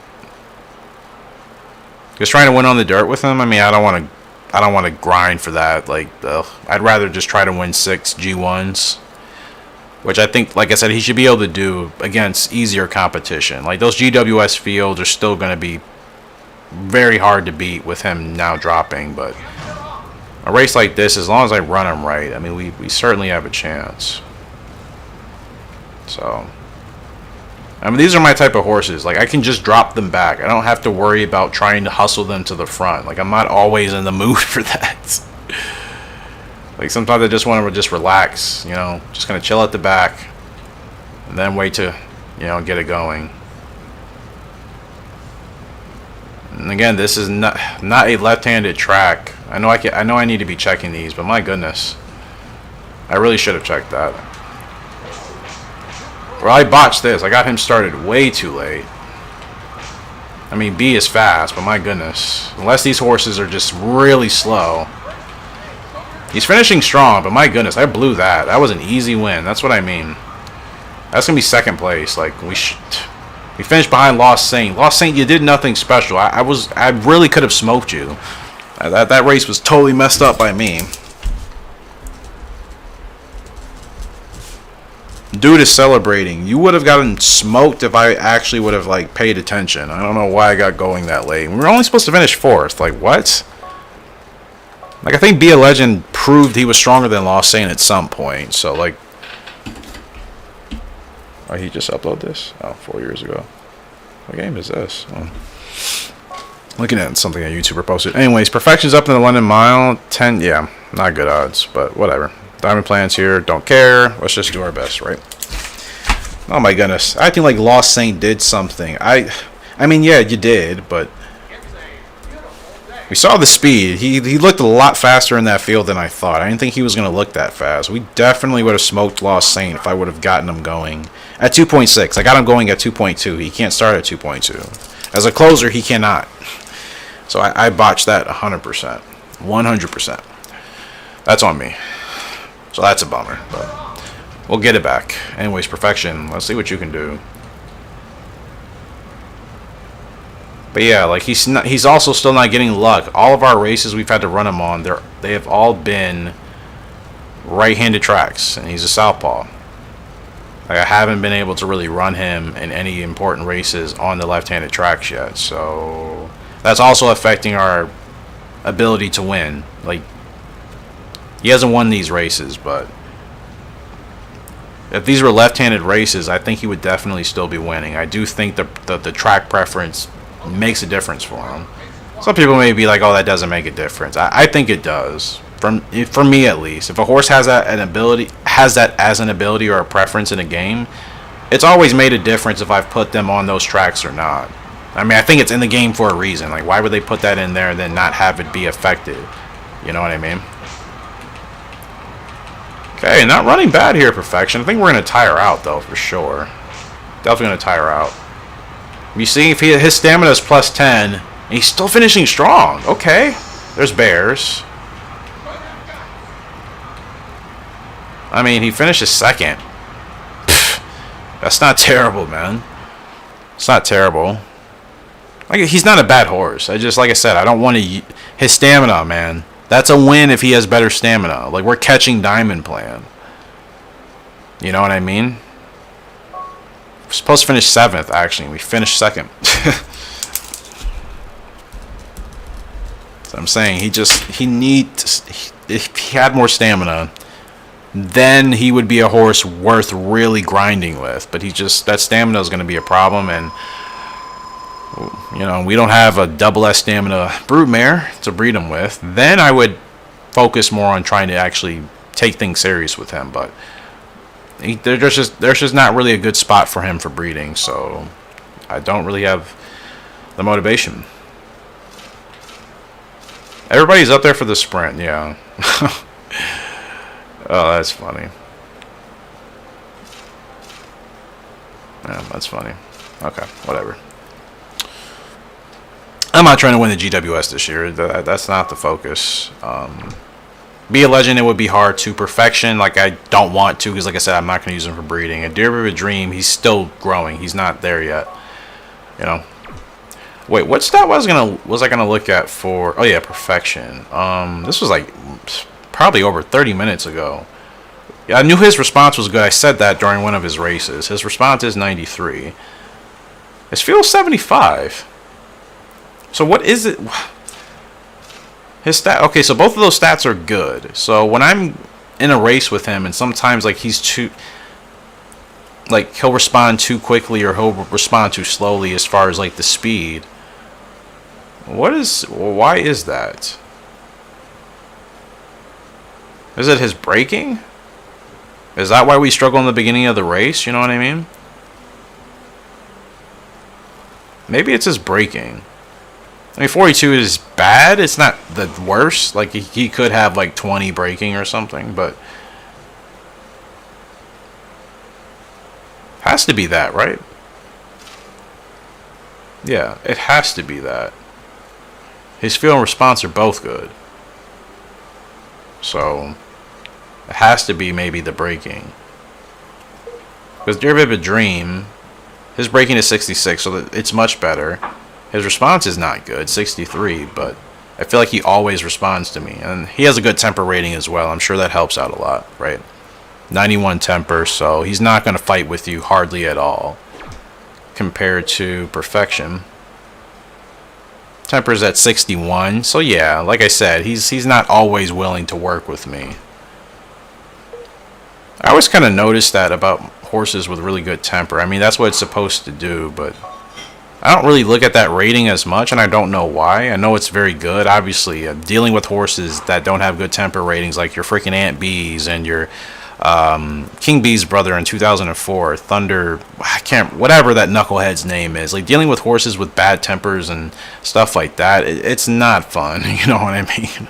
Speaker 2: Just trying to win on the dirt with him, I mean, I don't want to grind for that. Like, I'd rather just try to win 6 G1s, which I think, like I said, he should be able to do against easier competition. Like, those GWS fields are still going to be very hard to beat with him now dropping, but a race like this, as long as I run him right, I mean, we certainly have a chance. So, I mean, these are my type of horses. Like, I can just drop them back. I don't have to worry about trying to hustle them to the front. Like, I'm not always in the mood for that. Like, sometimes I just want to just relax, you know, just kind of chill at the back and then wait to, you know, get it going. And again, this is not a left-handed track. I know I need to be checking these, but my goodness, I really should have checked that. Well, I botched this. I got him started way too late. I mean, B is fast, but my goodness. Unless these horses are just really slow. He's finishing strong, but my goodness, I blew that. That was an easy win. That's what I mean. That's going to be second place. Like, we finished behind Lost Saint. Lost Saint, you did nothing special. I really could have smoked you. That race was totally messed up by me. Dude is celebrating. You would have gotten smoked if I actually would have, like, paid attention. I don't know why I got going that late. We were only supposed to finish 4th. Like, what? Like, I think Be a Legend proved he was stronger than Lost Saint at some point. So, like... Oh, he just uploaded this? Oh, 4 years ago. What game is this? Oh. Looking at something a YouTuber posted. Anyways, Perfection's up in the London Mile. 10, yeah, not good odds, but whatever. Diamond Plans here, don't care. Let's just do our best, right? Oh my goodness. I think like Lost Saint did something. I mean, yeah, you did, but we saw the speed. He looked a lot faster in that field than I thought. I didn't think he was going to look that fast. We definitely would have smoked Lost Saint if I would have gotten him going at 2.6. I got him going at 2.2. He can't start at 2.2. As a closer, he cannot. So I botched that 100%. 100%. That's on me. So that's a bummer, but we'll get it back. Anyways, Perfection, let's see what you can do. But yeah, like he's also still not getting luck. All of our races we've had to run him on, they have all been right-handed tracks, and he's a southpaw. Like, I haven't been able to really run him in any important races on the left-handed tracks yet, so that's also affecting our ability to win. Like, he hasn't won these races, but if these were left-handed races, I think he would definitely still be winning. I do think the track preference makes a difference for him. Some people may be like, oh, that doesn't make a difference. I think it does. For me at least, if a horse has that as an ability or a preference in a game, it's always made a difference if I've put them on those tracks or not. I mean, I think it's in the game for a reason. Like, why would they put that in there and then not have it be effective? You know what I mean? Okay, not running bad here, Perfection. I think we're going to tire out, though, for sure. Definitely going to tire out. You see, if his stamina is plus 10, and he's still finishing strong. Okay, there's Bears. I mean, he finishes second. Pfft, that's not terrible, man. It's not terrible. Like, he's not a bad horse. Like I said, I don't want to... His stamina, man. That's a win if he has better stamina. Like, we're catching Diamond Plan. You know what I mean? We're supposed to finish 7th, actually. We finished 2nd. So I'm saying, if he had more stamina, then he would be a horse worth really grinding with. But that stamina is going to be a problem, and you know, we don't have a double S stamina broodmare to breed him with. Then I would focus more on trying to actually take things serious with him. But there's just not really a good spot for him for breeding, so I don't really have the motivation. Everybody's up there for the sprint, yeah. Oh, that's funny. Yeah, that's funny. Okay, whatever. I'm not trying to win the GWS this year. That's not the focus. Be a legend, it would be hard to. Perfection, like, I don't want to, because like I said, I'm not going to use him for breeding. A Dear Vivid Dream, he's still growing. He's not there yet. You know. Wait, what stat was I gonna look at for? Oh yeah, Perfection. This was like probably over 30 minutes ago. Yeah, I knew his response was good. I said that during one of his races. His response is 93. His fuel 75. So what is it? His stat. Okay, so both of those stats are good. So when I'm in a race with him, and sometimes like he's too, like he'll respond too quickly or he'll respond too slowly as far as like the speed. Why is that? Is it his braking? Is that why we struggle in the beginning of the race? You know what I mean? Maybe it's his braking. I mean, 42 is bad. It's not the worst. Like, he could have, like, 20 braking or something, but... Has to be that, right? Yeah, it has to be that. His feel and response are both good. So, it has to be maybe the braking. Because Dear Vivid Dream, his braking is 66, so it's much better. His response is not good, 63, but I feel like he always responds to me. And he has a good temper rating as well. I'm sure that helps out a lot, right? 91 temper, so he's not going to fight with you hardly at all. Compared to Perfection. Temper's at 61, so yeah, like I said, he's not always willing to work with me. I always kind of noticed that about horses with really good temper. I mean, that's what it's supposed to do, but I don't really look at that rating as much, and I don't know why. I know it's very good. Obviously, dealing with horses that don't have good temper ratings, like your freaking Aunt Bees and your King Bee's brother in 2004, Thunder, whatever that knucklehead's name is. Like, dealing with horses with bad tempers and stuff like that, it's not fun. You know what I mean?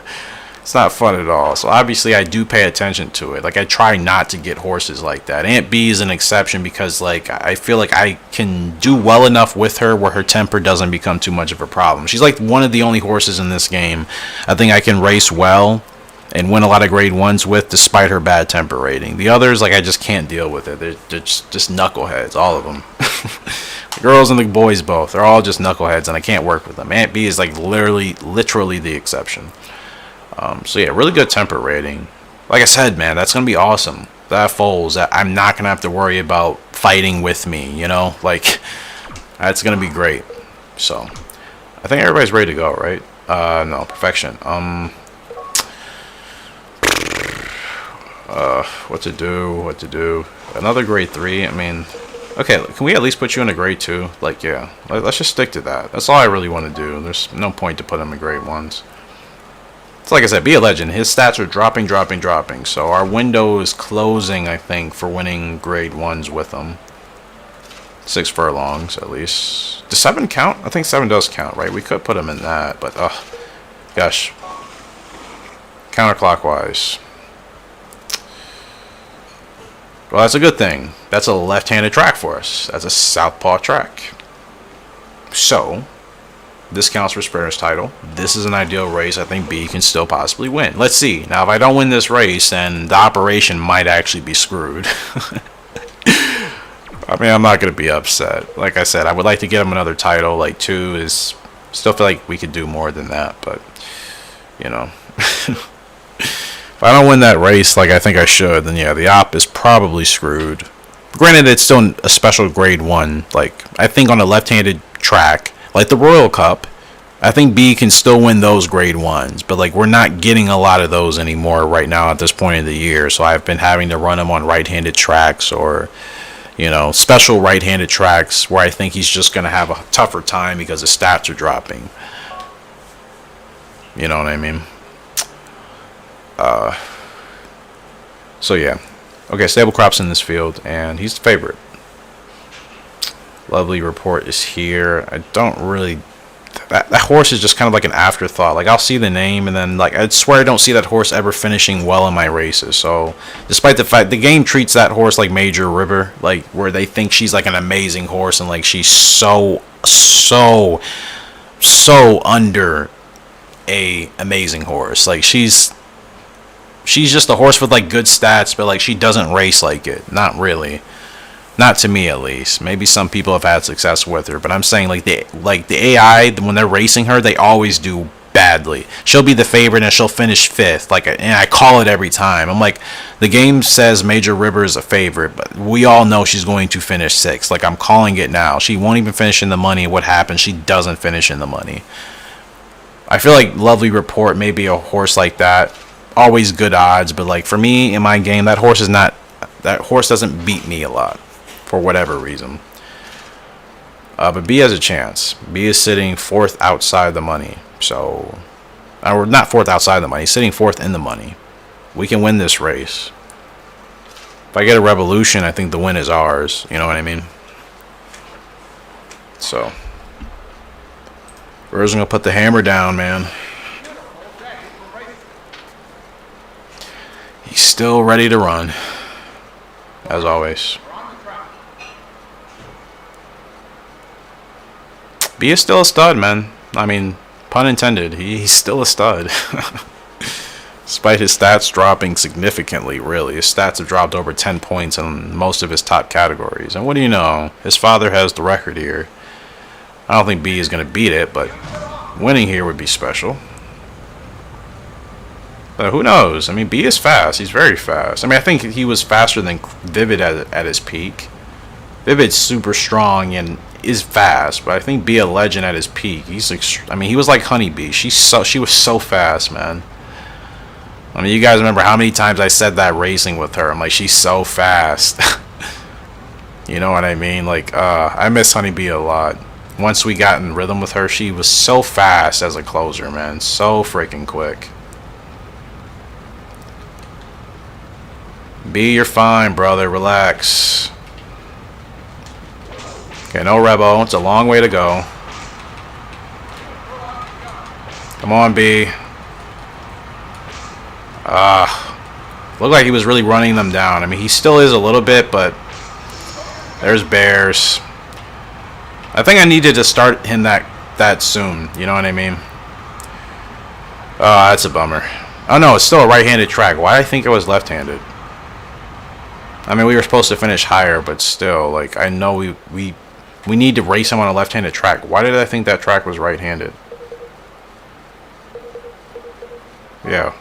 Speaker 2: It's not fun at all. So obviously I do pay attention to it. Like I try not to get horses like that. Aunt B is an exception because like I feel like I can do well enough with her where her temper doesn't become too much of a problem. She's like one of the only horses in this game I think I can race well and win a lot of grade 1s with despite her bad temper rating. The others, like, I just can't deal with it. They're just knuckleheads, all of them. The girls and the boys both. They're all just knuckleheads, and I can't work with them. Aunt B is like literally the exception. So yeah, really good temper rating. Like I said, man, that's gonna be awesome. That foals, that I'm not gonna have to worry about fighting with me, you know? Like, that's gonna be great. So I think everybody's ready to go, right? No, perfection. What to do? Another grade 3. I mean, okay, can we at least put you in a grade 2? Like, yeah, let's just stick to that. That's all I really want to do. There's no point to put him in grade 1s. It's like I said, be a legend. His stats are dropping. So our window is closing, I think, for winning grade 1s with him. 6 furlongs, at least. Does 7 count? I think 7 does count, right? We could put him in that, but, gosh. Counterclockwise. Well, that's a good thing. That's a left-handed track for us. That's a southpaw track. So, this counts for sprinter's title. This is an ideal race. I think B can still possibly win. Let's see. Now, if I don't win this race, then the operation might actually be screwed. I mean, I'm not going to be upset. Like I said, I would like to get him another title. Like 2 is... Still feel like we could do more than that, but... You know... If I don't win that race like I think I should, then yeah, the op is probably screwed. Granted, it's still a special grade 1. Like, I think on a left-handed track, like the Royal Cup, I think B can still win those grade 1s. But, like, we're not getting a lot of those anymore right now at this point of the year. So I've been having to run him on right-handed tracks or, you know, special right-handed tracks where I think he's just going to have a tougher time because his stats are dropping. You know what I mean? So yeah, okay, stable crops in this field, and he's the favorite. Lovely report is here. I don't really, that horse is just kind of like an afterthought. Like, I'll see the name, and then, like, I swear I don't see that horse ever finishing well in my races. So despite the fact the game treats that horse like Major River, like where they think she's like an amazing horse, and like she's so under a amazing horse. Like, she's just a horse with like good stats, but like she doesn't race like it. Not really. Not to me, at least. Maybe some people have had success with her, but I'm saying like the AI, when they're racing her, they always do badly. She'll be the favorite and she'll finish 5th. Like, and I call it every time. I'm like, the game says Major River is a favorite, but we all know she's going to finish 6th. Like, I'm calling it now. She won't even finish in the money. What happens? She doesn't finish in the money. I feel like Lovely Report may be a horse like that. Always good odds, but like for me in my game, that horse doesn't beat me a lot for whatever reason. But B has a chance. B is sitting 4th outside the money, so or not 4th outside the money, he's sitting 4th in the money. We can win this race. If I get a revolution, I think the win is ours. You know what I mean? So we're just gonna put the hammer down, man. He's still ready to run, as always. B is still a stud, man. I mean, pun intended. He's still a stud. Despite his stats dropping significantly, really. His stats have dropped over 10 points in most of his top categories. And what do you know? His father has the record here. I don't think B is going to beat it, but winning here would be special. But who knows? I mean, B is fast. He's very fast. I mean, I think he was faster than Vivid at his peak. Vivid's super strong and is fast, but I think B a legend at his peak. He's I mean, he was like Honeybee. She was so fast, man. I mean, you guys remember how many times I said that racing with her. I'm like, she's so fast. You know what I mean? Like, I miss Honeybee a lot. Once we got in rhythm with her, she was so fast as a closer, man. So freaking quick. B, you're fine, brother. Relax. Okay, no Rebo. It's a long way to go. Come on, B. Looked like he was really running them down. I mean, he still is a little bit, but there's Bears. I think I needed to start him that soon. You know what I mean? That's a bummer. Oh no, it's still a right-handed track. Why did I think it was left-handed? I mean, we were supposed to finish higher, but still, like, I know we need to race him on a left-handed track. Why did I think that track was right-handed? Yeah.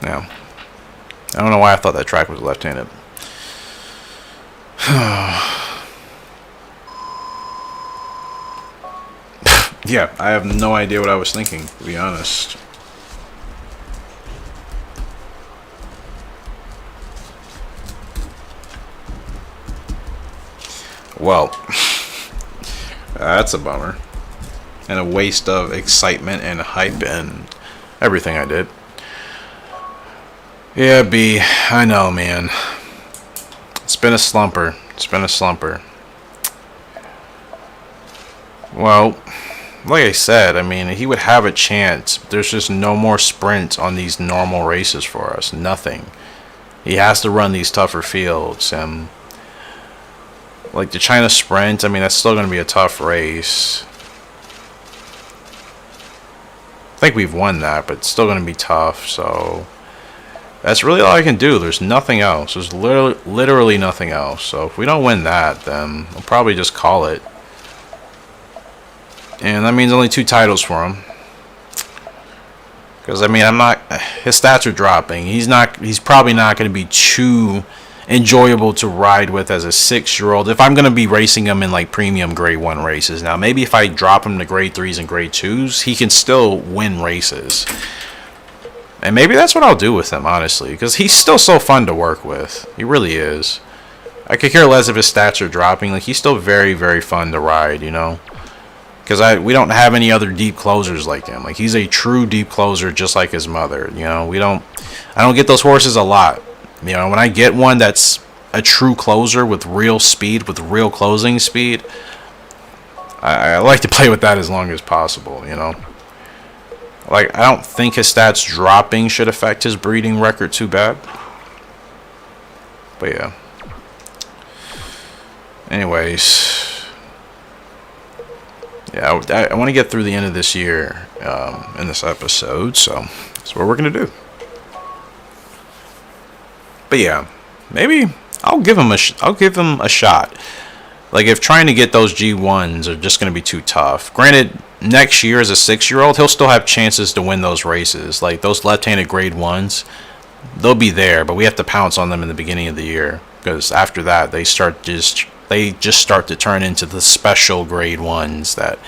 Speaker 2: Yeah. I don't know why I thought that track was left-handed. Yeah, I have no idea what I was thinking, to be honest. Well, that's a bummer. And a waste of excitement and hype and everything I did. Yeah, B, I know, man. It's been a slumper. It's been a slumper. Well, like I said, I mean, he would have a chance. There's just no more sprints on these normal races for us. Nothing. He has to run these tougher fields. And like the China Sprint, I mean, that's still going to be a tough race. I think we've won that, but it's still going to be tough. So that's really all I can do. There's nothing else. There's literally nothing else. So if we don't win that, then I'll probably just call it. And that means only 2 titles for him. Because I mean, his stats are dropping. He's probably not going to be too enjoyable to ride with as a 6-year-old. If I'm going to be racing him in like premium grade 1 races. Now, maybe if I drop him to grade 3s and grade 2s, he can still win races. And maybe that's what I'll do with him, honestly. Because he's still so fun to work with. He really is. I could care less if his stats are dropping. Like, he's still very, very fun to ride, you know. Because we don't have any other deep closers like him. Like, he's a true deep closer just like his mother, you know. I don't get those horses a lot. You know, when I get one that's a true closer with real speed, with real closing speed, I like to play with that as long as possible, you know. Like, I don't think his stats dropping should affect his breeding record too bad. But yeah. Anyways. Yeah, I want to get through the end of this year in this episode, so that's what we're going to do. But yeah, maybe I'll give him a shot. Like, if trying to get those G1s are just going to be too tough. Granted, next year as a 6-year-old, he'll still have chances to win those races. Like, those left-handed grade 1s, they'll be there, but we have to pounce on them in the beginning of the year. Because after that, they just start to turn into the special grade 1s that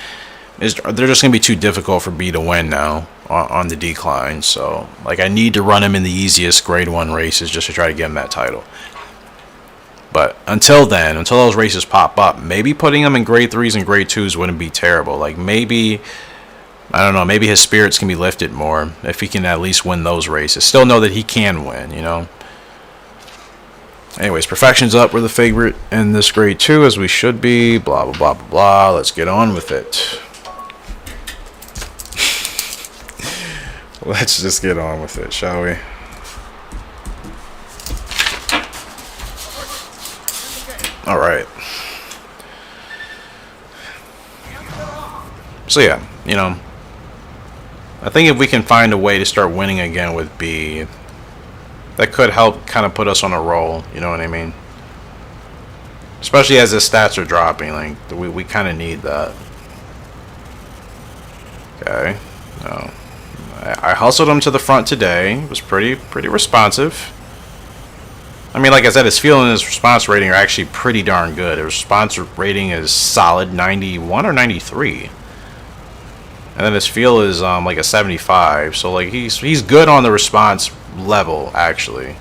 Speaker 2: they're just going to be too difficult for B to win now on the decline. So, like, I need to run him in the easiest grade 1 races just to try to get him that title. But until then, until those races pop up, maybe putting him in grade 3s and grade 2s wouldn't be terrible. Like, maybe, I don't know, maybe his spirits can be lifted more if he can at least win those races. Still know that he can win, you know. Anyways, Perfection's up. We're the favorite in this grade 2, as we should be. Blah, blah, blah, blah, blah. Let's get on with it. Let's just get on with it, shall we? All right. So yeah, you know, I think if we can find a way to start winning again with B, that could help kind of put us on a roll, you know what I mean? Especially as his stats are dropping, like, we kind of need that. Okay. No. I hustled him to the front today. It was pretty responsive. I mean, like I said, his feel and his response rating are actually pretty darn good. His response rating is solid 91 or 93. And then his feel is like a 75. So, like, he's good on the response level, actually.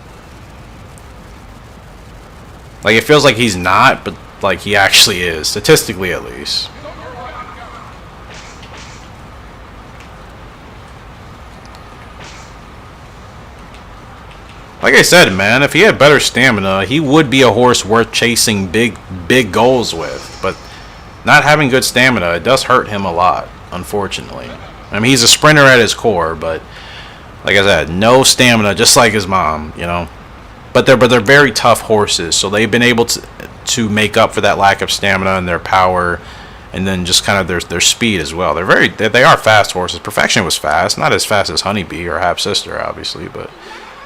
Speaker 2: Like, it feels like he's not, but, like, he actually is, statistically at least. Like I said, man, if he had better stamina, he would be a horse worth chasing big goals with. But not having good stamina, it does hurt him a lot, unfortunately. I mean, he's a sprinter at his core, but like I said, no stamina, just like his mom, you know. But they're very tough horses, so they've been able to make up for that lack of stamina and their power, and then just kind of their speed as well. They are fast horses. Perfection was fast, not as fast as Honeybee or half sister, obviously, but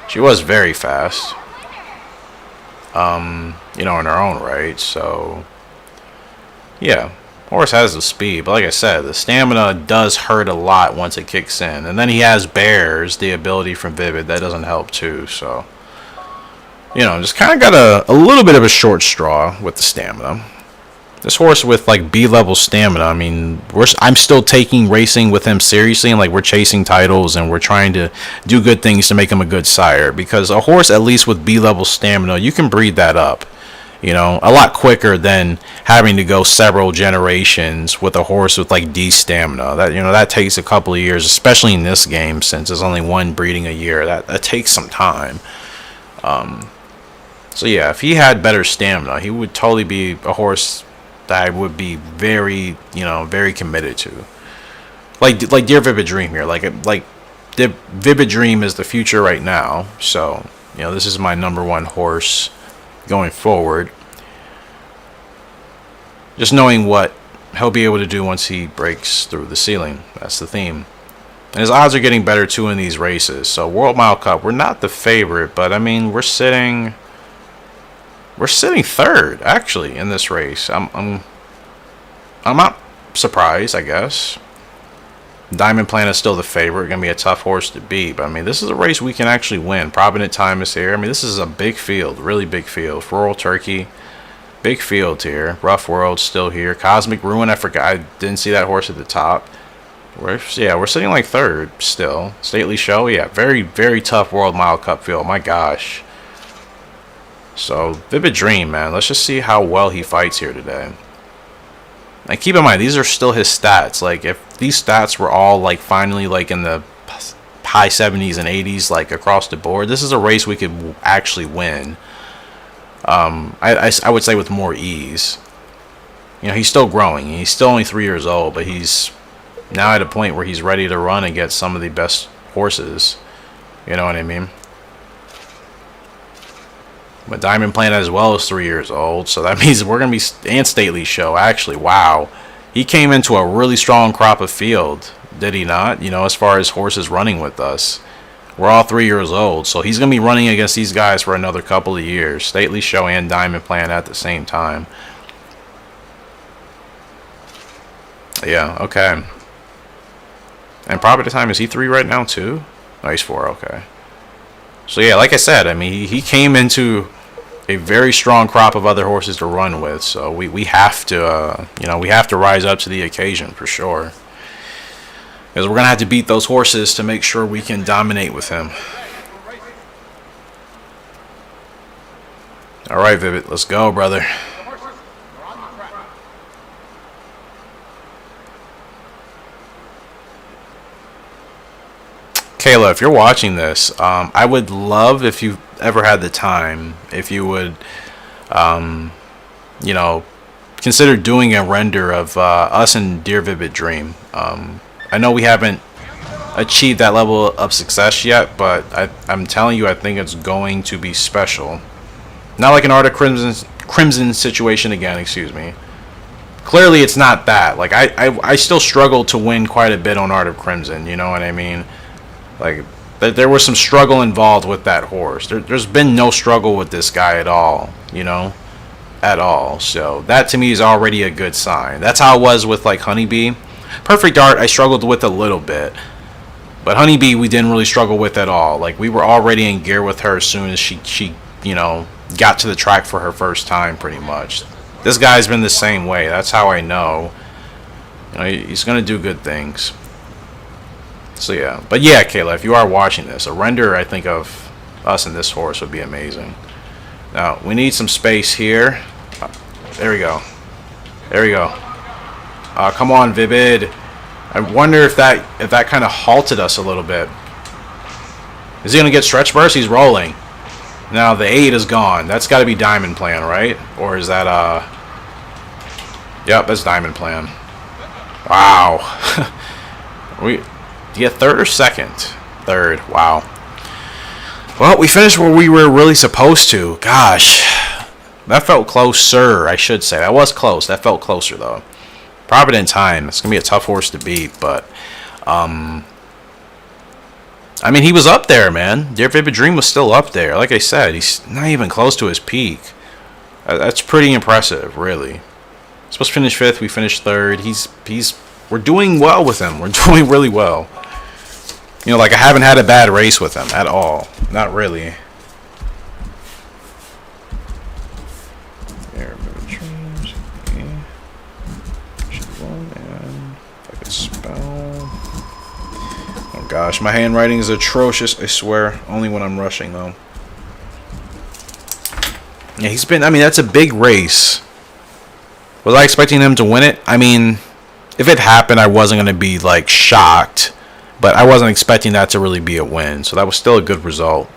Speaker 2: she was very fast. You know, in her own right. So yeah, horse has the speed, but like I said, the stamina does hurt a lot once it kicks in. And then he has Bears, the ability from Vivid, that doesn't help too. So, you know, just kind of got a little bit of a short straw with the stamina. This horse with like B-level stamina, I mean, I'm still taking racing with him seriously, and like we're chasing titles and we're trying to do good things to make him a good sire. Because a horse, at least with B-level stamina, you can breed that up, you know, a lot quicker than having to go several generations with a horse with like D stamina. That, you know, that takes a couple of years, especially in this game, since there's only one breeding a year. That takes some time. So yeah, if he had better stamina, he would totally be a horse that I would be very, you know, very committed to. Like Dear Vivid Dream here. Like the Vivid Dream is the future right now. So, you know, this is my #1 horse going forward. Just knowing what he'll be able to do once he breaks through the ceiling. That's the theme. And his odds are getting better too in these races. So World Mile Cup, we're not the favorite, but I mean, we're sitting third actually in this race. I'm not surprised, I guess. Diamond Plan is still the favorite. Gonna be a tough horse to beat, but I mean, this is a race we can actually win. Provident Time is here. I mean, this is a big field, really big field. Rural Turkey, big field here. Rough World still here. Cosmic Ruin, I forgot. I didn't see that horse at the top. We're sitting like third still. Stately Show, yeah, very, very tough World Mile Cup field. My gosh. So, Vivid Dream, man. Let's just see how well he fights here today. And keep in mind, these are still his stats. Like, if these stats were all, like, finally, like, in the high 70s and 80s, like, across the board, this is a race we could actually win. I would say with more ease. You know, he's still growing. He's still only 3 years old, but he's now at a point where he's ready to run and get some of the best horses. You know what I mean? But Diamond Planet as well is 3 years old, so that means we're going to be, and Stately Show, actually, wow. He came into a really strong crop of field, did he not? You know, as far as horses running with us. We're all 3 years old, so he's going to be running against these guys for another couple of years. Stately Show and Diamond Planet at the same time. Yeah, okay. And Provident Time, is he 3 right now too? No, he's 4, okay. So yeah, like I said, I mean, he came into a very strong crop of other horses to run with, so we have to, you know, we have to rise up to the occasion for sure. Because we're going to have to beat those horses to make sure we can dominate with him. Alright, Vivid, let's go, brother. Kayla, if you're watching this, I would love, if you ever had the time, if you would, you know, consider doing a render of us and Dear Vivid Dream. I know we haven't achieved that level of success yet, but I'm telling you, I think it's going to be special. Not like an Art of Crimson situation again, excuse me. Clearly, it's not that. Like, I still struggle to win quite a bit on Art of Crimson, you know what I mean? Like, there was some struggle involved with that horse. There's been no struggle with this guy at all, you know? At all. So, that to me is already a good sign. That's how it was with, like, Honeybee. Perfect Art, I struggled with a little bit. But Honeybee, we didn't really struggle with at all. Like, we were already in gear with her as soon as she you know, got to the track for her first time, pretty much. This guy's been the same way. That's how I know. You know, he's going to do good things. So yeah, but yeah, Kayla, if you are watching this, a render, I think, of us and this horse would be amazing. Now, we need some space here. There we go. There we go. Come on, Vivid. I wonder if that kind of halted us a little bit. Is he going to get stretch burst? He's rolling. Now, the 8 is gone. That's got to be Diamond Plan, right? Or is that, Yep, that's diamond plan. Wow. We get third or second? Third. Wow. Well, we finished where we were really supposed to. Gosh. That felt closer, I should say. That was close. That felt closer, though. Provident Time. It's going to be a tough horse to beat, but... I mean, he was up there, man. Dear Vivid Dream was still up there. Like I said, he's not even close to his peak. That's pretty impressive, really. Supposed to finish fifth. We finished third. We're doing well with him. We're doing really well. You know, like I haven't had a bad race with him at all. Not really. There, Vivid Dreams. Okay. And if I could spell. Oh gosh, my handwriting is atrocious. I swear. Only when I'm rushing, though. Yeah, he's been. I mean, that's a big race. Was I expecting him to win it? I mean, if it happened, I wasn't going to be, like, shocked. But I wasn't expecting that to really be a win. So that was still a good result.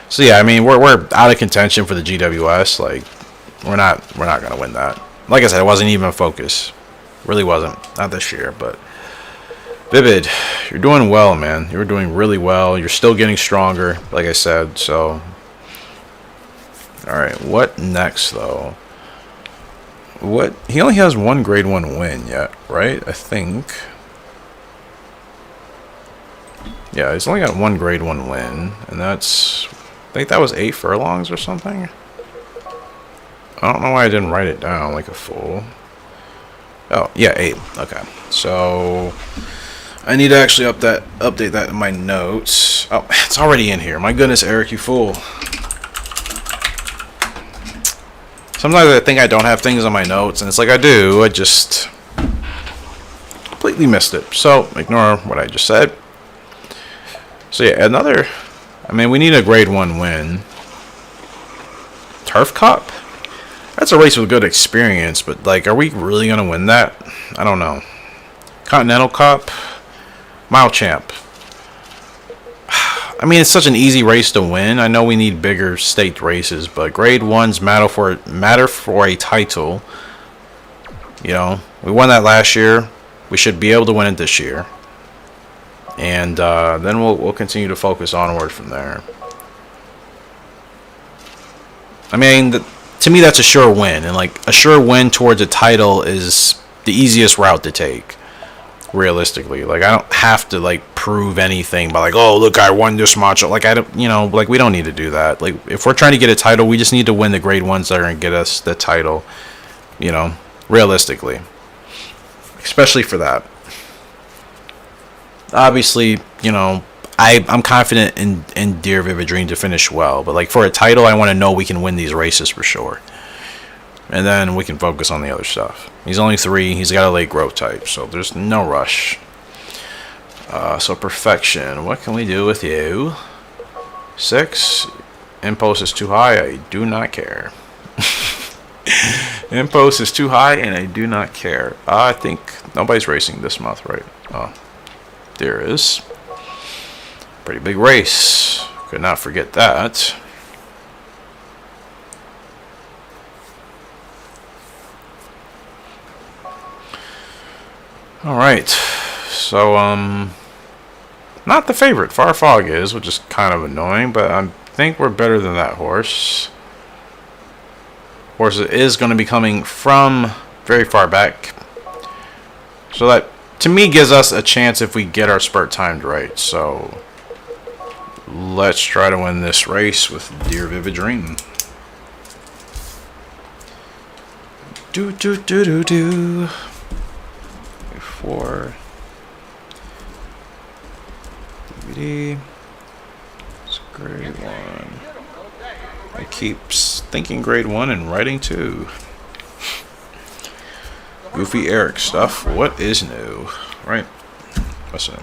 Speaker 2: So, yeah, I mean, we're out of contention for the GWS. Like, we're not going to win that. Like I said, it wasn't even a focus. Really wasn't. Not this year, but... Vivid, you're doing well, man. You're doing really well. You're still getting stronger, like I said. So, alright, what next, though? What? He only has one grade 1 win yet, right? I think. Yeah, he's only got one grade 1 win, and that's... I think that was 8 furlongs or something. I don't know why I didn't write it down like a fool. Oh, yeah, 8. Okay. So, I need to actually update that in my notes. Oh, it's already in here. My goodness, Eric, you fool. Sometimes I think I don't have things on my notes, and it's like I do. I just completely missed it. So, ignore what I just said. So, yeah, another... I mean, we need a grade 1 win. Turf Cup? That's a race with good experience, but, like, are we really going to win that? I don't know. Continental Cup? Mile Champ. I mean, it's such an easy race to win. I know we need bigger staked races, but grade 1s matter for a title. You know, we won that last year. We should be able to win it this year. And then we'll continue to focus onward from there. I mean, to me, that's a sure win. And, like, a sure win towards a title is the easiest route to take. Realistically, like, I don't have to, like, prove anything by, like, oh, look, I won this much. Like, I don't, you know, like, we don't need to do that. Like, if we're trying to get a title, we just need to win the grade 1s that are going to get us the title, you know, realistically, especially for that. Obviously, you know, I'm confident in Dear Vivid Dream to finish well, but, like, for a title, I want to know we can win these races for sure. And then we can focus on the other stuff. He's only 3. He's got a late growth type, so there's no rush. So Perfection. What can we do with you? 6. Impulse is too high. I do not care. Impulse is too high, and I do not care. I think nobody's racing this month, right? Oh, there is. Pretty big race. Could not forget that. Alright, so, not the favorite. Far Fog is, which is kind of annoying, but I think we're better than that horse. Horse is going to be coming from very far back. So that, to me, gives us a chance if we get our spurt timed right. So, let's try to win this race with Dear Vivid Dream. Do. 4 DVD. It's grade 1. I keep thinking grade 1 and writing 2. Goofy Eric stuff. What is new? Right? What's new?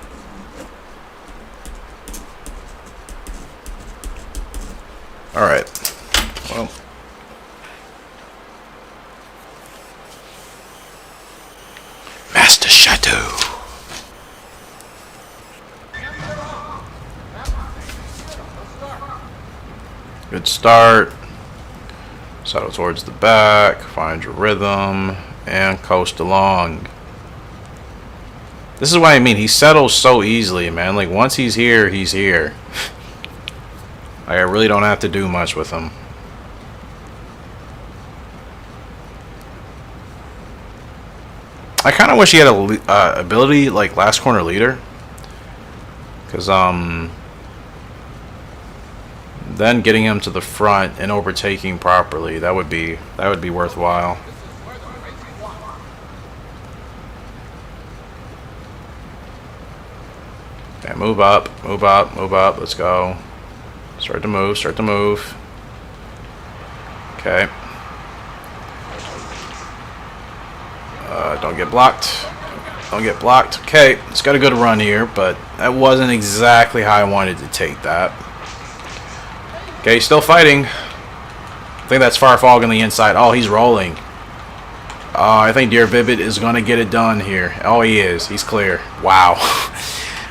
Speaker 2: Alright. Well. Master Shadow. Good start. Settle towards the back. Find your rhythm. and coast along. This is what I mean. He settles so easily, man. Like, once he's here, he's here. I really don't have to do much with him. I kind of wish he had a ability like last corner leader, because then getting him to the front and overtaking properly, that would be worthwhile.
Speaker 3: This is where the racing wants.
Speaker 2: Okay, move up, move up, move up. Let's go. Start to move, start to move. Okay. Don't get blocked. Don't get blocked. Okay, it's got a good run here, but that wasn't exactly how I wanted to take that. Okay, still fighting. I think that's Farfog on the inside. Oh, he's rolling. I think Dear Vivid is going to get it done here. Oh, he is. He's clear. Wow.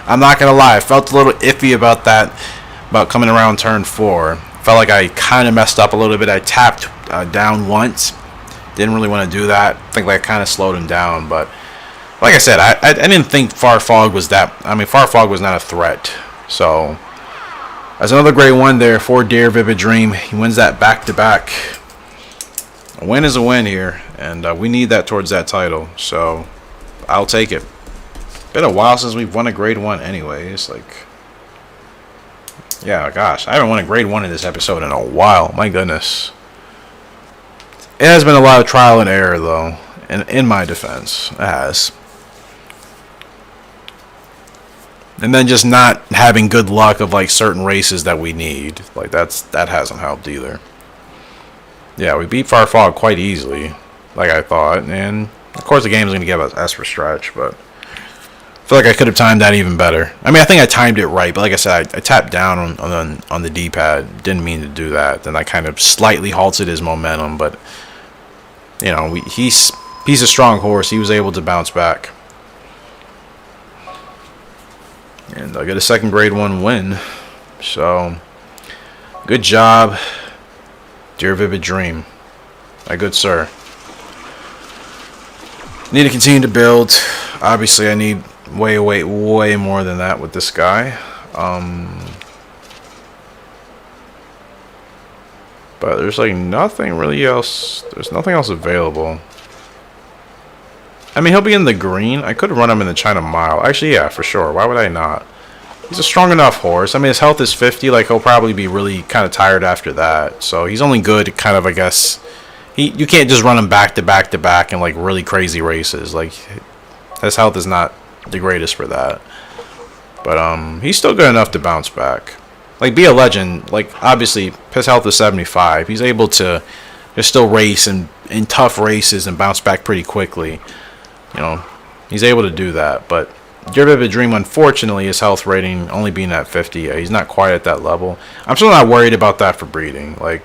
Speaker 2: I'm not going to lie. I felt a little iffy about that, about coming around turn 4. Felt like I kind of messed up a little bit. I tapped down once. Didn't really want to do that. I think that kind of slowed him down. But like I said, I didn't think Farfog was that. I mean, Farfog was not a threat. So that's another great one there for Dear Vivid Dream. He wins that back-to-back. A win is a win here, and we need that towards that title. So I'll take it. Been a while since we've won a grade 1 anyways. Like, yeah, gosh, I haven't won a grade 1 in this episode in a while. My goodness. It has been a lot of trial and error, though, in my defense. It has. And then just not having good luck of, like, certain races that we need. Like, that hasn't helped either. Yeah, we beat Farfog quite easily, like I thought. And, of course, the game's going to give us S for stretch, but I feel like I could have timed that even better. I mean, I think I timed it right, but like I said, I tapped down on the D-pad. Didn't mean to do that. Then I kind of slightly halted his momentum, but you know, he's a strong horse. He was able to bounce back. And I get a second grade 1 win. So, good job, Dear Vivid Dream. My good sir. Need to continue to build. Obviously, I need way more than that with this guy. But there's like nothing really else. There's nothing else available. I mean, he'll be in the green. I could run him in the China Mile. Actually, yeah, for sure. Why would I not? He's a strong enough horse. I mean, his health is 50. Like, he'll probably be really kind of tired after that. So he's only good, kind of, I guess. You can't just run him back to back to back in like really crazy races. Like, his health is not the greatest for that. But he's still good enough to bounce back. Like, be a legend. Like, obviously, his health is 75. He's able to just still race in tough races and bounce back pretty quickly. You know, he's able to do that. But Dear Vivid Dream, unfortunately, his health rating only being at 50. He's not quite at that level. I'm still not worried about that for breeding. Like,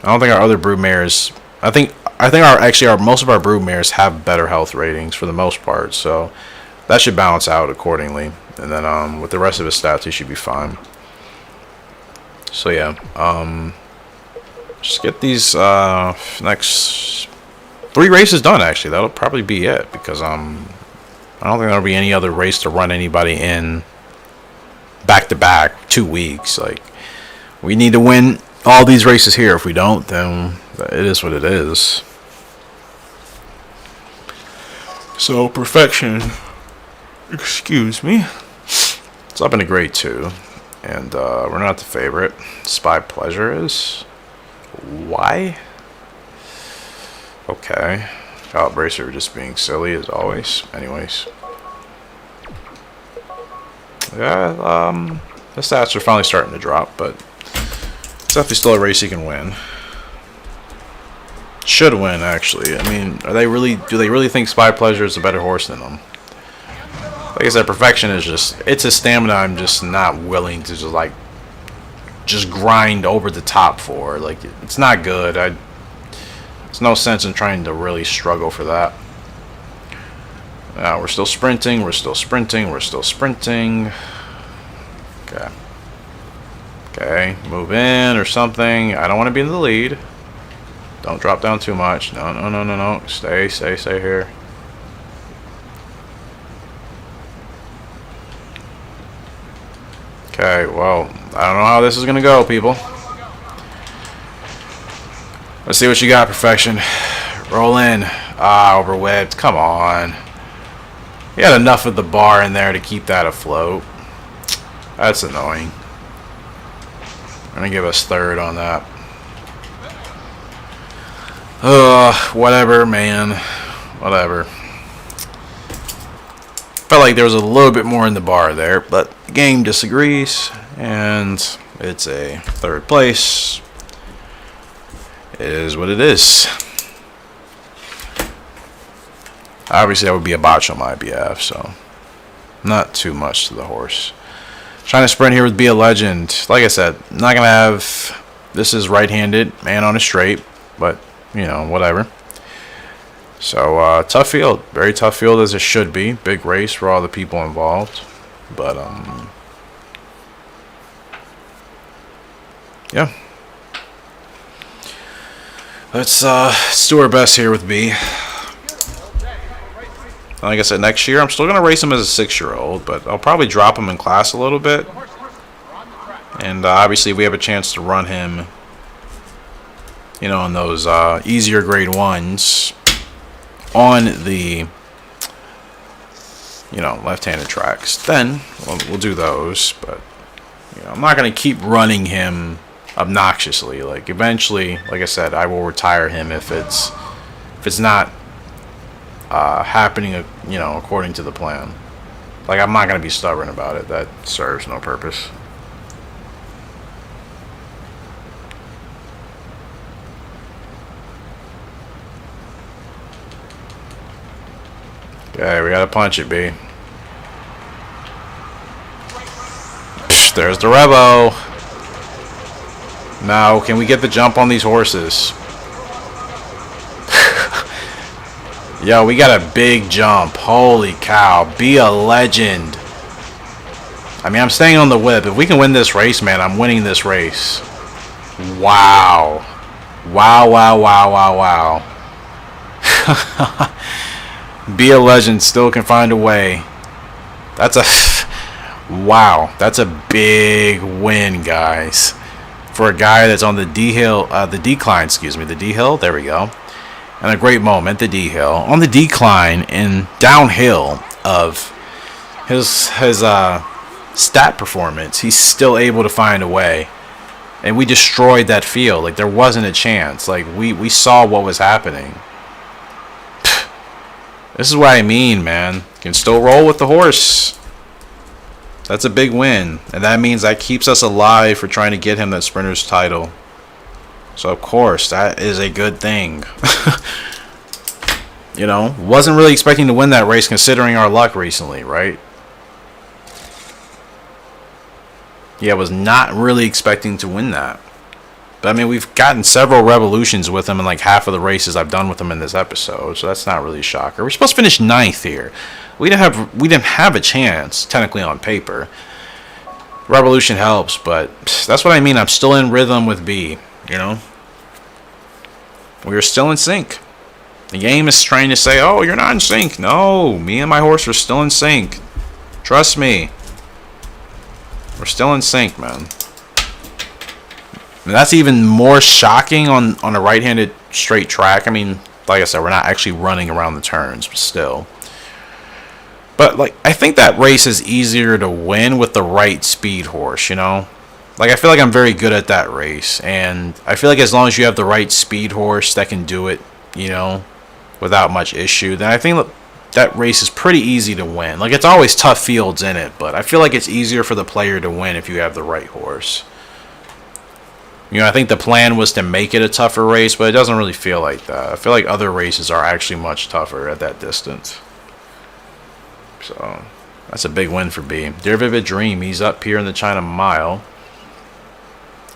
Speaker 2: I don't think our other broodmares. I think most of our broodmares have better health ratings for the most part. So that should balance out accordingly. And then with the rest of his stats, he should be fine. So yeah, just get these next 3 races done. Actually, that'll probably be it, because I don't think there'll be any other race to run anybody in back to back 2 weeks. Like, we need to win all these races here. If we don't, then it is what it is. So perfection. Excuse me. It's up in a grade 2. And we're not the favorite. Spy Pleasure is. Why? Okay. Gallop Racer just being silly as always. Anyways. Yeah, the stats are finally starting to drop, but it's definitely still a race you can win. Should win, actually. I mean, do they really think Spy Pleasure is a better horse than them? Like I said, perfection is just, it's a stamina I'm just not willing to just grind over the top for. Like, it's not good. There's no sense in trying to really struggle for that. We're still sprinting, we're still sprinting. Okay, move in or something. I don't want to be in the lead. Don't drop down too much. No, no, no, no, no. Stay here. Okay, well, I don't know how this is going to go, people. Let's see what you got, Perfection. Roll in. Ah, overwhipped. Come on. He had enough of the bar in there to keep that afloat. That's annoying. I'm going to give us third on that. Whatever, man. Whatever. Felt like there was a little bit more in the bar there, but the game disagrees, and it's a third place. It is what it is. Obviously, that would be a botch on my behalf, so not too much to the horse. Trying to sprint here with Be a Legend. Like I said, not going to have... This is right-handed, man on a straight, but, you know, whatever. So, tough field. Very tough field as it should be. Big race for all the people involved. But, yeah. Let's do our best here with B. Like I said, next year I'm still going to race him as a 6-year-old, but I'll probably drop him in class a little bit. And obviously we have a chance to run him, you know, on those easier grade 1s. On the, you know, left-handed tracks, then we'll do those. But you know, I'm not going to keep running him obnoxiously. Like eventually, like I said, I will retire him if it's not happening, you know, according to the plan. Like I'm not going to be stubborn about it. That serves no purpose. Okay, we gotta punch it, B. Psh, there's the Revo. Now, can we get the jump on these horses? Yo, we got a big jump. Holy cow. Be a legend. I mean, I'm staying on the whip. If we can win this race, man, I'm winning this race. Wow. Wow, wow, wow, wow, wow. Be a legend, still can find a way. That's a wow. That's a big win, guys. For a guy that's on the decline, excuse me, the D hill. There we go. And a great moment, the D hill on the decline and downhill of his stat performance. He's still able to find a way, and we destroyed that field. Like there wasn't a chance. Like we saw what was happening. This is what I mean, man. Can still roll with the horse. That's a big win. And that means that keeps us alive for trying to get him that sprinter's title. So, of course, that is a good thing. You know, wasn't really expecting to win that race considering our luck recently, right? Yeah, was not really expecting to win that. But, I mean, we've gotten several revolutions with him in like half of the races I've done with him in this episode. So that's not really a shocker. We're supposed to finish 9th here. We didn't have a chance, technically on paper. Revolution helps, but that's what I mean. I'm still in rhythm with B, you know? We are still in sync. The game is trying to say, oh, you're not in sync. No, me and my horse are still in sync. Trust me. We're still in sync, man. And that's even more shocking on a right-handed straight track. I mean, like I said, we're not actually running around the turns, but still. But, like, I think that race is easier to win with the right speed horse, you know? Like, I feel like I'm very good at that race. And I feel like as long as you have the right speed horse that can do it, you know, without much issue, then I think that race is pretty easy to win. Like, it's always tough fields in it, but I feel like it's easier for the player to win if you have the right horse. You know, I think the plan was to make it a tougher race, but it doesn't really feel like that. I feel like other races are actually much tougher at that distance. So, that's a big win for B. Dear Vivid Dream, he's up here in the China Mile.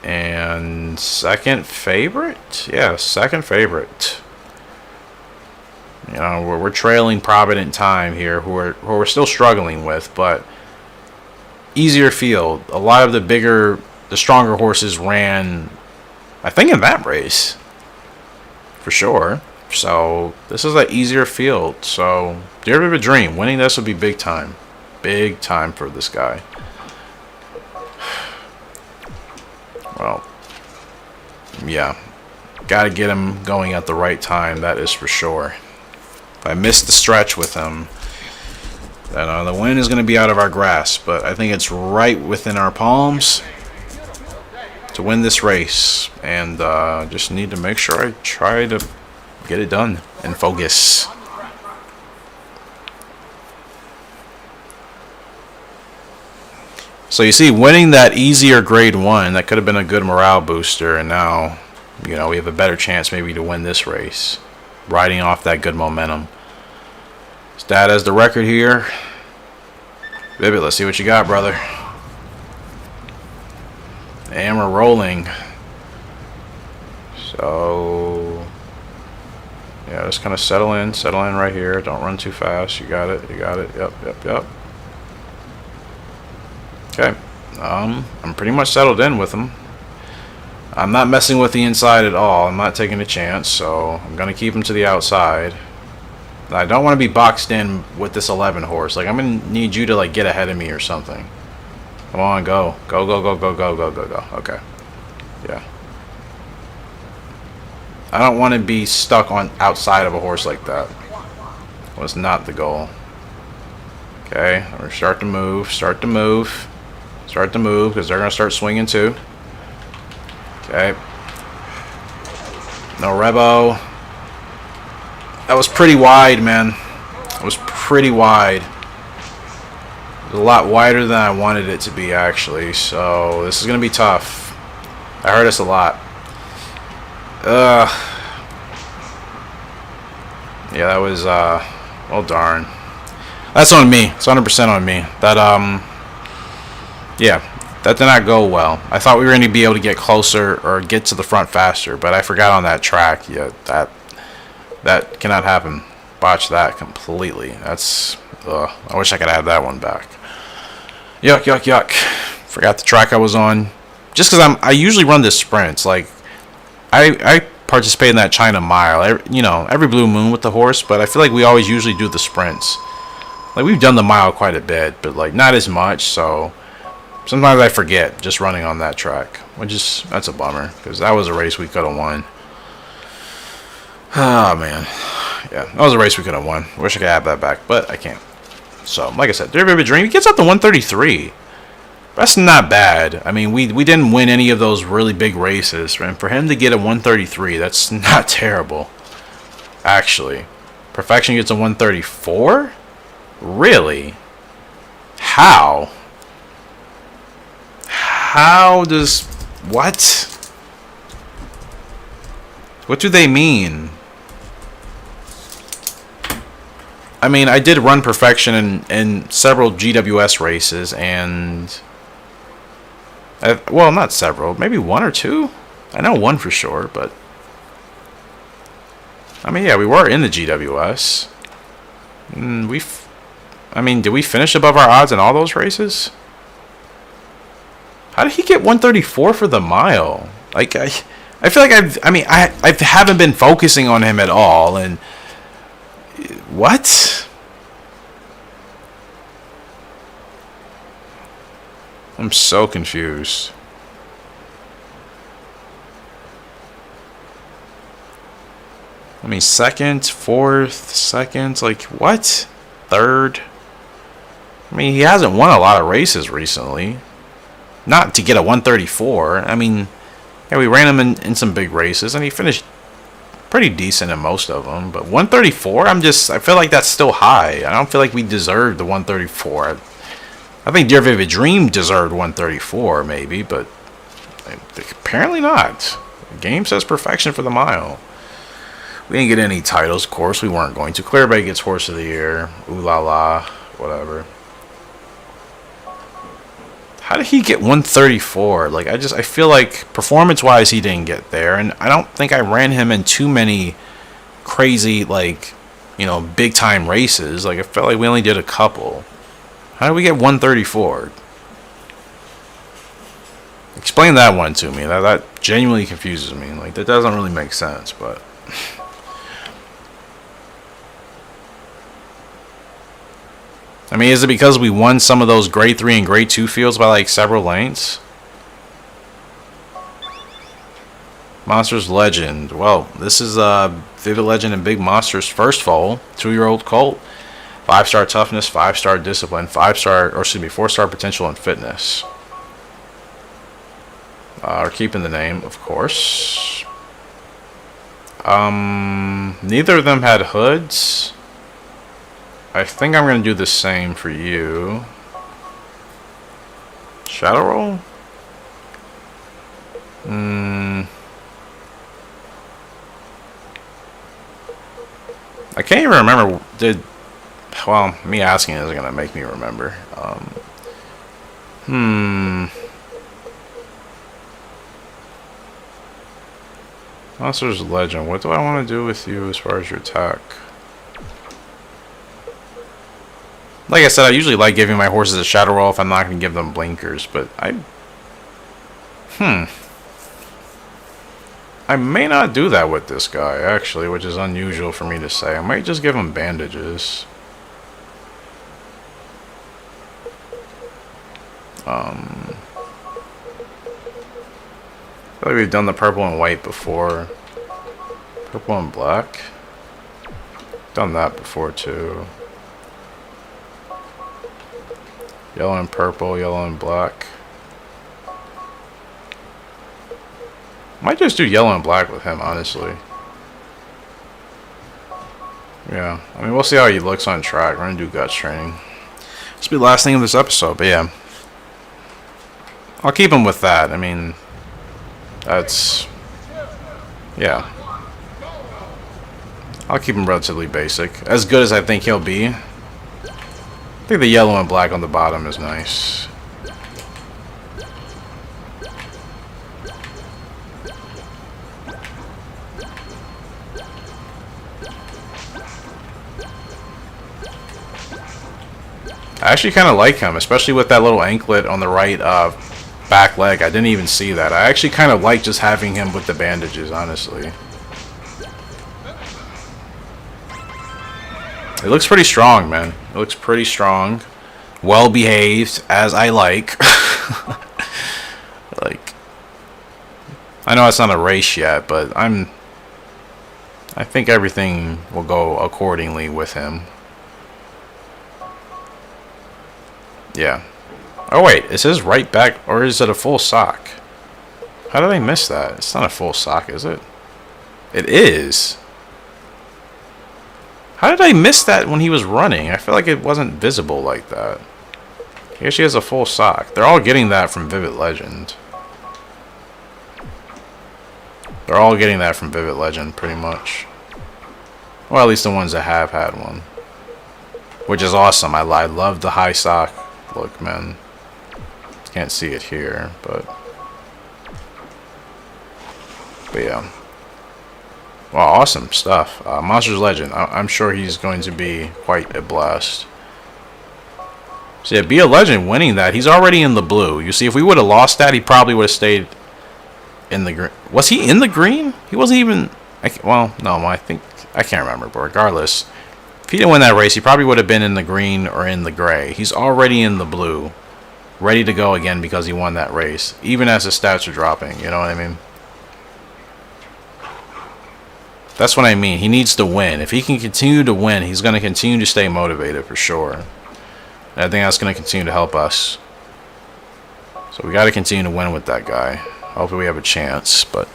Speaker 2: And second favorite? Yeah, second favorite. You know, we're trailing Provident Time here, who we're still struggling with, but easier field. A lot of the stronger horses ran, I think, in that race. for sure. So this is an easier field. So Dear Vivid Dream, winning this would be big time. Big time for this guy. Well, yeah. Got to get him going at the right time, that is for sure. If I miss the stretch with him, then the win is going to be out of our grasp. But I think it's right within our palms to win this race. And just need to make sure I try to get it done and focus. So you see, winning that easier grade 1, that could have been a good morale booster, and now, you know, we have a better chance maybe to win this race, riding off that good momentum. Stat has the record here. Vivid, let's see what you got, brother. And we're rolling. So yeah, just kind of settle in right here. Don't run too fast. You got it. Yep. Okay, I'm pretty much settled in with him. I'm not messing with the inside at all. I'm not taking a chance, so I'm gonna keep him to the outside. I don't want to be boxed in with this 11 horse. Like, I'm gonna need you to like get ahead of me or something. Come on, go. Okay, yeah. I don't want to be stuck on outside of a horse like that. Was not the goal. Okay, we're start to move, because they're gonna start swinging too. Okay. No rebo. That was pretty wide, man. It was pretty wide. It was a lot wider than I wanted it to be, actually. So this is gonna be tough. I heard us a lot. Yeah, that was well, darn. That's on me. It's 100% on me. That yeah, that did not go well. I thought we were going to be able to get closer or get to the front faster, but I forgot on that track. Yeah, that cannot happen. Botched that completely. That's I wish I could have that one back. Yuck. Forgot the track I was on. Just because I usually run this sprints. Like I participate in that China Mile. Every blue moon with the horse, but I feel like we always usually do the sprints. Like, we've done the mile quite a bit, but like not as much, so sometimes I forget just running on that track, that's a bummer, because that was a race we could have won. Oh man, yeah, that was a race we could have won. Wish I could have that back, but I can't. So like I said, Dear Vivid Dream, he gets up to 133. That's not bad. I mean, we didn't win any of those really big races, and for him to get a 133, that's not terrible. Actually, Perfection gets a 134. Really? How? How does... What? What do they mean? I mean, I did run Perfection in several GWS races, and... well, not several. Maybe one or two? I know one for sure, but... I mean, yeah, we were in the GWS. Did we finish above our odds in all those races? How did he get 134 for the mile? Like, I feel like I haven't been focusing on him at all, and what? I'm so confused. I mean, second, fourth, second, like what? Third? I mean, he hasn't won a lot of races recently. Not to get a 134. I mean, yeah, we ran him in some big races, and he finished pretty decent in most of them. But 134, I feel like that's still high. I don't feel like we deserved the 134. I think Dear Vivid Dream deserved 134, maybe, but apparently not. The game says Perfection for the mile. We didn't get any titles, of course. We weren't going to. Clearbay gets Horse of the Year. Ooh la la. Whatever. How did he get 134? Like, I feel like performance-wise he didn't get there, and I don't think I ran him in too many crazy, like, big-time races. Like, I felt like we only did a couple. How did we get 134? Explain that one to me. That genuinely confuses me. Like, that doesn't really make sense, but I mean, is it because we won some of those grade 3 and grade 2 fields by like several lanes? Monsters Legend. Well, this is Vivid Legend and Big Monsters first foal, 2-year-old colt. 5-star toughness, 5-star discipline, 4-star potential and fitness. We're keeping the name, of course. Neither of them had hoods. I think I'm going to do the same for you. Shadow roll? I can't even remember. Well, me asking isn't going to make me remember. Monsters Legend. What do I want to do with you as far as your attack? Like I said, I usually like giving my horses a shadow roll if I'm not going to give them blinkers, but I may not do that with this guy, actually, which is unusual for me to say. I might just give him bandages. I feel like we've done the purple and white before. Purple and black? Done that before, too. Yellow and purple, yellow and black. Might just do yellow and black with him, honestly. Yeah, I mean, we'll see how he looks on track. We're gonna do guts training. This will be the last thing of this episode, but yeah. I'll keep him with that. I mean, that's... yeah. I'll keep him relatively basic. As good as I think he'll be. I think the yellow and black on the bottom is nice. I actually kind of like him, especially with that little anklet on the right back leg. I didn't even see that. I actually kind of like just having him with the bandages, honestly. It looks pretty strong, man. It looks pretty strong. Well behaved, as I like. Like, I know it's not a race yet, but I think everything will go accordingly with him. Yeah. Oh wait, is his right back, or is it a full sock? How did I miss that? It's not a full sock, is it? It is. How did I miss that when he was running? I feel like it wasn't visible like that. Here she has a full sock. They're all getting that from Vivid Legend. They're all getting that from Vivid Legend, pretty much. Well, at least the ones that have had one. Which is awesome. I love the high sock look, man. Can't see it here, but yeah. Wow, awesome stuff. Monsters Legend. I'm sure he's going to be quite a blast. So yeah, be a legend winning that. He's already in the blue. You see, if we would have lost that, he probably would have stayed in the green. Was he in the green? He wasn't even... well, no, I think... I can't remember, but regardless... if he didn't win that race, he probably would have been in the green or in the gray. He's already in the blue. Ready to go again because he won that race. Even as his stats are dropping, you know what I mean? That's what I mean. He needs to win. If he can continue to win, he's going to continue to stay motivated for sure. And I think that's going to continue to help us. So we got to continue to win with that guy. Hopefully we have a chance, but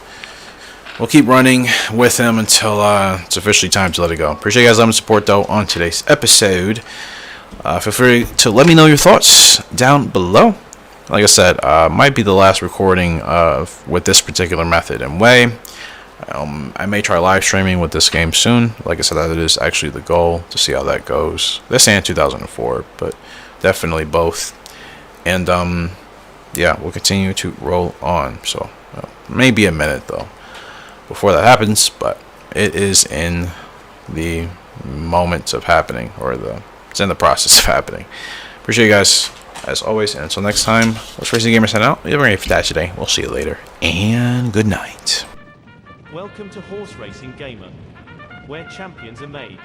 Speaker 2: we'll keep running with him until it's officially time to let it go. Appreciate you guys letting me support, though, on today's episode. Feel free to let me know your thoughts down below. Like I said, might be the last recording with this particular method and way. I may try live streaming with this game soon. Like I said, that is actually the goal, to see how that goes. This and 2004, but definitely both. And yeah, we'll continue to roll on. So maybe a minute though before that happens, but it is in the moment of happening, or it's in the process of happening. Appreciate you guys as always, and until next time, let's Racing Gamer sign out. You have a great day today. We'll see you later, and good night.
Speaker 1: Welcome to Horse Racing Gamer, where champions are made.